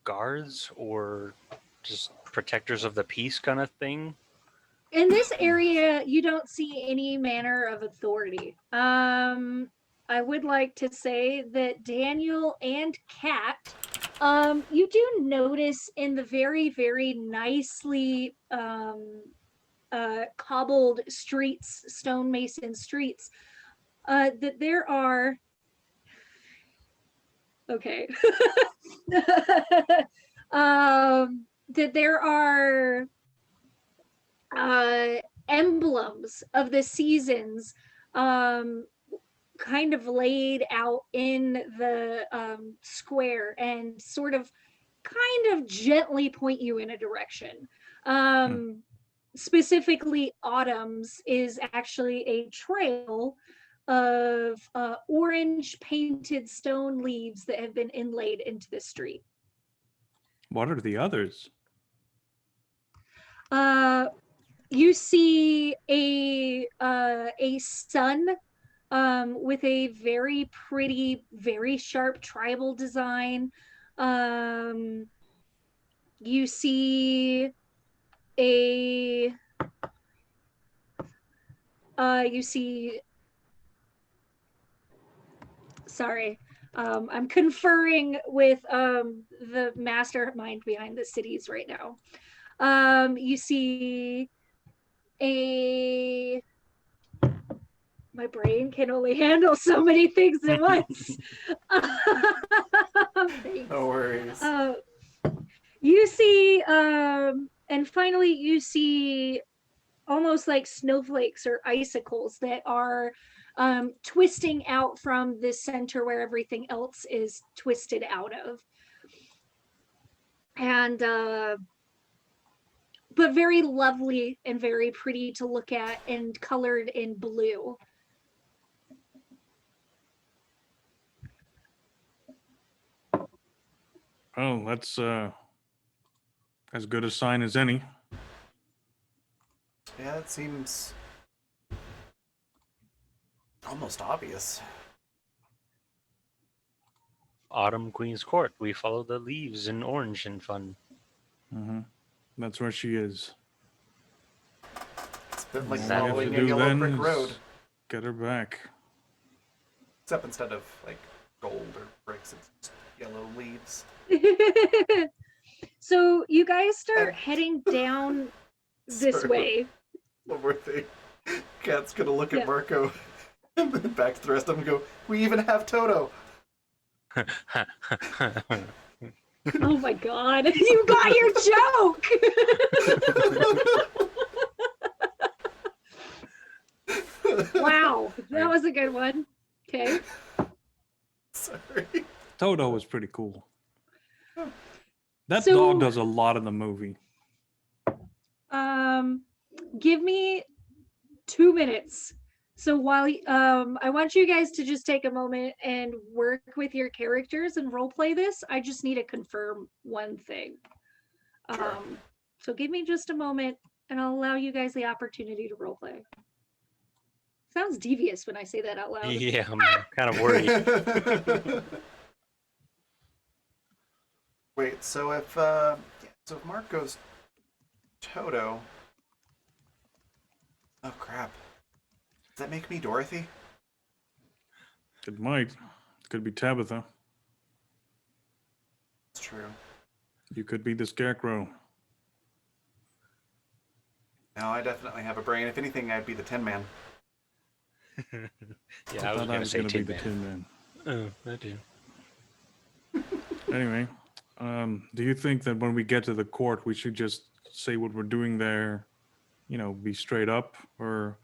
guards or just protectors of the peace kind of thing? In this area, you don't see any manner of authority. I would like to say that Daniel and Kat, you do notice in the very, very nicely cobbled streets, stonemason streets, that there are. Okay. That there are emblems of the seasons kind of laid out in the square and sort of kind of gently point you in a direction. Specifically, Autumn's is actually a trail of orange painted stone leaves that have been inlaid into the street. What are the others? You see a sun with a very pretty, very sharp tribal design. You see sorry, I'm conferring with the mastermind behind the cities right now. You see my brain can only handle so many things at once. No worries. You see, and finally you see almost like snowflakes or icicles that are twisting out from the center where everything else is twisted out of. And but very lovely and very pretty to look at and colored in blue. Oh, that's as good a sign as any. Yeah, it seems almost obvious. Autumn Queen's Court. We follow the leaves in orange and fun. Mm-hmm. That's where she is. It's been like All we have to following a do yellow then brick is road, get her back. except instead of like gold or bricks, it's just yellow leaves. So you guys start And- heading down this Sorry, way. One more thing. Cat's gonna look Yeah. at Marco and then back to the rest of them and go, "We even have Toto." Oh my god, you got your joke! Wow, that was a good one. Okay. Sorry. Toto was pretty cool. That So- dog does a lot in the movie. Give me 2 minutes. So while I want you guys to just take a moment and work with your characters and role play this. I just need to confirm one thing. Sure. So give me just a moment and I'll allow you guys the opportunity to role play. Sounds devious when I say that out loud. Yeah, I'm kind of worried. Wait, so if Mark goes Toto, oh crap, does that make me Dorothy? It might. Could be Tabitha. It's true. You could be the Scarecrow. No, I definitely have a brain. If anything, I'd be the Tin Man. Yeah, I was thought going to say gonna Tin be the Man. Tin Man. Oh, I do. Anyway, do you think that when we get to the court, we should just say what we're doing there, be straight up, or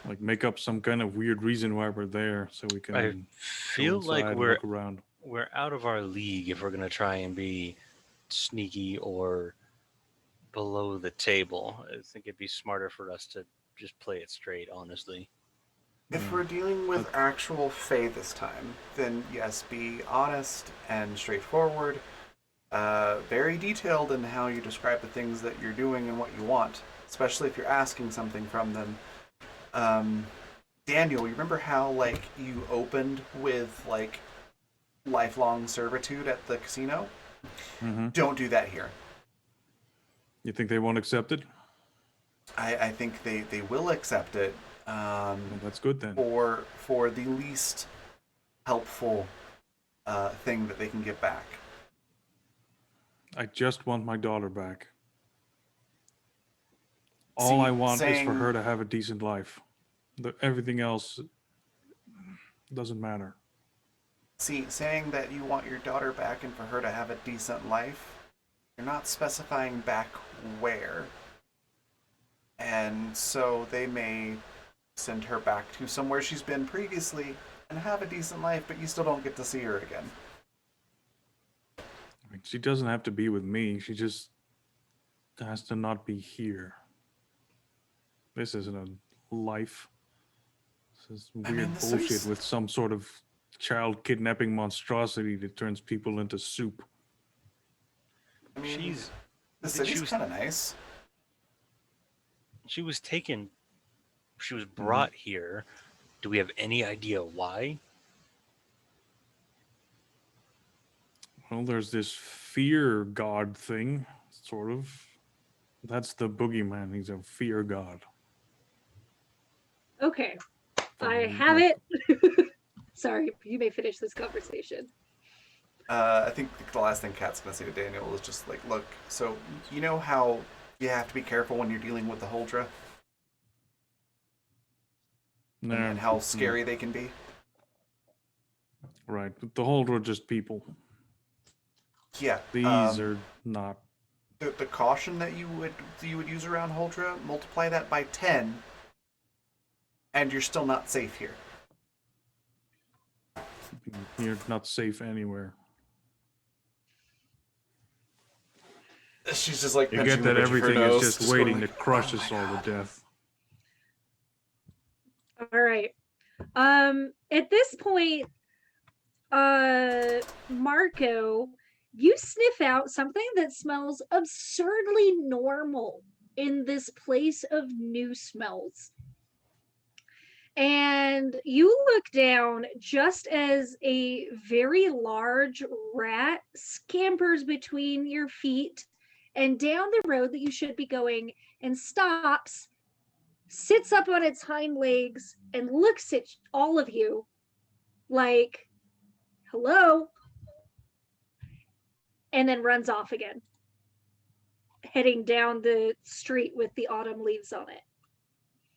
like make up some kind of weird reason why we're there so we can I go feel inside like and we're look around? out of our league if we're going to try and be sneaky or below the table. I think it'd be smarter for us to just play it straight, honestly. If we're dealing with actual Fae this time, then yes, be honest and straightforward. Very detailed in how you describe the things that you're doing and what you want, especially if you're asking something from them. Daniel, you remember how like you opened with like lifelong servitude at the casino? Mm-hmm. Don't do that here. You think they won't accept it? I think they will accept it. Well, that's good then. For the least helpful thing that they can get back. I just want my daughter back. All I want is for her to have a decent life. Everything else doesn't matter. See, saying that you want your daughter back and for her to have a decent life, you're not specifying back where. And so they may send her back to somewhere she's been previously and have a decent life, but you still don't get to see her again. I mean, she doesn't have to be with me. She just has to not be here. This isn't a life. This is weird the bullshit city's- with some sort of child kidnapping monstrosity that turns people into soup. I mean, She's the she city's was- kind of nice. She was taken. She was brought here. Do we have any idea why? Well, there's this fear god thing, sort of. That's the boogeyman. He's a fear god. Okay, I From, have like, it. Sorry, you may finish this conversation. I think the last thing Kat's gonna say to Daniel is just like, look, so you know how you have to be careful when you're dealing with the Huldra and how scary they can be? Right, but the whole are just people. Yeah. These are not. The caution that you would use around Huldra, multiply that by 10, and you're still not safe here. You're not safe anywhere. She's just like You pinching get the that bridge of her everything nose, is just going waiting like, to crush "Oh my us all God." to death. All right. At this point, Marco, you sniff out something that smells absurdly normal in this place of new smells. And you look down just as a very large rat scampers between your feet and down the road that you should be going and stops, sits up on its hind legs, and looks at all of you like, hello, and then runs off again, heading down the street with the autumn leaves on it.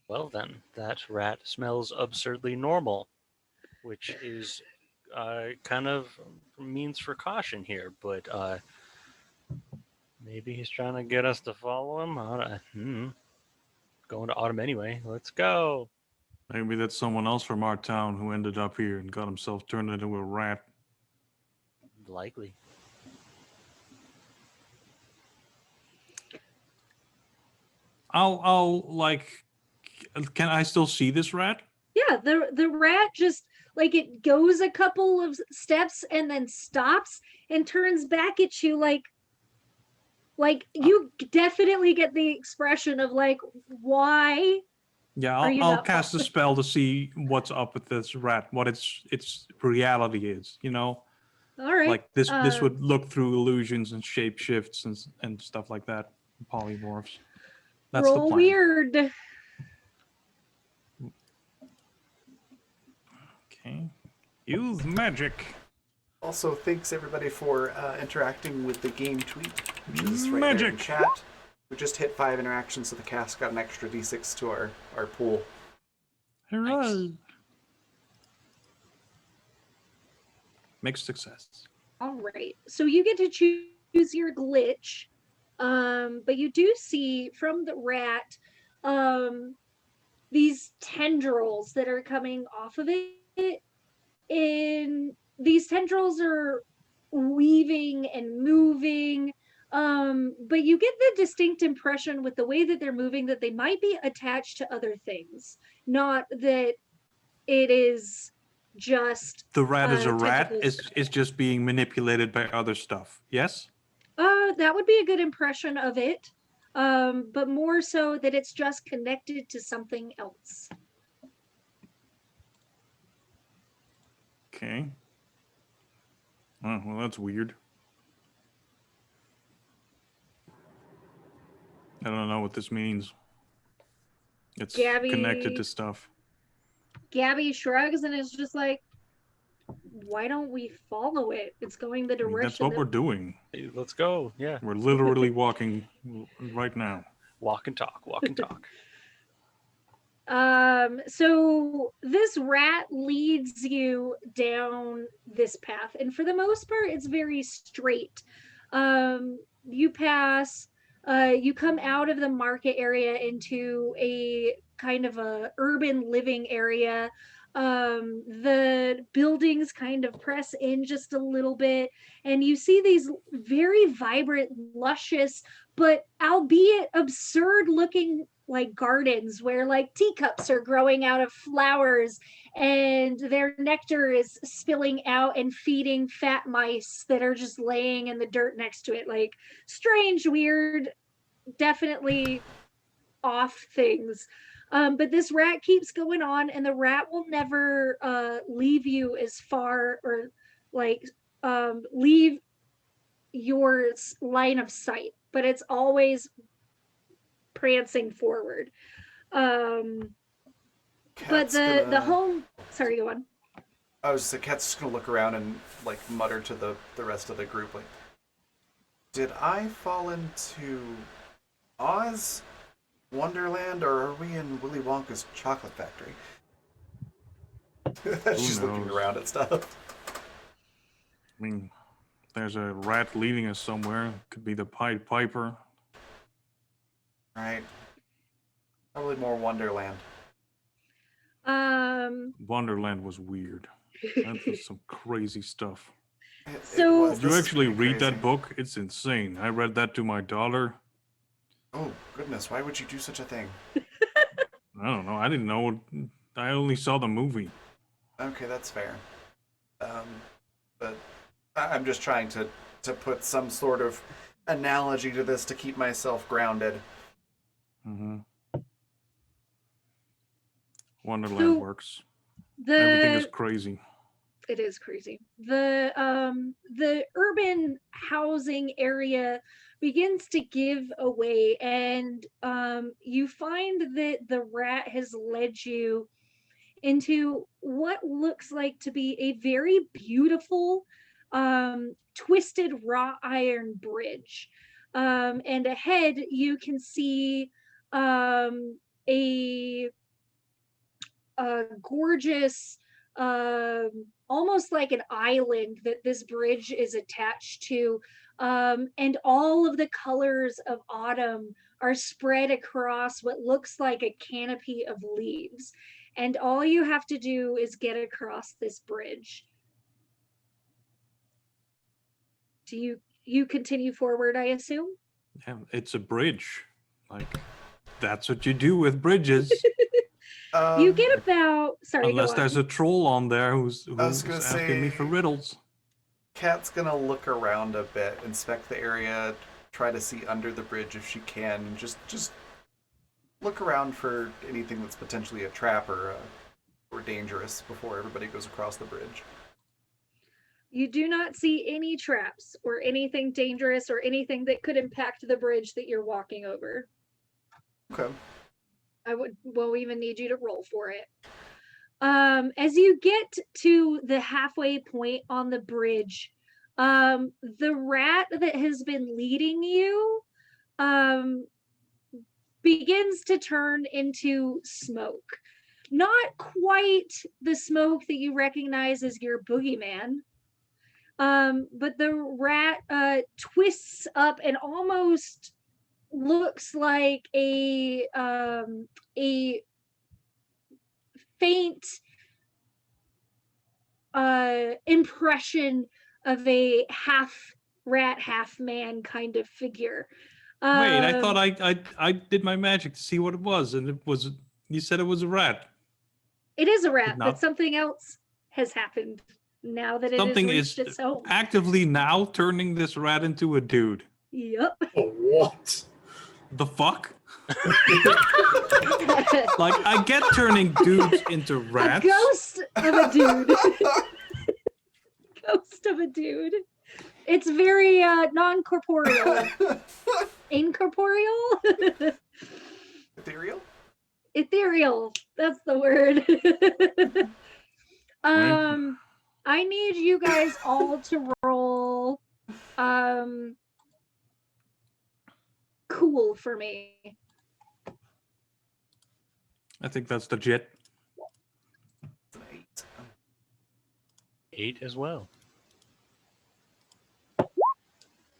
Well, then, that rat smells absurdly normal, which is kind of means for caution here, but maybe he's trying to get us to follow him. Going to Autumn anyway. Let's go. Maybe that's someone else from our town who ended up here and got himself turned into a rat. Likely. I'll like, can I still see this rat? Yeah, the rat just like it goes a couple of steps and then stops and turns back at you like you definitely get the expression of like, why Yeah, are you I'll not cast a following? spell to see what's up with this rat, what its reality is. You know, All right. like this would look through illusions and shape shifts and stuff like that, polymorphs. That's the roll plan. weird. Okay, use magic. Also, thanks everybody for interacting with the game tweet, which is right there in Magic. chat. We just hit 5 interactions, so the cast got an extra d6 to our pool. Hooray! Mixed success. All right. So you get to choose your glitch. But you do see from the rat these tendrils that are coming off of it. And these tendrils are weaving and moving. But you get the distinct impression with the way that they're moving that they might be attached to other things, not that it is just The rat is a rat tentacles. is just being manipulated by other stuff. Yes? That would be a good impression of it. But more so that it's just connected to something else. Okay. Oh, well, that's weird. I don't know what this means. It's connected to stuff. Gabby shrugs and is just like, why don't we follow it? It's going the I mean, that's direction what we're doing. Hey, let's go. Yeah. We're literally walking right now. Walk and talk. Walk and talk. So this rat leads you down this path, and for the most part, it's very straight. You pass, you come out of the market area into a kind of a urban living area. The buildings kind of press in just a little bit, and you see these very vibrant, luscious, but albeit absurd looking like gardens where like teacups are growing out of flowers and their nectar is spilling out and feeding fat mice that are just laying in the dirt next to it. Like strange, weird, definitely off things. But this rat keeps going on, and the rat will never leave you as far or like leave your line of sight, but it's always prancing forward. But Cat's the gonna, home, sorry, go on. I was the cat's just gonna look around and like mutter to the rest of the group like, did I fall into Oz, Wonderland, or are we in Willy Wonka's chocolate factory? She's looking knows? around at stuff. I mean, there's a rat leading us somewhere. Could be the Pied Piper. Right. Probably more Wonderland. Wonderland was weird. That was some crazy stuff. So- Did you This is actually pretty read that crazy. book? It's insane. I read that to my daughter. Oh goodness, why would you do such a thing? I don't know. I didn't know. I only saw the movie. Okay, that's fair. But I'm just trying to put some sort of analogy to this to keep myself grounded. Mm-hmm. Wonderland So works. Everything is the crazy. it is crazy. The urban housing area begins to give away, and you find that the rat has led you into what looks like to be a very beautiful twisted wrought iron bridge. And ahead you can see a gorgeous, almost like an island that this bridge is attached to. And all of the colors of autumn are spread across what looks like a canopy of leaves. And all you have to do is get across this bridge. Do you continue forward, I assume? Yeah, it's a bridge. Like, that's what you do with bridges. You get about, sorry, Unless go there's on. a troll on there who's was gonna asking me for say- riddles. Kat's gonna look around a bit, inspect the area, try to see under the bridge if she can, and just look around for anything that's potentially a trap or dangerous before everybody goes across the bridge. You do not see any traps or anything dangerous or anything that could impact the bridge that you're walking over. Okay. I won't even need you to roll for it. As you get to the halfway point on the bridge, the rat that has been leading you begins to turn into smoke. Not quite the smoke that you recognize as your boogeyman, but the rat twists up and almost looks like a faint impression of a half rat, half man kind of figure. Wait, I thought Um, I did my magic to see what it was, and it was. You said it was a rat. it is a rat, not- but something else has happened now that it has Something reached is its home. actively now turning this rat into a dude. Yep. Oh, what? The fuck? Like, I get turning dudes into A rats. ghost of a dude. Ghost of a dude. It's very non-corporeal. Incorporeal? Ethereal? Ethereal. That's the word. I need you guys all to roll cool for me. I think that's legit. It's an 8. 8 as well.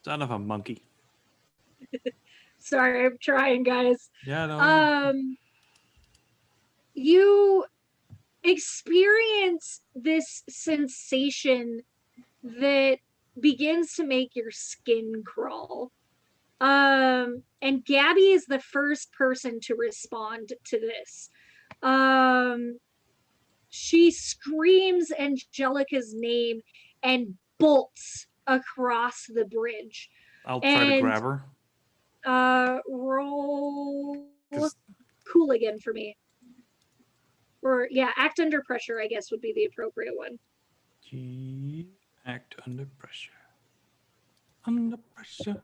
Son of a monkey. Sorry, I'm trying, guys. Yeah, no. You experience this sensation that begins to make your skin crawl. And Gabby is the first person to respond to this. She screams Angelica's name and bolts across the bridge. I'll try to and- grab her. Roll 'Cause- cool again for me. Or yeah, act under pressure, I guess would be the appropriate one. Act under pressure. Under pressure.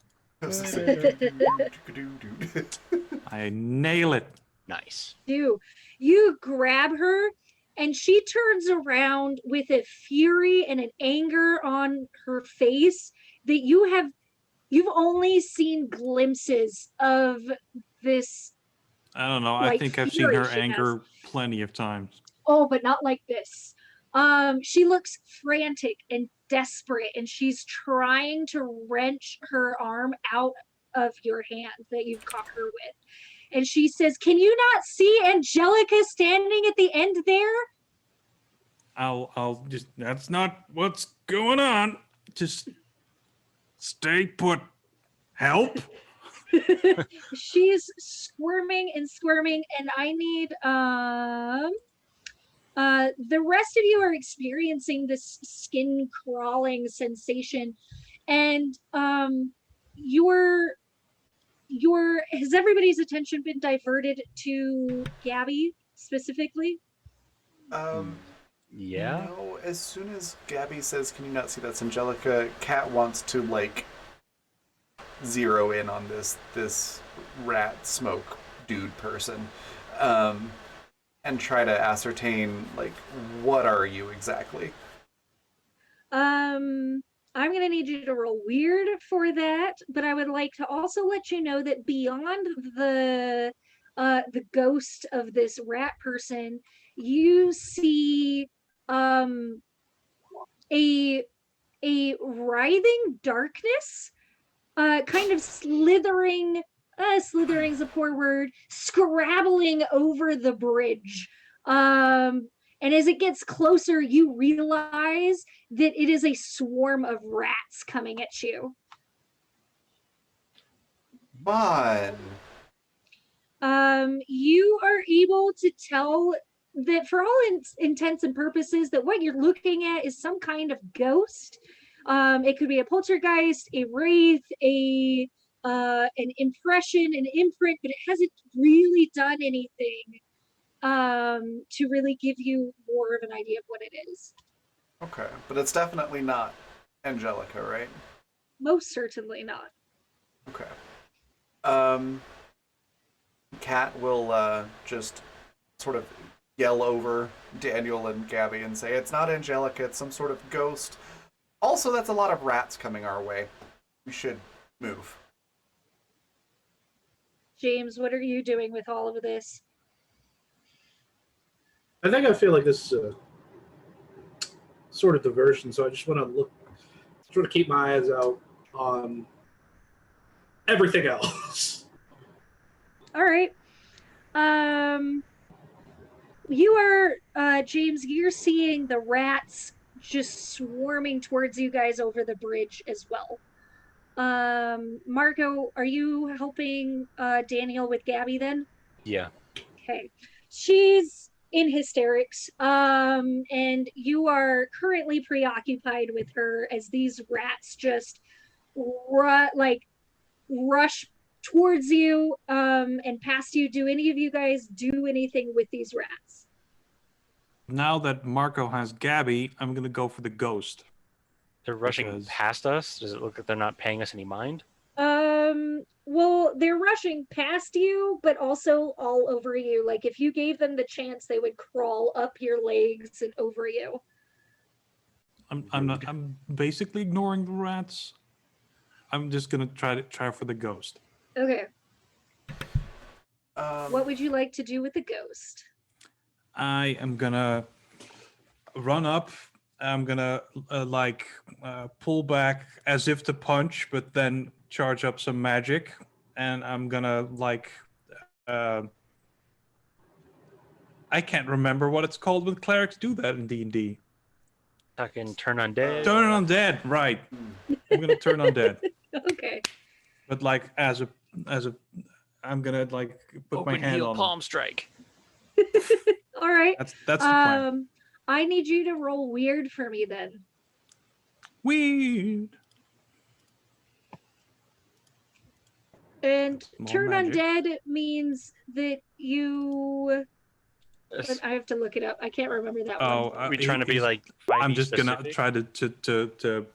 I nail it. Nice. You grab her and she turns around with a fury and an anger on her face that you've only seen glimpses of this. I don't know. I Like think I've seen fury her she has. anger plenty of times. Oh, but not like this. She looks frantic and desperate, and she's trying to wrench her arm out of your hand that you've caught her with. And she says, "Can you not see Angelica standing at the end there?" I'll just. That's not what's going on. just stay put. Help. She's squirming and squirming, and I need the rest of you are experiencing this skin crawling sensation, and has everybody's attention been diverted to Gabby specifically? Yeah. No, as soon as Gabby says, "Can you not see that's Angelica?" Kat wants to like zero in on this rat smoke dude person, and try to ascertain like what are you exactly. I'm gonna need you to roll weird for that, but I would like to also let you know that beyond the ghost of this rat person, you see a writhing darkness, kind of slithering. Slithering's a poor word. Scrabbling over the bridge. And as it gets closer, you realize that it is a swarm of rats coming at you. Fun. You are able to tell that for all intents and purposes that what you're looking at is some kind of ghost. It could be a poltergeist, a wraith, an impression, an imprint, but it hasn't really done anything to really give you more of an idea of what it is. Okay, but it's definitely not Angelica, right? Most certainly not. Okay. Kat will just sort of yell over Daniel and Gabby and say, "It's not Angelica, it's some sort of ghost. Also, that's a lot of rats coming our way. We should move." James, what are you doing with all of this? I think I feel like this sort of diversion, so I just want to sort of keep my eyes out on everything else. All right. You are, James, you're seeing the rats just swarming towards you guys over the bridge as well. Marco, are you helping Daniel with Gabby then? Yeah. Okay. She's in hysterics. And you are currently preoccupied with her as these rats just rush towards you and past you. Do any of you guys do anything with these rats? Now that Marco has Gabby, I'm gonna go for the ghost. They're rushing Because- past us. Does it look like they're not paying us any mind? Well, they're rushing past you, but also all over you. Like if you gave them the chance, they would crawl up your legs and over you. I'm basically ignoring the rats. I'm just gonna try for the ghost. Okay. Um, What would you like to do with the ghost? I am gonna run up. I'm gonna pull back as if to punch, but then charge up some magic, and I'm gonna I can't remember what it's called when clerics do that in D&D. Fucking turn undead. Turn undead, right? I'm gonna turn undead, Okay. but I'm gonna put Open my hand heel on palm strike. All right. them. That's the plan. I need you to roll weird for me then. Weird. And More turn magic. undead means that you. I have to look it up. I can't remember that Oh, one. Are we trying to be he's- like? I'm 5e just gonna specific? try to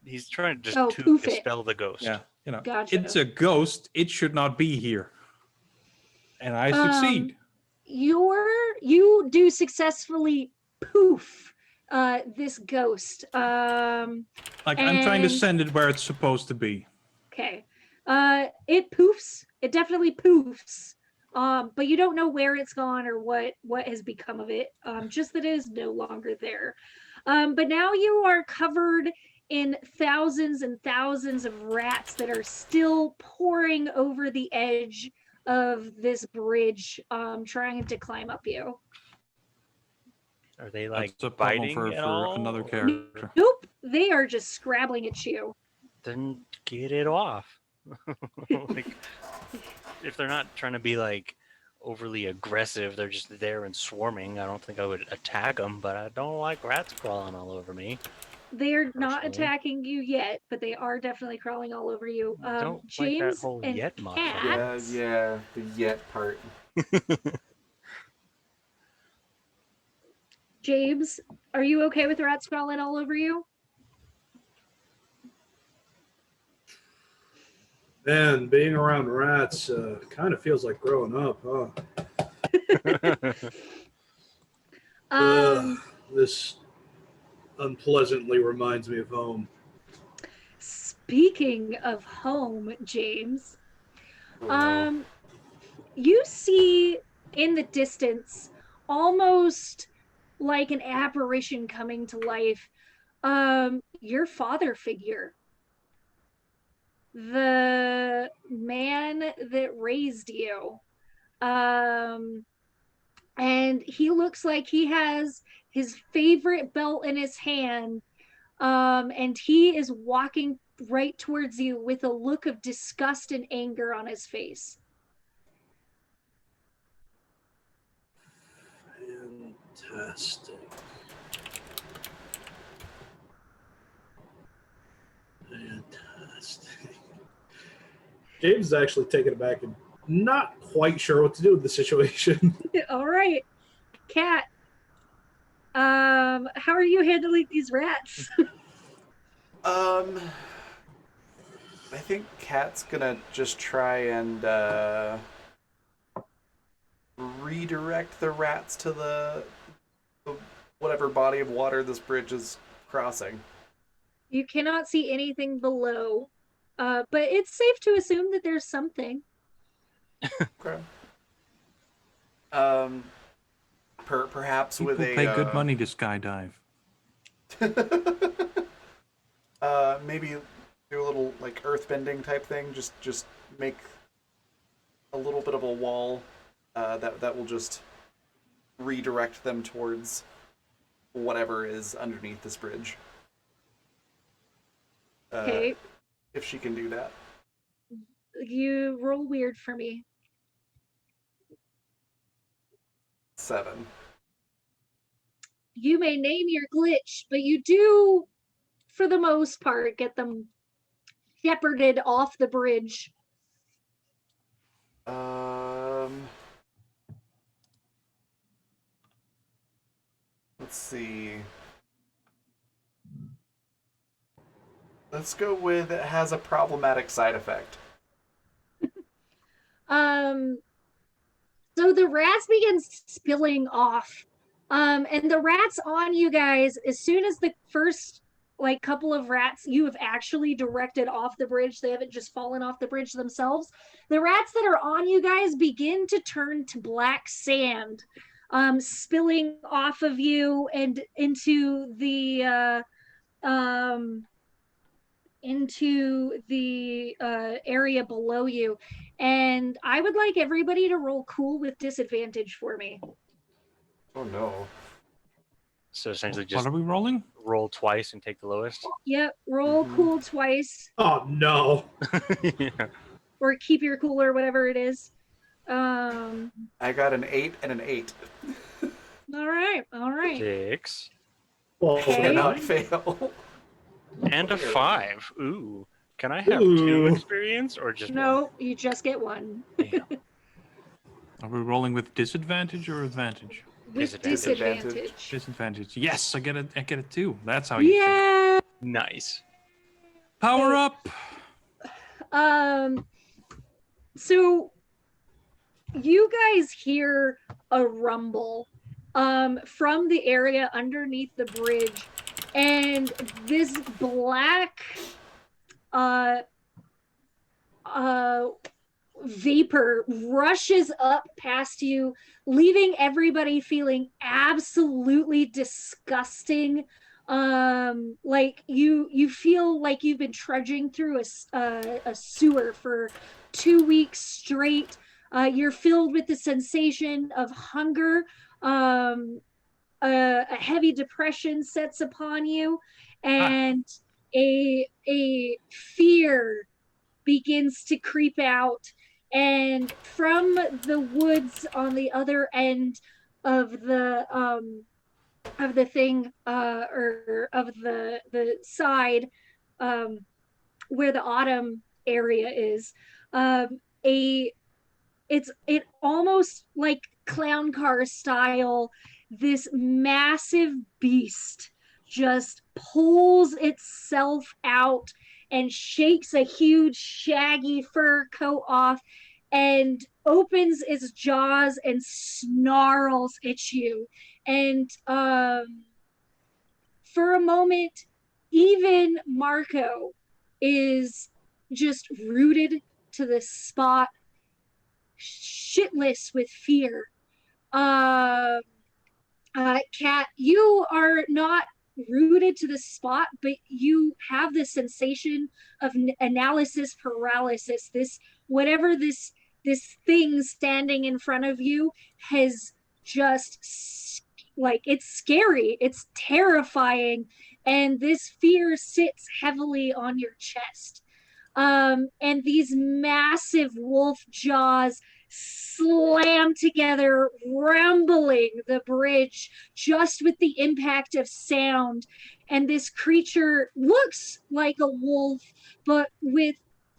He's trying to just Oh, to poof it. dispel the ghost. yeah, Gotcha. it's a ghost. It should not be here, and I succeed. You do successfully poof this ghost. I'm trying to and- send it where it's supposed to be. Okay. It poofs. It definitely poofs. But you don't know where it's gone or what has become of it. Just that it is no longer there. But now you are covered in thousands and thousands of rats that are still pouring over the edge of this bridge, trying to climb up you. Are they like That's a problem biting for, at for all? another character. Nope, they are just scrabbling at you. Then get it off. Like, if they're not trying to be like overly aggressive, they're just there and swarming. I don't think I would attack them, but I don't like rats crawling all over me. They are not Personally. attacking you yet, but they are definitely crawling all over you. Don't like that James whole and yet mantra. Kat. Yeah, the yet part. James, are you okay with rats crawling all over you? Man, being around rats kind of feels like growing up, huh? This unpleasantly reminds me of home. Speaking of home, James, Oh, no. you see in the distance, almost like an apparition coming to life, your father figure. The man that raised you. And he looks like he has his favorite belt in his hand. And he is walking right towards you with a look of disgust and anger on his face. Fantastic. Fantastic. James is actually taken aback and not quite sure what to do with the situation. All right, Kat. How are you handling these rats? I think Kat's gonna just try and redirect the rats to the whatever body of water this bridge is crossing. You cannot see anything below, but it's safe to assume that there's something. Okay. Perhaps People with a pay good money to skydive. maybe do a little like earthbending type thing. Just make a little bit of a wall that will just redirect them towards whatever is underneath this bridge. Okay, If she can do that. you roll weird for me. 7. You may name your glitch, but you do, for the most part, get them shepherded off the bridge. Let's see. Let's go with it has a problematic side effect. So the rats begin spilling off. And the rats on you guys, as soon as the first like couple of rats you have actually directed off the bridge, they haven't just fallen off the bridge themselves. The rats that are on you guys begin to turn to black sand, spilling off of you and into the area below you. And I would like everybody to roll cool with disadvantage for me. Oh no. So essentially, What just are we rolling? roll twice and take the lowest. Yep, roll cool twice, Oh, no. Yeah. or keep your cool, or whatever it is. I got an 8 and an 8. All right. 6 Well, Okay. Cannot fail. and a 5. Ooh. Can I have Ooh. 2 experience or just No, you just get one. 1? Damn. Are we rolling with disadvantage or advantage? With Disadvantage. disadvantage. Disadvantage. Yes, I get a 2. That's how you feel. Yeah. Nice. Power up. So you guys hear a rumble from the area underneath the bridge, and this black vapor rushes up past you, leaving everybody feeling absolutely disgusting. Like you feel like you've been trudging through a sewer for 2 weeks straight. You're filled with the sensation of hunger, a heavy depression sets upon you, and a fear begins to creep out, and from the woods on the other end of the thing, or of the side, um, where the autumn area is, a it almost like clown car style, this massive beast just pulls itself out and shakes a huge shaggy fur coat off and opens its jaws and snarls at you. And for a moment, even Marco is just rooted to the spot, shitless with fear. Uh, Kat, you are not rooted to the spot, but you have the sensation of analysis paralysis. This whatever this thing standing in front of you has just, like, it's scary, it's terrifying, and this fear sits heavily on your chest. And these massive wolf jaws slam together, rumbling the bridge just with the impact of sound. And this creature looks like a wolf, but with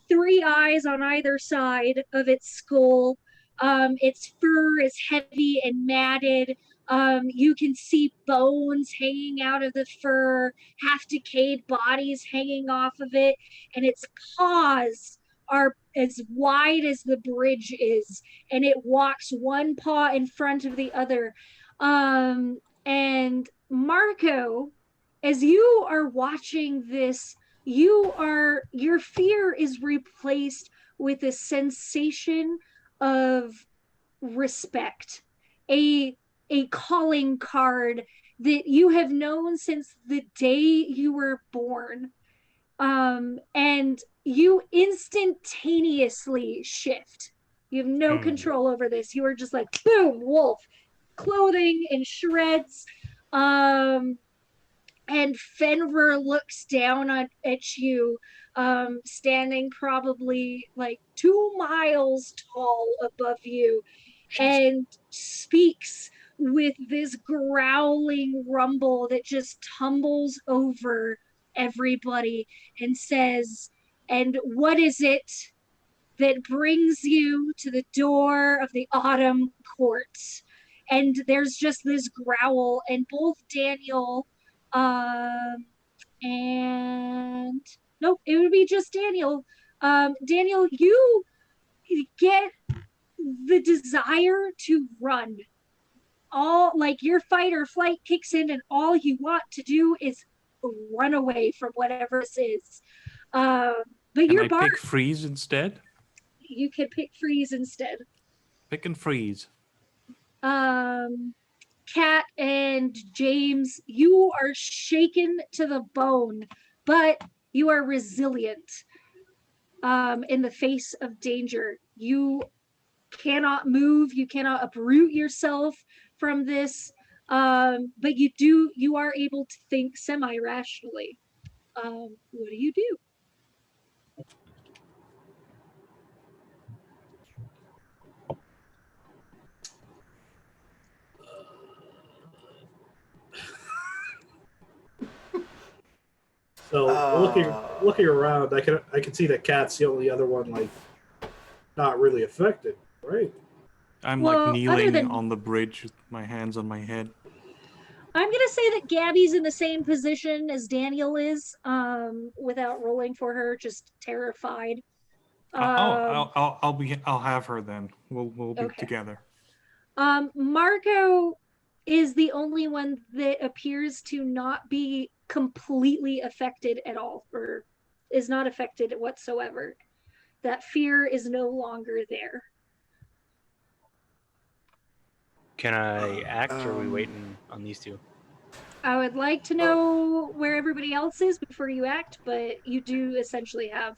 three eyes on either side of its skull. Its fur is heavy and matted. You can see bones hanging out of the fur, half decayed bodies hanging off of it, and its paws are as wide as the bridge is, and it walks one paw in front of the other. And Marco, as you are watching this, your fear is replaced with a sensation of respect, a a calling card that you have known since the day you were born. And you instantaneously shift. You have no control over this. You are just like, boom, wolf, clothing in shreds. And Fenrir looks down at you, standing probably like 2 miles tall above you, and speaks with this growling rumble that just tumbles over everybody and says, "And what is it that brings you to the door of the autumn court?" And there's just this growl, and both Daniel um, and nope, it would be just Daniel. Daniel, you get the desire to run. All, like, your fight or flight kicks in, and all you want to do is run away from whatever this is. But Can your I bar, pick freeze instead? you can pick freeze instead. Pick and freeze. Kat and James, you are shaken to the bone, but you are resilient in the face of danger. You cannot move, you cannot uproot yourself from this, but you are able to think semi-rationally. What do you do? So looking around, I can see that Cat's the only other one like not really affected, right? I'm Well, like other kneeling than- on the bridge with my hands on my head. I'm gonna say that Gabby's in the same position as Daniel is, without rolling for her, just terrified. I'll have her then. We'll be Okay. together. Marco is the only one that appears to not be completely affected at all, or is not affected whatsoever. That fear is no longer there. Can I act, or are we waiting on these two? I would like to know where everybody else is before you act, but you do essentially have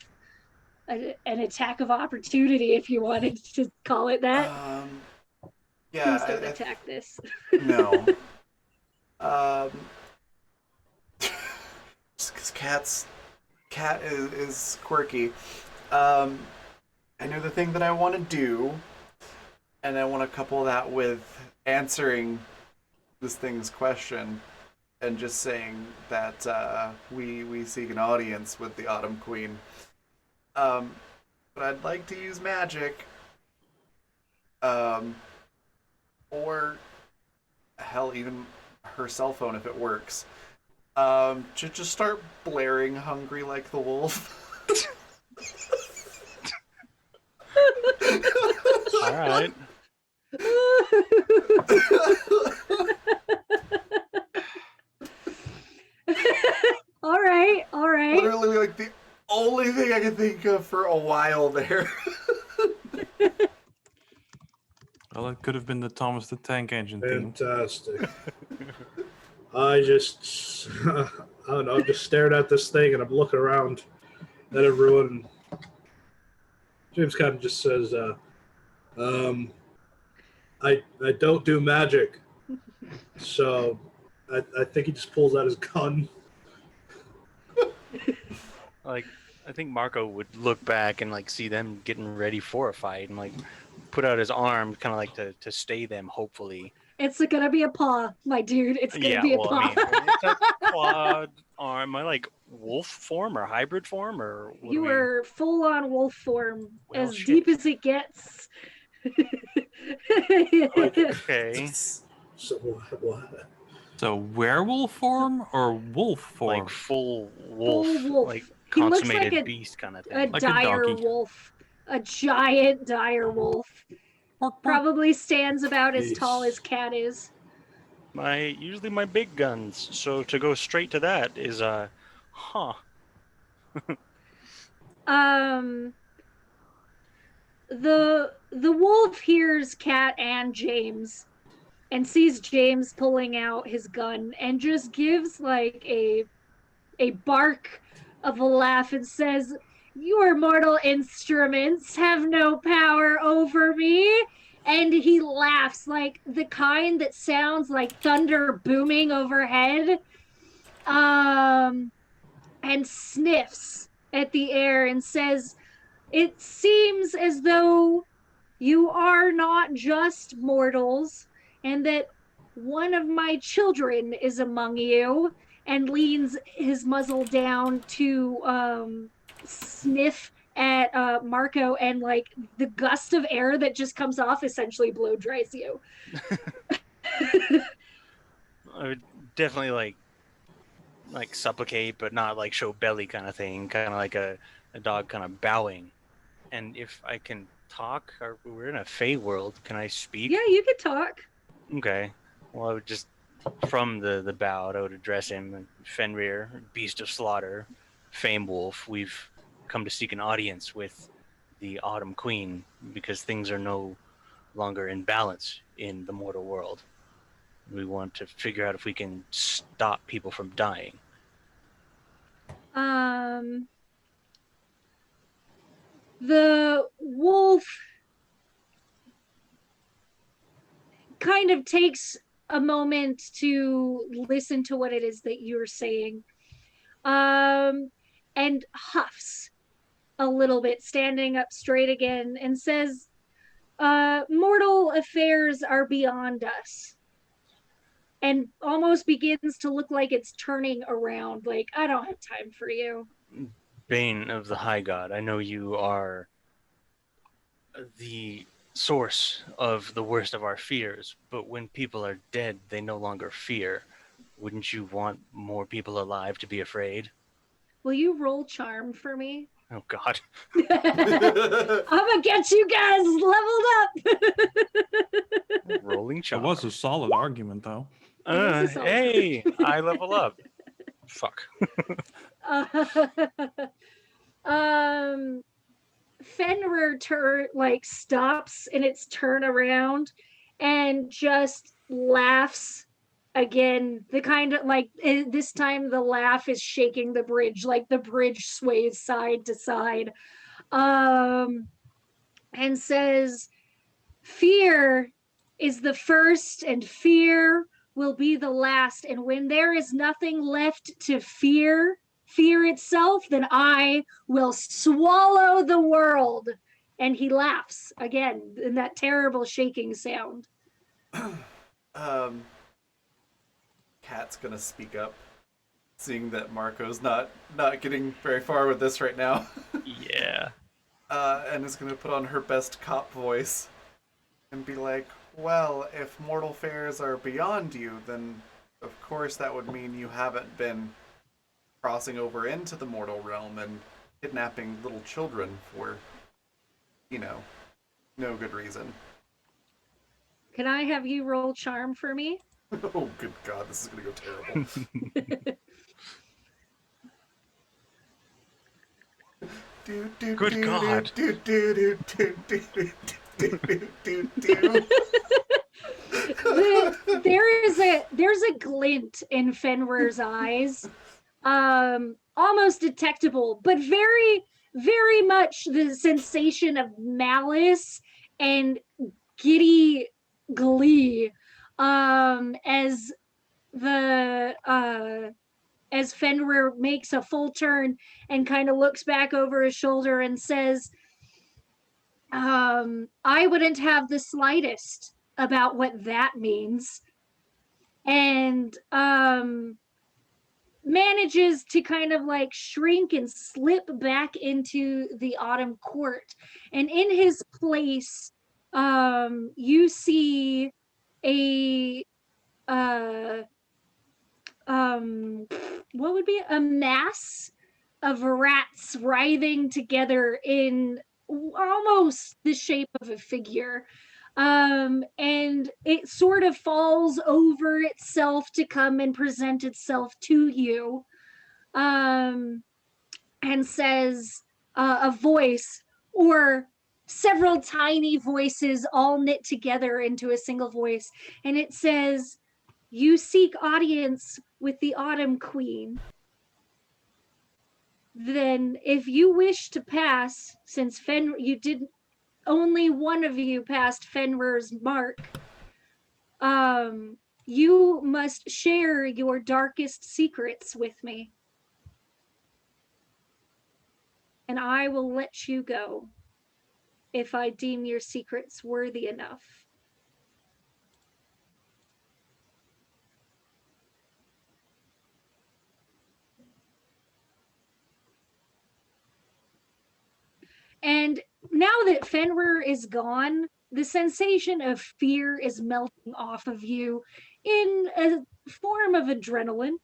an attack of opportunity, if you wanted to call it that. Yeah. Please don't attack this. No. Um, just because cat is quirky. Um, I know the thing that I want to do, and I want to couple that with answering this thing's question, and just saying that we seek an audience with the Autumn Queen. But I'd like to use magic, um, or hell, even her cell phone if it works. To just start blaring "Hungry Like the Wolf." All right. All right, all right. Literally, like the only thing I can think of for a while there. Well, it could have been the Thomas the Tank Engine theme. Fantastic. I just, I don't know, I'm just staring at this thing and I'm looking around at everyone. James kind of just says, I don't do magic. So I think he just pulls out his gun. Like, I think Marco would look back and like see them getting ready for a fight and like put out his arm, kind of like to stay them. Hopefully, It's gonna be a paw, my dude. It's gonna be a well, paw. I mean, it's a clawed arm. Am I like wolf form or hybrid form or what You were full on wolf form, Well, as shit. deep as it gets. Okay, So what? So werewolf form or wolf form? like full wolf, Full wolf. like He looks like consummated a- beast kind of A thing. Like a dire donkey. wolf. A giant dire wolf. Bark, bark. Probably stands about as Yes. tall as Cat is. Usually my big guns. So to go straight to that is huh. The wolf hears Cat and James and sees James pulling out his gun and just gives like a bark of a laugh and says, "Your mortal instruments have no power over me." And he laughs like the kind that sounds like thunder booming overhead. And sniffs at the air and says, "It seems as though you are not just mortals, and that one of my children is among you," and leans his muzzle down to sniff at Marco, and like the gust of air that just comes off essentially blow dries you. I would definitely like supplicate, but not like show belly kind of thing. Kind of like a dog kind of bowing. And if I can talk, or we're in a Fey world, can I speak? Yeah, you could talk. Okay. Well, I would just from the bow, I would address him, Fenrir, Beast of Slaughter, Fame Wolf. We've come to seek an audience with the Autumn Queen because things are no longer in balance in the mortal world. We want to figure out if we can stop people from dying. The wolf kind of takes a moment to listen to what it is that you're saying, and huffs a little bit, standing up straight again, and says, "Mortal affairs are beyond us." And almost begins to look like it's turning around, like, "I don't have time for you." Bane of the High God, I know you are the source of the worst of our fears, but when people are dead, they no longer fear. Wouldn't you want more people alive to be afraid? Will you roll charm for me? Oh, God. I'm gonna get you guys leveled up. Rolling It charm. was a solid argument, though. was a solid Hey, I level up. Fuck. Fenrir stops in its turn around and just laughs again. The kind of this time the laugh is shaking the bridge, like the bridge sways side to side, and says, "Fear is the first, and fear will be the last. And when there is nothing left to fear itself, then I will swallow the world. And he laughs again in that terrible shaking sound. Cat's gonna speak up, seeing that Marco's not getting very far with this right now. Yeah. And is gonna put on her best cop voice and be like, well, if mortal fares are beyond you, then of course that would mean you haven't been crossing over into the mortal realm and kidnapping little children for, no good reason. Can I have you roll charm for me? Oh, good God, this is gonna go terrible. Good God. There's a glint in Fenrir's eyes, almost detectable, but very, very much the sensation of malice and giddy glee, as Fenrir makes a full turn and kind of looks back over his shoulder and says, I wouldn't have the slightest about what that means. And manages to kind of like shrink and slip back into the autumn court. And in his place, you see a what would be a mass of rats writhing together in almost the shape of a figure. And it sort of falls over itself to come and present itself to you, and says, a voice, or several tiny voices all knit together into a single voice, and it says, you seek audience with the Autumn Queen. Then if you wish to pass, since you didn't, only one of you passed Fenrir's mark, you must share your darkest secrets with me. And I will let you go if I deem your secrets worthy enough. And now that Fenrir is gone, the sensation of fear is melting off of you in a form of adrenaline.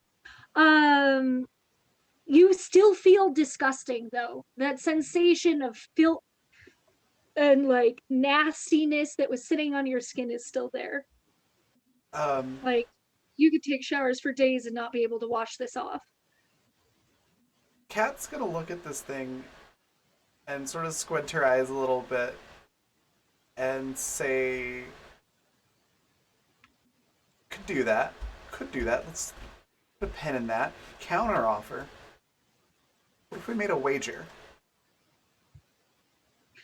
You still feel disgusting, though. That sensation of filth and like nastiness that was sitting on your skin is still there. Like, you could take showers for days and not be able to wash this off. Cat's gonna look at this thing and sort of squint her eyes a little bit and say, could do that. Let's put a pen in that. Counter offer. What if we made a wager?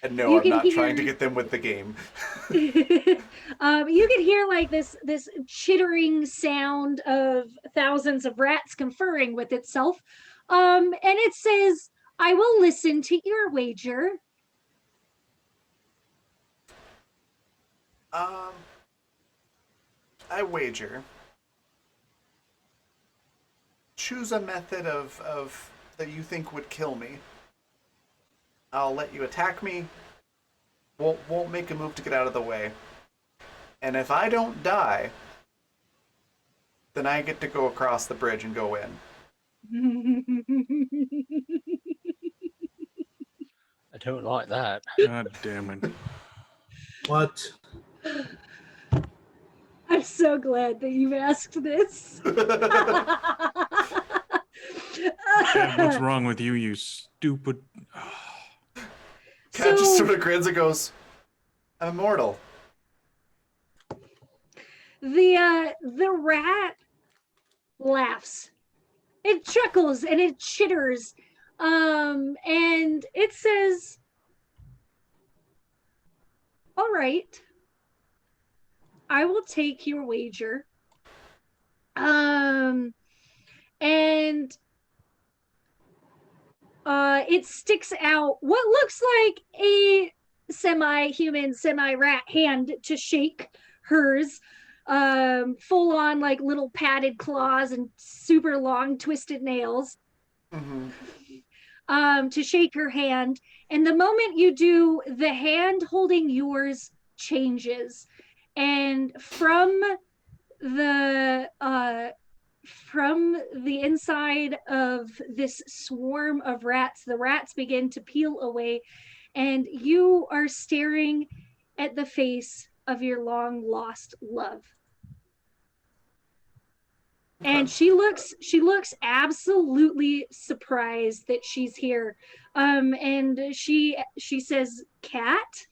And no, I'm not trying to get them with the game. You can hear like this chittering sound of thousands of rats conferring with itself. And it says, I will listen to your wager. I wager. Choose a method of that you think would kill me. I'll let you attack me. Won't make a move to get out of the way. And if I don't die, then I get to go across the bridge and go in. I don't like that. God damn it. What? I'm so glad that you asked this. Dad, what's wrong with you, you stupid... Cat just sort of grins and goes, I'm immortal. The rat laughs. It chuckles and it chitters. And it says, all right, I will take your wager. And it sticks out what looks like a semi-human, semi-rat hand to shake hers. Full on like little padded claws and super long twisted nails. Mm-hmm. To shake her hand. And the moment you do, the hand holding yours changes. And the from the inside of this swarm of rats, the rats begin to peel away, and you are staring at the face of your long lost love. And she looks absolutely surprised that she's here. And she says, "Cat,"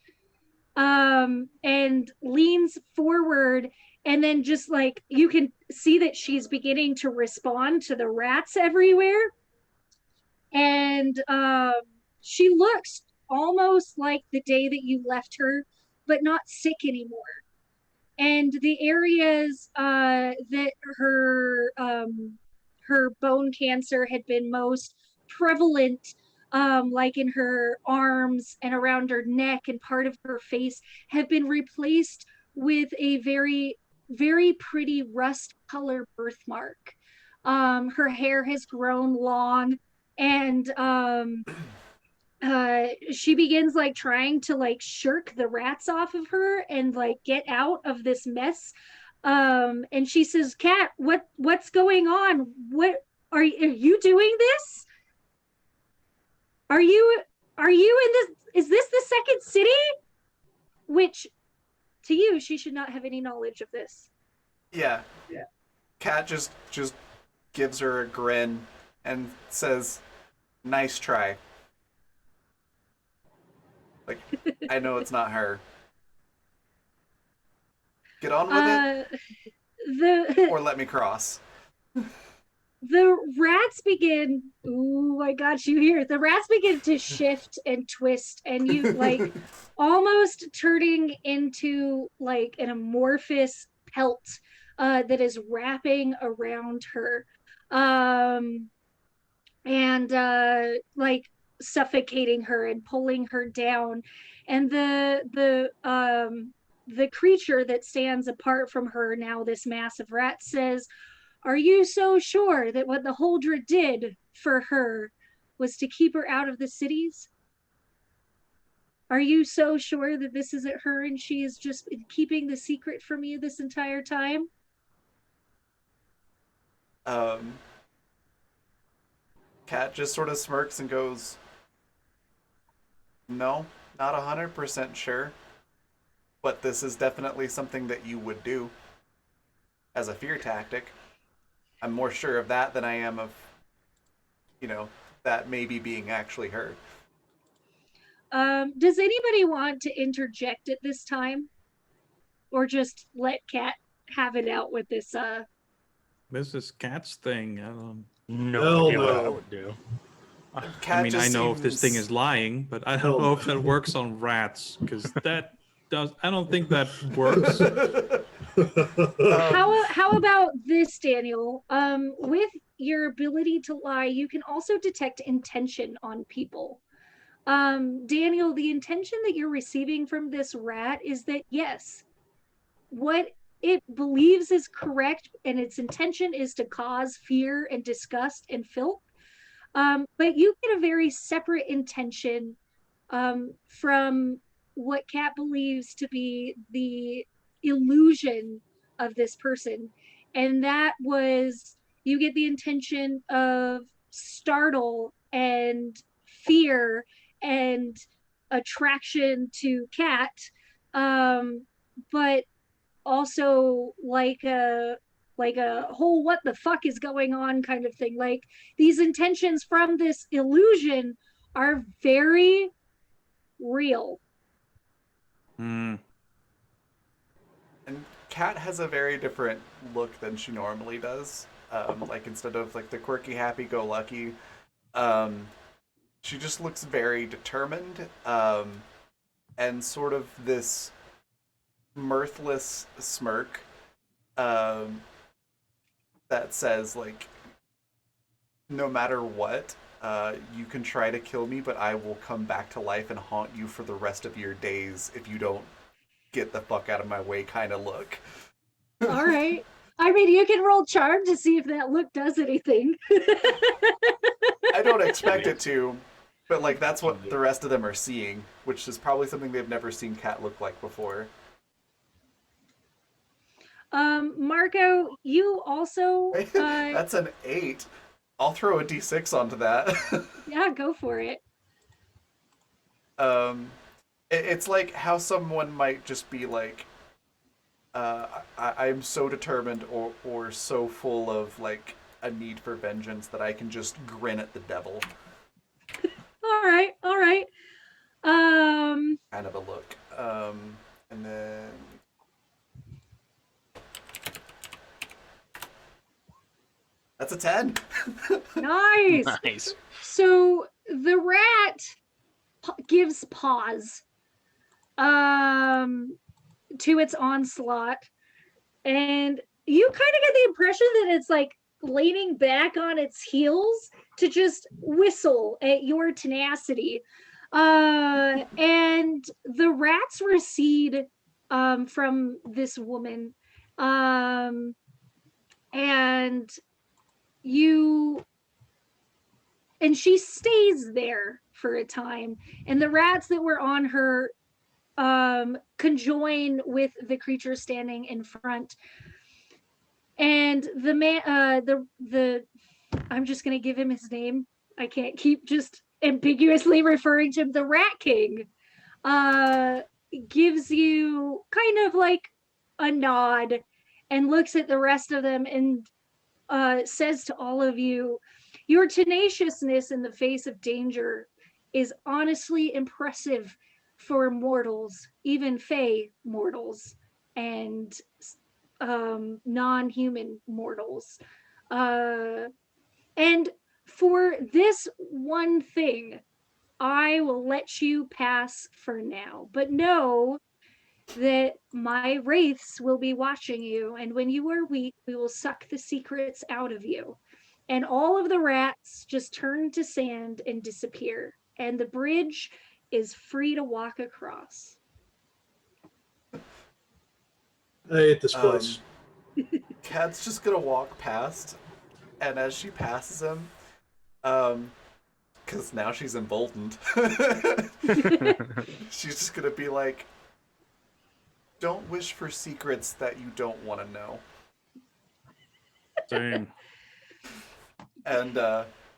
and leans forward, and then just like you can see that she's beginning to respond to the rats everywhere. And she looks almost like the day that you left her, but not sick anymore. And the areas that her bone cancer had been most prevalent, like in her arms and around her neck and part of her face, have been replaced with a very, very pretty rust color birthmark. Her hair has grown long, and she begins like trying to like shirk the rats off of her and like get out of this mess. And she says, "Cat, what's going on? What are you doing this? Are you in this? Is this the second city?" Which to you, she should not have any knowledge of this. Yeah. Yeah. Cat just gives her a grin and says, "Nice try." Like, I know it's not her. Get on with it, or let me cross. The rats begin, oh my gosh, you hear it. The rats begin to shift and twist, and you like almost turning into like an amorphous pelt that is wrapping around her. And like suffocating her and pulling her down. And the creature that stands apart from her now, this massive rat, says, "Are you so sure that what the Holdra did for her was to keep her out of the cities? Are you so sure that this isn't her and she is just keeping the secret from you this entire time?" Cat just sort of smirks and goes, "No, not 100% sure. But this is definitely something that you would do as a fear tactic. I'm more sure of that than I am of, that maybe being actually her." Does anybody want to interject at this time? Or just let Cat have it out with this This is Cat's thing. I don't. No idea what I no. would do. Cat I mean, I just know if this thing seems- is lying, but I Hell don't know no. if that works on rats because that does. I don't think that works. how about this, Daniel? With your ability to lie, you can also detect intention on people. Daniel, the intention that you're receiving from this rat is that yes, what it believes is correct, and its intention is to cause fear and disgust and filth. But you get a very separate intention from what Kat believes to be the illusion of this person. And that was, you get the intention of startle and fear and attraction to Kat, but also like a whole what the fuck is going on kind of thing. Like these intentions from this illusion are very real. Hmm. And Cat has a very different look than she normally does. Like instead of like the quirky, happy-go-lucky, she just looks very determined, and sort of this mirthless smirk. Um, that says like, no matter what, you can try to kill me, but I will come back to life and haunt you for the rest of your days if you don't get the fuck out of my way kind of look. All right. I mean, you can roll charm to see if that look does anything. I don't expect it to, but like that's what the rest of them are seeing, which is probably something they've never seen Cat look like before. Marco, you also That's an 8. I'll throw a d6 onto that. yeah, go for it. It's like how someone might just be like, I'm so determined or so full of like a need for vengeance that I can just grin at the devil. All right, all right. Kind of a look. And then that's a 10. Nice. Nice. So the rat gives pause to its onslaught, and you kind of get the impression that it's like leaning back on its heels to just whistle at your tenacity. And the rats recede from this woman, and she stays there for a time, and the rats that were on her conjoin with the creature standing in front, and the man the I'm just gonna give him his name. I can't keep just ambiguously referring to him. The Rat King gives you kind of like a nod and looks at the rest of them and says to all of you, your tenaciousness in the face of danger is honestly impressive for mortals, even fey mortals and non-human mortals. And for this one thing, I will let you pass for now. But know that my wraiths will be watching you, and when you are weak, we will suck the secrets out of you. And all of the rats just turn to sand and disappear, and the bridge is free to walk across. I hate this place. Cat's just gonna walk past, and as she passes him, because now she's emboldened, she's just gonna be like, don't wish for secrets that you don't want to know. Same. And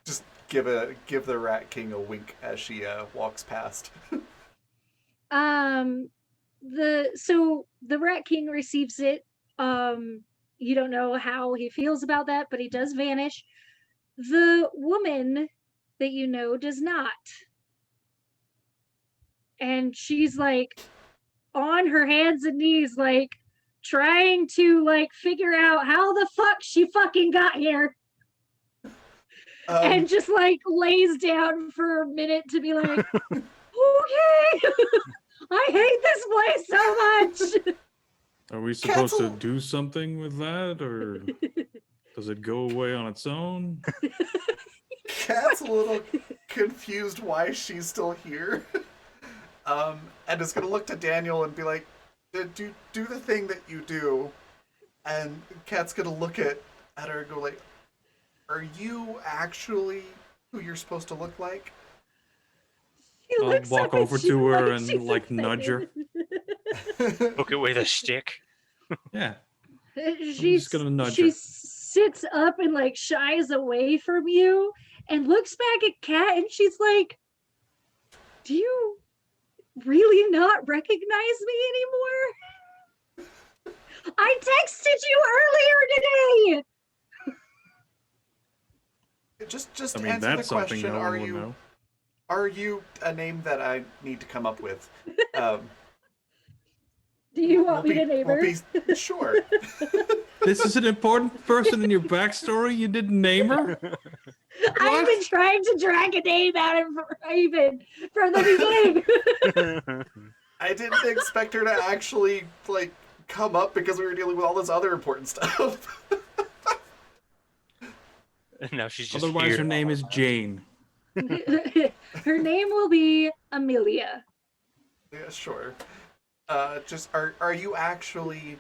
just give the Rat King a wink as she walks past. So the Rat King receives it. You don't know how he feels about that, but he does vanish. The woman that you know does not. And she's like on her hands and knees, like trying to like figure out how the fuck she fucking got here. And just like lays down for a minute to be like, okay, I hate this place so much. Are we supposed to do something with that, or does it go away on its own? Cat's a little confused why she's still here. And is gonna look to Daniel and be like, do the thing that you do. And Cat's gonna look at her and go like, are you actually who you're supposed to look like? I'll walk over to her and like nudge her. Look away the stick. Yeah. She's just gonna nudge she her. sits up and like shies away from you and looks back at Kat, and she's like, do you really not recognize me anymore? I texted you earlier today. Just I mean, answer that's the question. something no one will know. Are you a name that I need to come up with? Do you want me to name her? Sure. This is an important person in your backstory. You didn't name her. I've been trying to drag a name out of Raven from the beginning. I didn't expect her to actually like come up because we were dealing with all this other important stuff. Now she's just Otherwise, here. her name is Jane. Her name will be Amelia. Yeah, sure. Just are you actually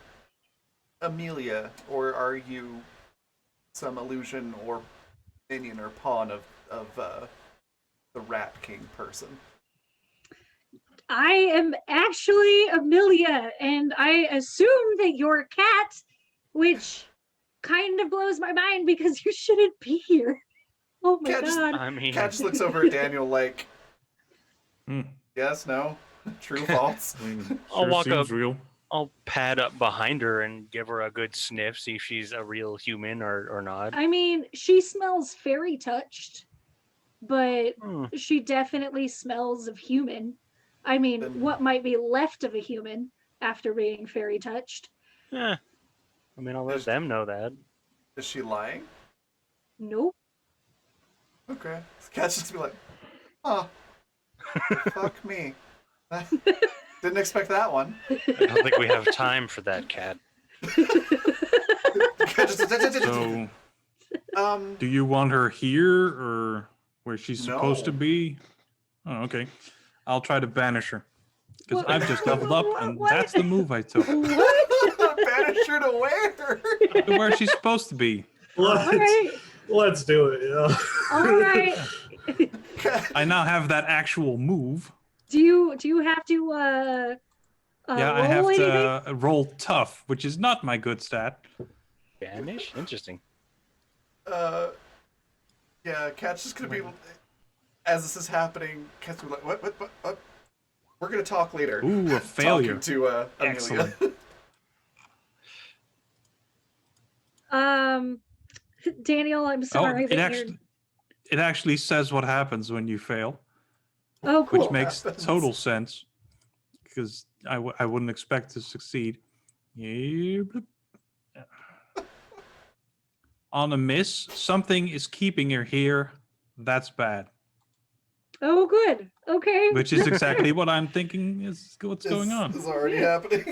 Amelia, or are you some illusion or minion or pawn of the Rat King person? I am actually Amelia, and I assume that you're a cat, which kind of blows my mind because you shouldn't be here. Oh my god. I mean, Cat just looks over at Daniel like, Hmm. yes, no, true, false. I mean, I'll sure walk seems up. real. I'll pad up behind her and give her a good sniff, see if she's a real human or not. I mean, she smells fairy touched, but Hmm. she definitely smells of human. I mean, Then- what might be left of a human after being fairy touched? Yeah. I mean, I'll let Is- them know that. Is she lying? Nope. Okay. Cat's just be like, oh, fuck me. Didn't expect that one. I don't think we have time for that, Cat. Cat just- So, um, do you want her here or where she's supposed to No. be? Oh, okay. I'll try to banish her. Because What- I've just leveled up, and what? that's the move I took. What? banish her to where? To where she's supposed to be. All right. Let's do it. Yeah. All right. I now have that actual move. Do you have to Yeah, I roll have anything? to roll tough, which is not my good stat. Banish? Interesting. Yeah, Cat's just gonna be, as this is happening, Cat's gonna be like, what? We're gonna talk later. Ooh, a failure. Talking to Amelia. Excellent. Daniel, I'm Oh, sorry. it actually says what happens when you fail, Oh, which cool. makes happens? total sense because I wouldn't expect to succeed. Yeah, bloop. On a miss, something is keeping her here. That's bad. Oh, good. Okay. Which is exactly what I'm thinking is what's going on. Is already happening.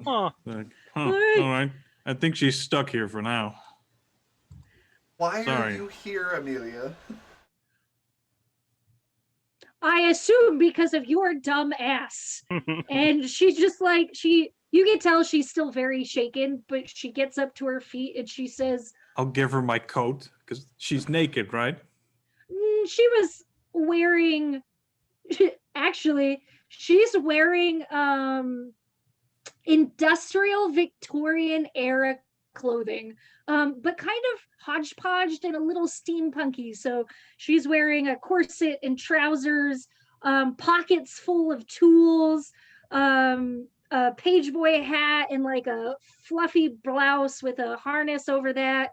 Huh. Like, huh, Alright. all right. I think she's stuck here for now. Why are Sorry. you here, Amelia? I assume because of your dumb ass. And she's just like you can tell she's still very shaken, but she gets up to her feet and she says, I'll give her my coat because she's naked, right? She was wearing actually she's wearing industrial Victorian era clothing, but kind of hodgepodged and a little steampunky. So she's wearing a corset and trousers, pockets full of tools, a page boy hat, and like a fluffy blouse with a harness over that.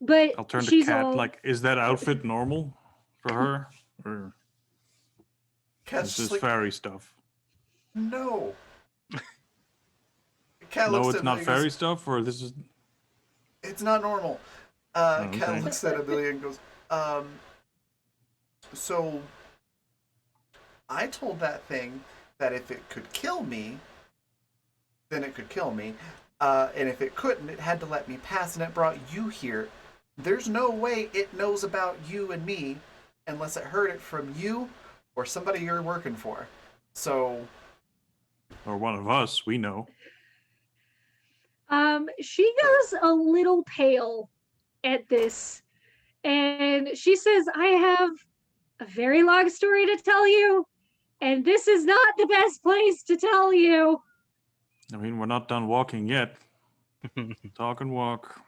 But I'll turn to she's Cat. all, Like, is that outfit normal for her? Or Cat's is just this like, fairy stuff? no. Cat No, looks it's at not Amelia and fairy goes, stuff, or this is. it's not normal. okay. Cat looks at Amelia and goes, so I told that thing that if it could kill me, then it could kill me. And if it couldn't, it had to let me pass, and it brought you here. There's no way it knows about you and me unless it heard it from you or somebody you're working for. So, Or one of us, we know. she goes a little pale at this, and she says, I have a very long story to tell you, and this is not the best place to tell you. I mean, we're not done walking yet. Talk and walk.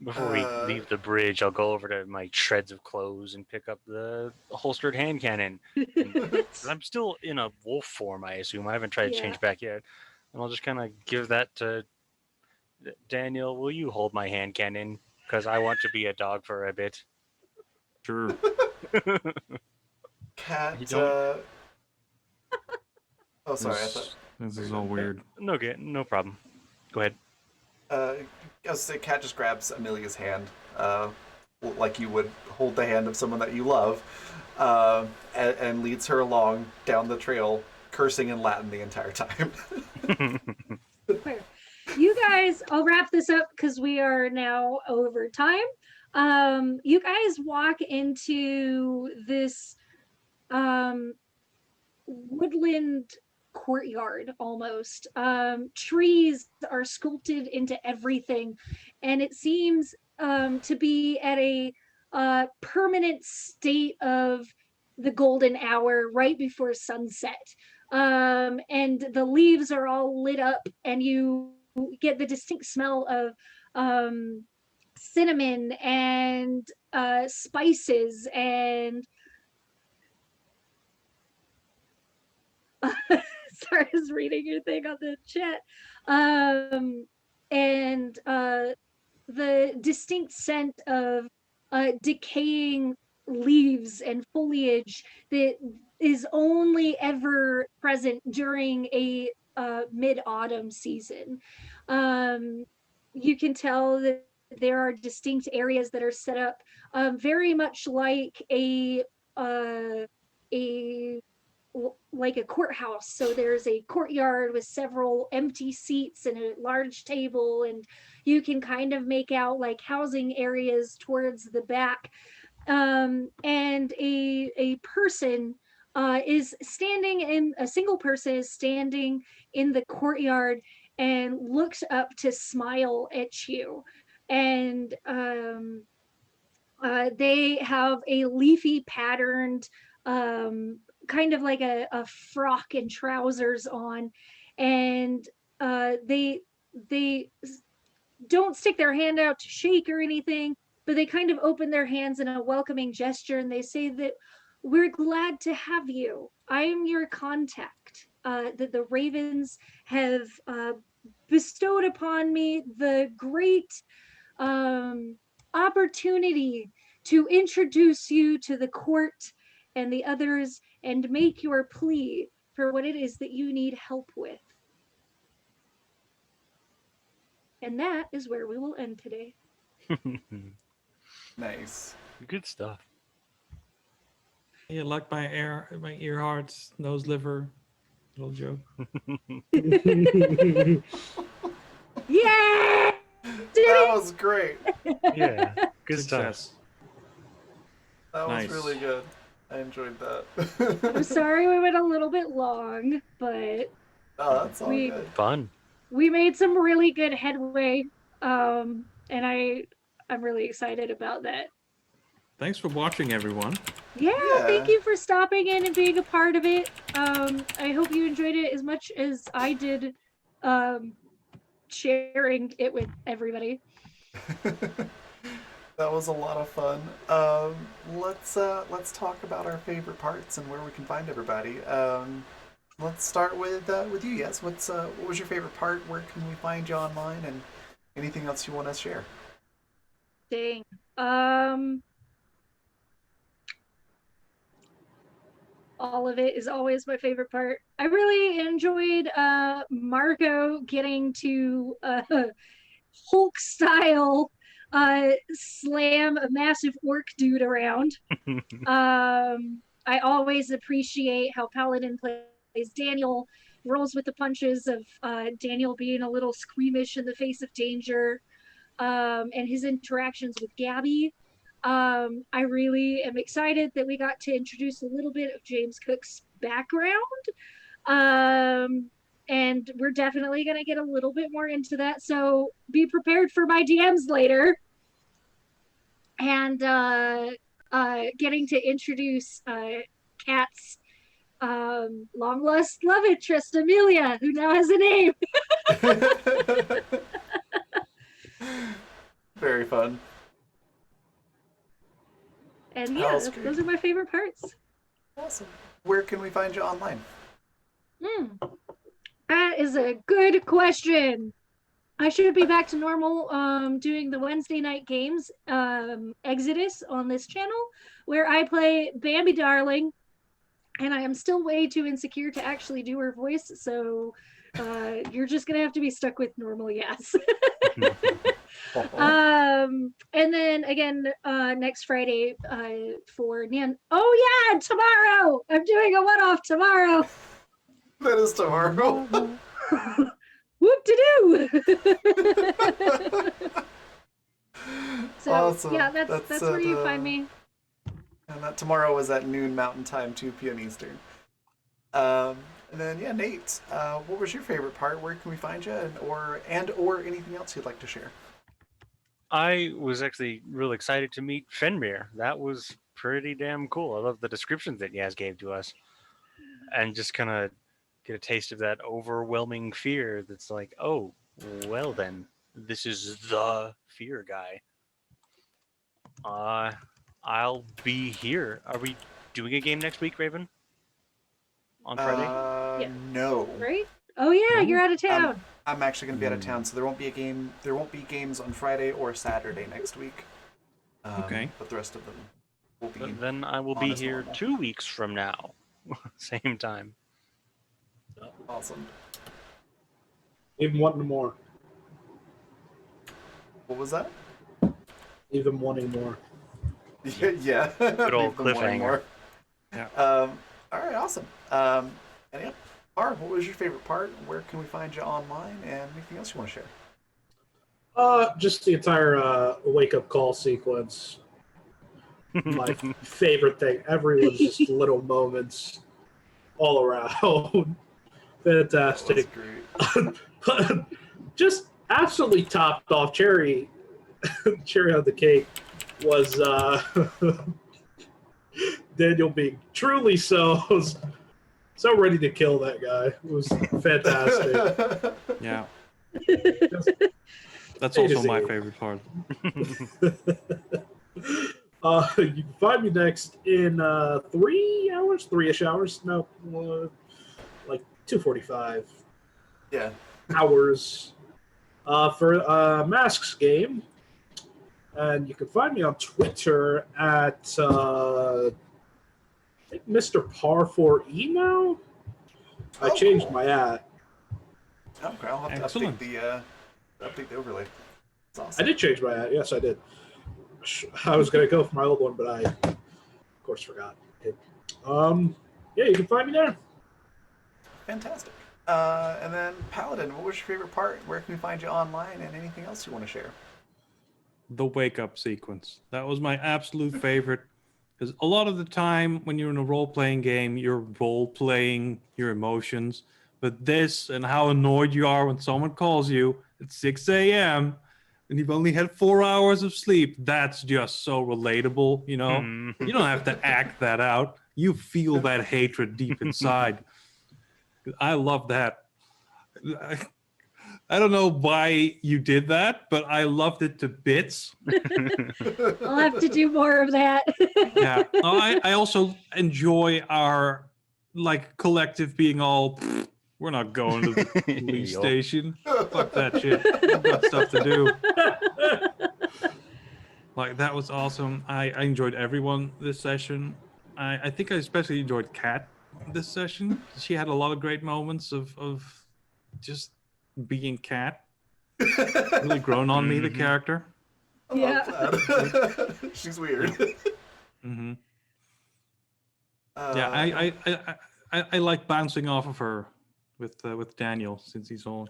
Before we leave the bridge, I'll go over to my shreds of clothes and pick up the holstered hand cannon. And, 'cause I'm still in a wolf form, I assume. I haven't tried to Yeah. change back yet. And I'll just kind of give that to Daniel. Will you hold my hand cannon? Because I want to be a dog for a bit. Sure. Cat. You don't- Oh, sorry. I thought. This is all weird. No problem. Go ahead. I was say, Cat just grabs Amelia's hand, like you would hold the hand of someone that you love, and leads her along down the trail, cursing in Latin the entire time. you guys, I'll wrap this up because we are now over time. You guys walk into this woodland courtyard almost. Trees are sculpted into everything, and it seems to be at a permanent state of the golden hour right before sunset. And the leaves are all lit up, and you get the distinct smell of cinnamon and spices and sorry, I was reading your thing on the chat. And the distinct scent of decaying leaves and foliage that is only ever present during a mid-autumn season. You can tell that there are distinct areas that are set up very much like a like a courthouse. So there's a courtyard with several empty seats and a large table, and you can kind of make out like housing areas towards the back. And a person is standing in a single person is standing in the courtyard and looks up to smile at you. And they have a leafy patterned kind of like a frock and trousers on, and they don't stick their hand out to shake or anything, but they kind of open their hands in a welcoming gesture, and they say that we're glad to have you. I am your contact. That the Ravens have bestowed upon me the great opportunity to introduce you to the court and the others and make your plea for what it is that you need help with. And that is where we will end today. Nice. Good stuff. Yeah, like my ear hearts, nose liver, little joke. Yeah! That was great. Yeah, good stuff. Success. That was Nice. really good. I enjoyed that. I'm sorry we went a little bit long, but Oh, that's all We- good. Fun. we made some really good headway. And I'm really excited about that. Thanks for watching, everyone. Yeah, Yeah. thank you for stopping in and being a part of it. I hope you enjoyed it as much as I did sharing it with everybody. That was a lot of fun. Let's talk about our favorite parts and where we can find everybody. Let's start with you. Yes, what was your favorite part? Where can we find you online, and anything else you want to share? Dang. All of it is always my favorite part. I really enjoyed Marco getting to Hulk style slam a massive orc dude around. I always appreciate how Paladin plays Daniel, rolls with the punches of Daniel being a little squeamish in the face of danger, and his interactions with Gabby. I really am excited that we got to introduce a little bit of James Cook's background. And we're definitely going to get a little bit more into that. So be prepared for my DMs later. And getting to introduce Kat's long lost love interest, Amelia, who now has a name. Very fun. And That yeah, was great. those are my favorite parts. Awesome. Where can we find you online? That is a good question. I should be back to normal doing the Wednesday night games, Exodus, on this channel, where I play Bambi Darling, and I am still way too insecure to actually do her voice, so you're just going to have to be stuck with normal yes. And then again, next Friday for Nan. Oh yeah, tomorrow! I'm doing a one-off tomorrow. That is tomorrow. Whoop de doo. So Awesome. yeah, that's where at, you find me. And that tomorrow is at noon Mountain Time, 2 p.m. Eastern. Um, and then yeah, Nate, what was your favorite part? Where can we find you, and or anything else you'd like to share? I was actually really excited to meet Fenrir. That was pretty damn cool. I love the descriptions that Yaz gave to us, and just kind of get a taste of that overwhelming fear. That's like, oh, well then, this is the fear guy. Uh, I'll be here. Are we doing a game next week, Raven? On Friday? Yeah. No. Right? Oh yeah, No? you're out of town. I'm actually going to be out of town, so there won't be a game. There won't be games on Friday or Saturday next week. Okay. But the rest of them will be. But then I will on be as here normal. 2 weeks from now, same time. Awesome. Even wanting more. What was that? Even wanting more. Yeah. Good old Leave them wanting cliffhanger. more. Yeah. All right. Awesome. And yeah, Par, what was your favorite part? Where can we find you online? And anything else you want to share? Just the entire wake up call sequence. My favorite thing. Everyone's just little moments all around. That was Fantastic. great. But just absolutely topped off cherry on the cake was Daniel being truly so ready to kill that guy. It was fantastic. Yeah. Just That's A to also my Z. favorite part. You can find me next in 3 hours, 3-ish hours. No, like 2:45 Yeah. hours for Masks game. And you can find me on Twitter at I think Mr. Par4E now. I Oh, changed cool. my at. Okay, I'll have to Excellent. update the overlay. That's I awesome. did change my at. Yes, I did. I was gonna go for my old one, but I, of course, forgot. Yeah, you can find me there. Fantastic. And then Paladin, what was your favorite part? Where can we find you online? And anything else you want to share? The wake up sequence. That was my absolute favorite. Because a lot of the time when you're in a role playing game, you're role playing your emotions. But this and how annoyed you are when someone calls you at 6 a.m. and you've only had 4 hours of sleep, that's just so relatable, you know? You don't have to act that out. You feel that hatred deep inside. I love that. I don't know why you did that, but I loved it to bits. I'll have to do more of that. Yeah. I also enjoy our like collective being all, "Pfft, we're not going to the police Yup. station. Fuck that shit. We've got stuff to do." Like that was awesome. I enjoyed everyone this session. I think I especially enjoyed Kat this session. She had a lot of great moments of just being Kat. Really grown on me, the Mhm. character. I love that. She's weird. Hmm. Uh, Yeah, I like bouncing off of her with Daniel since he's all.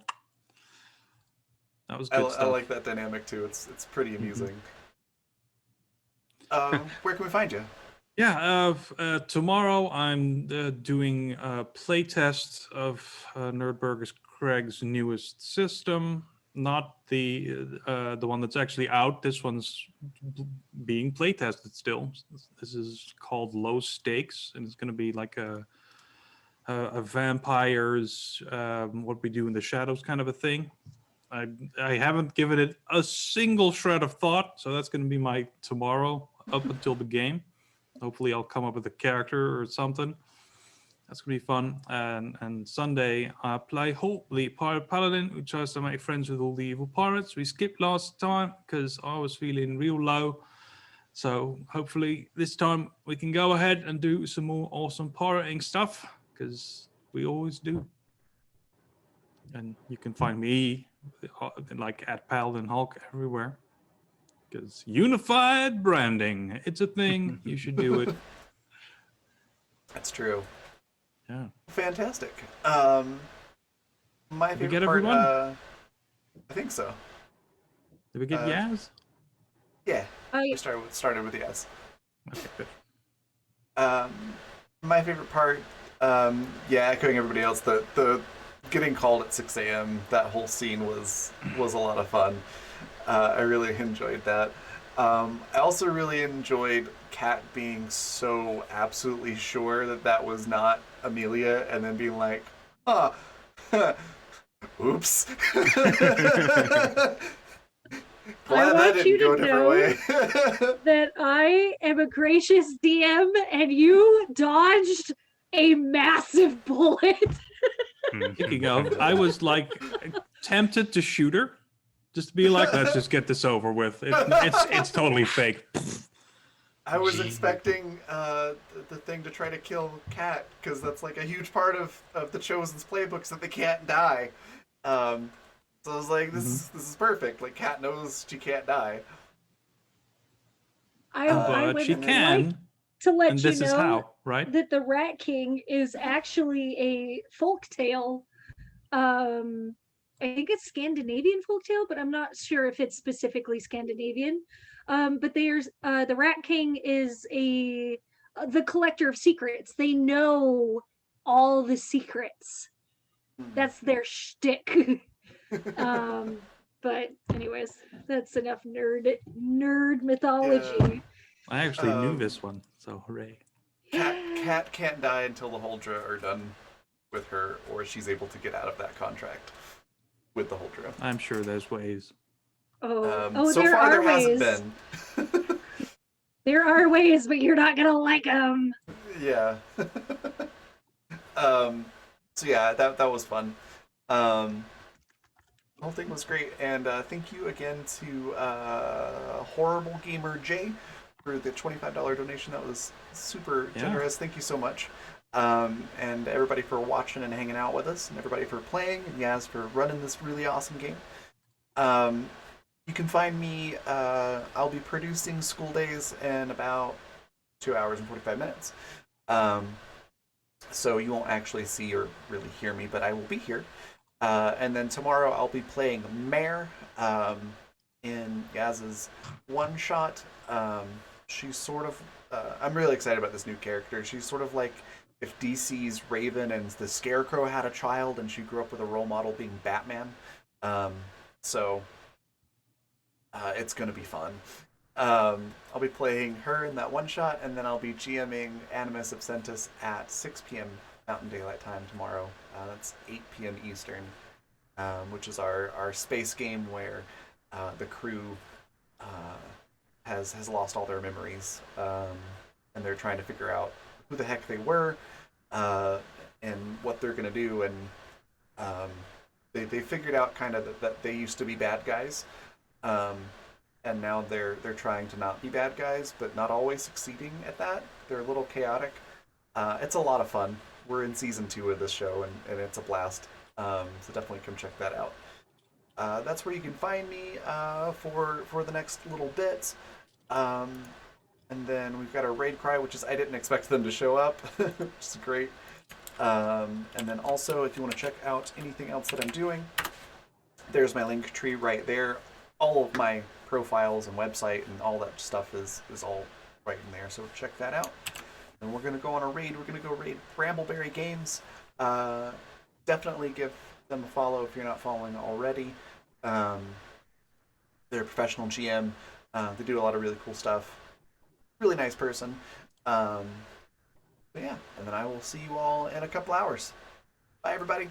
That was good I stuff. like that dynamic too. It's pretty Mm-hmm. amusing. Where can we find you? Yeah, tomorrow I'm doing a playtest of Nerdburger's Craig's newest system. Not the one that's actually out. This one's being playtested still. This is called Low Stakes, and it's going to be like a vampires what we do in the shadows kind of a thing. I haven't given it a single shred of thought, so that's going to be my tomorrow up until the game. Hopefully, I'll come up with a character or something. That's gonna be fun. And Sunday, I play Hope, the pirate paladin, who tries to make friends with all the evil pirates. We skipped last time because I was feeling real low. So hopefully this time we can go ahead and do some more awesome pirating stuff because we always do. And you can find me like at Paladin Hulk everywhere. Because unified branding, it's a thing. You should do it. That's true. Yeah. Fantastic. My Did we favorite get part, everyone? I think so. Did we get uh, Yaz? Yeah, Oh, we yeah. started with yes. Okay, good. Um, my favorite part, yeah, echoing everybody else, the getting called at 6 a.m. That whole scene was a lot of fun. I really enjoyed that. I also really enjoyed Kat being so absolutely sure that that was not Amelia, and then being like, "Huh, oops." I Glad that want didn't you go to a different know way. that I am a gracious DM and you dodged a massive bullet. Speaking of, I was like tempted to shoot her, just to be like, let's just get this over with. It's totally fake. I was Gee. expecting the thing to try to kill Kat, because that's like a huge part of the Chosen's playbooks, that they can't die. So I was like, this is perfect. Like, Kat knows she can't die. I But she would and then- like can, to let and you this is know how, right? that the Rat King is actually a folktale. I think it's Scandinavian folktale, but I'm not sure if it's specifically Scandinavian. But there's the Rat King is the collector of secrets. They know all the secrets. That's their shtick. But anyways, that's enough nerd mythology. Yeah. I actually knew Um, this one, so hooray. Kat can't die until the Huldra are done with her, or she's able to get out of that contract with the Huldra. I'm sure there's ways. Oh, So there far, are there ways. hasn't been. There are ways, but you're not gonna like them. Yeah. So yeah, that was fun. The whole thing was great, and thank you again to Horrible Gamer J for the $25 donation. That was super Yeah. generous. Thank you so much. And everybody for watching and hanging out with us, and everybody for playing, and Yaz for running this really awesome game. You can find me, I'll be producing School Days in about 2 hours and 45 minutes. So you won't actually see or really hear me, but I will be here. And then tomorrow I'll be playing Mare in Yaz's one shot. She's sort of. I'm really excited about this new character. She's sort of like if DC's Raven and the Scarecrow had a child, and she grew up with a role model being Batman. So it's gonna be fun. I'll be playing her in that one shot, and then I'll be GMing Animus Absentus at 6 p.m. Mountain Daylight Time tomorrow. That's 8 p.m. Eastern, which is our space game where the crew has lost all their memories, and they're trying to figure out who the heck they were, and what they're gonna do, and they figured out kind of that they used to be bad guys. And now they're trying to not be bad guys, but not always succeeding at that. They're a little chaotic. It's a lot of fun. We're in season 2 of this show, and it's a blast. So definitely come check that out. That's where you can find me for the next little bit. And then we've got our raid cry, which is I didn't expect them to show up, which is great. And then also, if you want to check out anything else that I'm doing, there's my link tree right there. All of my profiles and website and all that stuff is all right in there, so check that out. And we're gonna go on a raid. We're gonna go raid Brambleberry Games. Definitely give them a follow if you're not following already. They're a professional GM. They do a lot of really cool stuff. Really nice person. But yeah, and then I will see you all in a couple hours. Bye, everybody.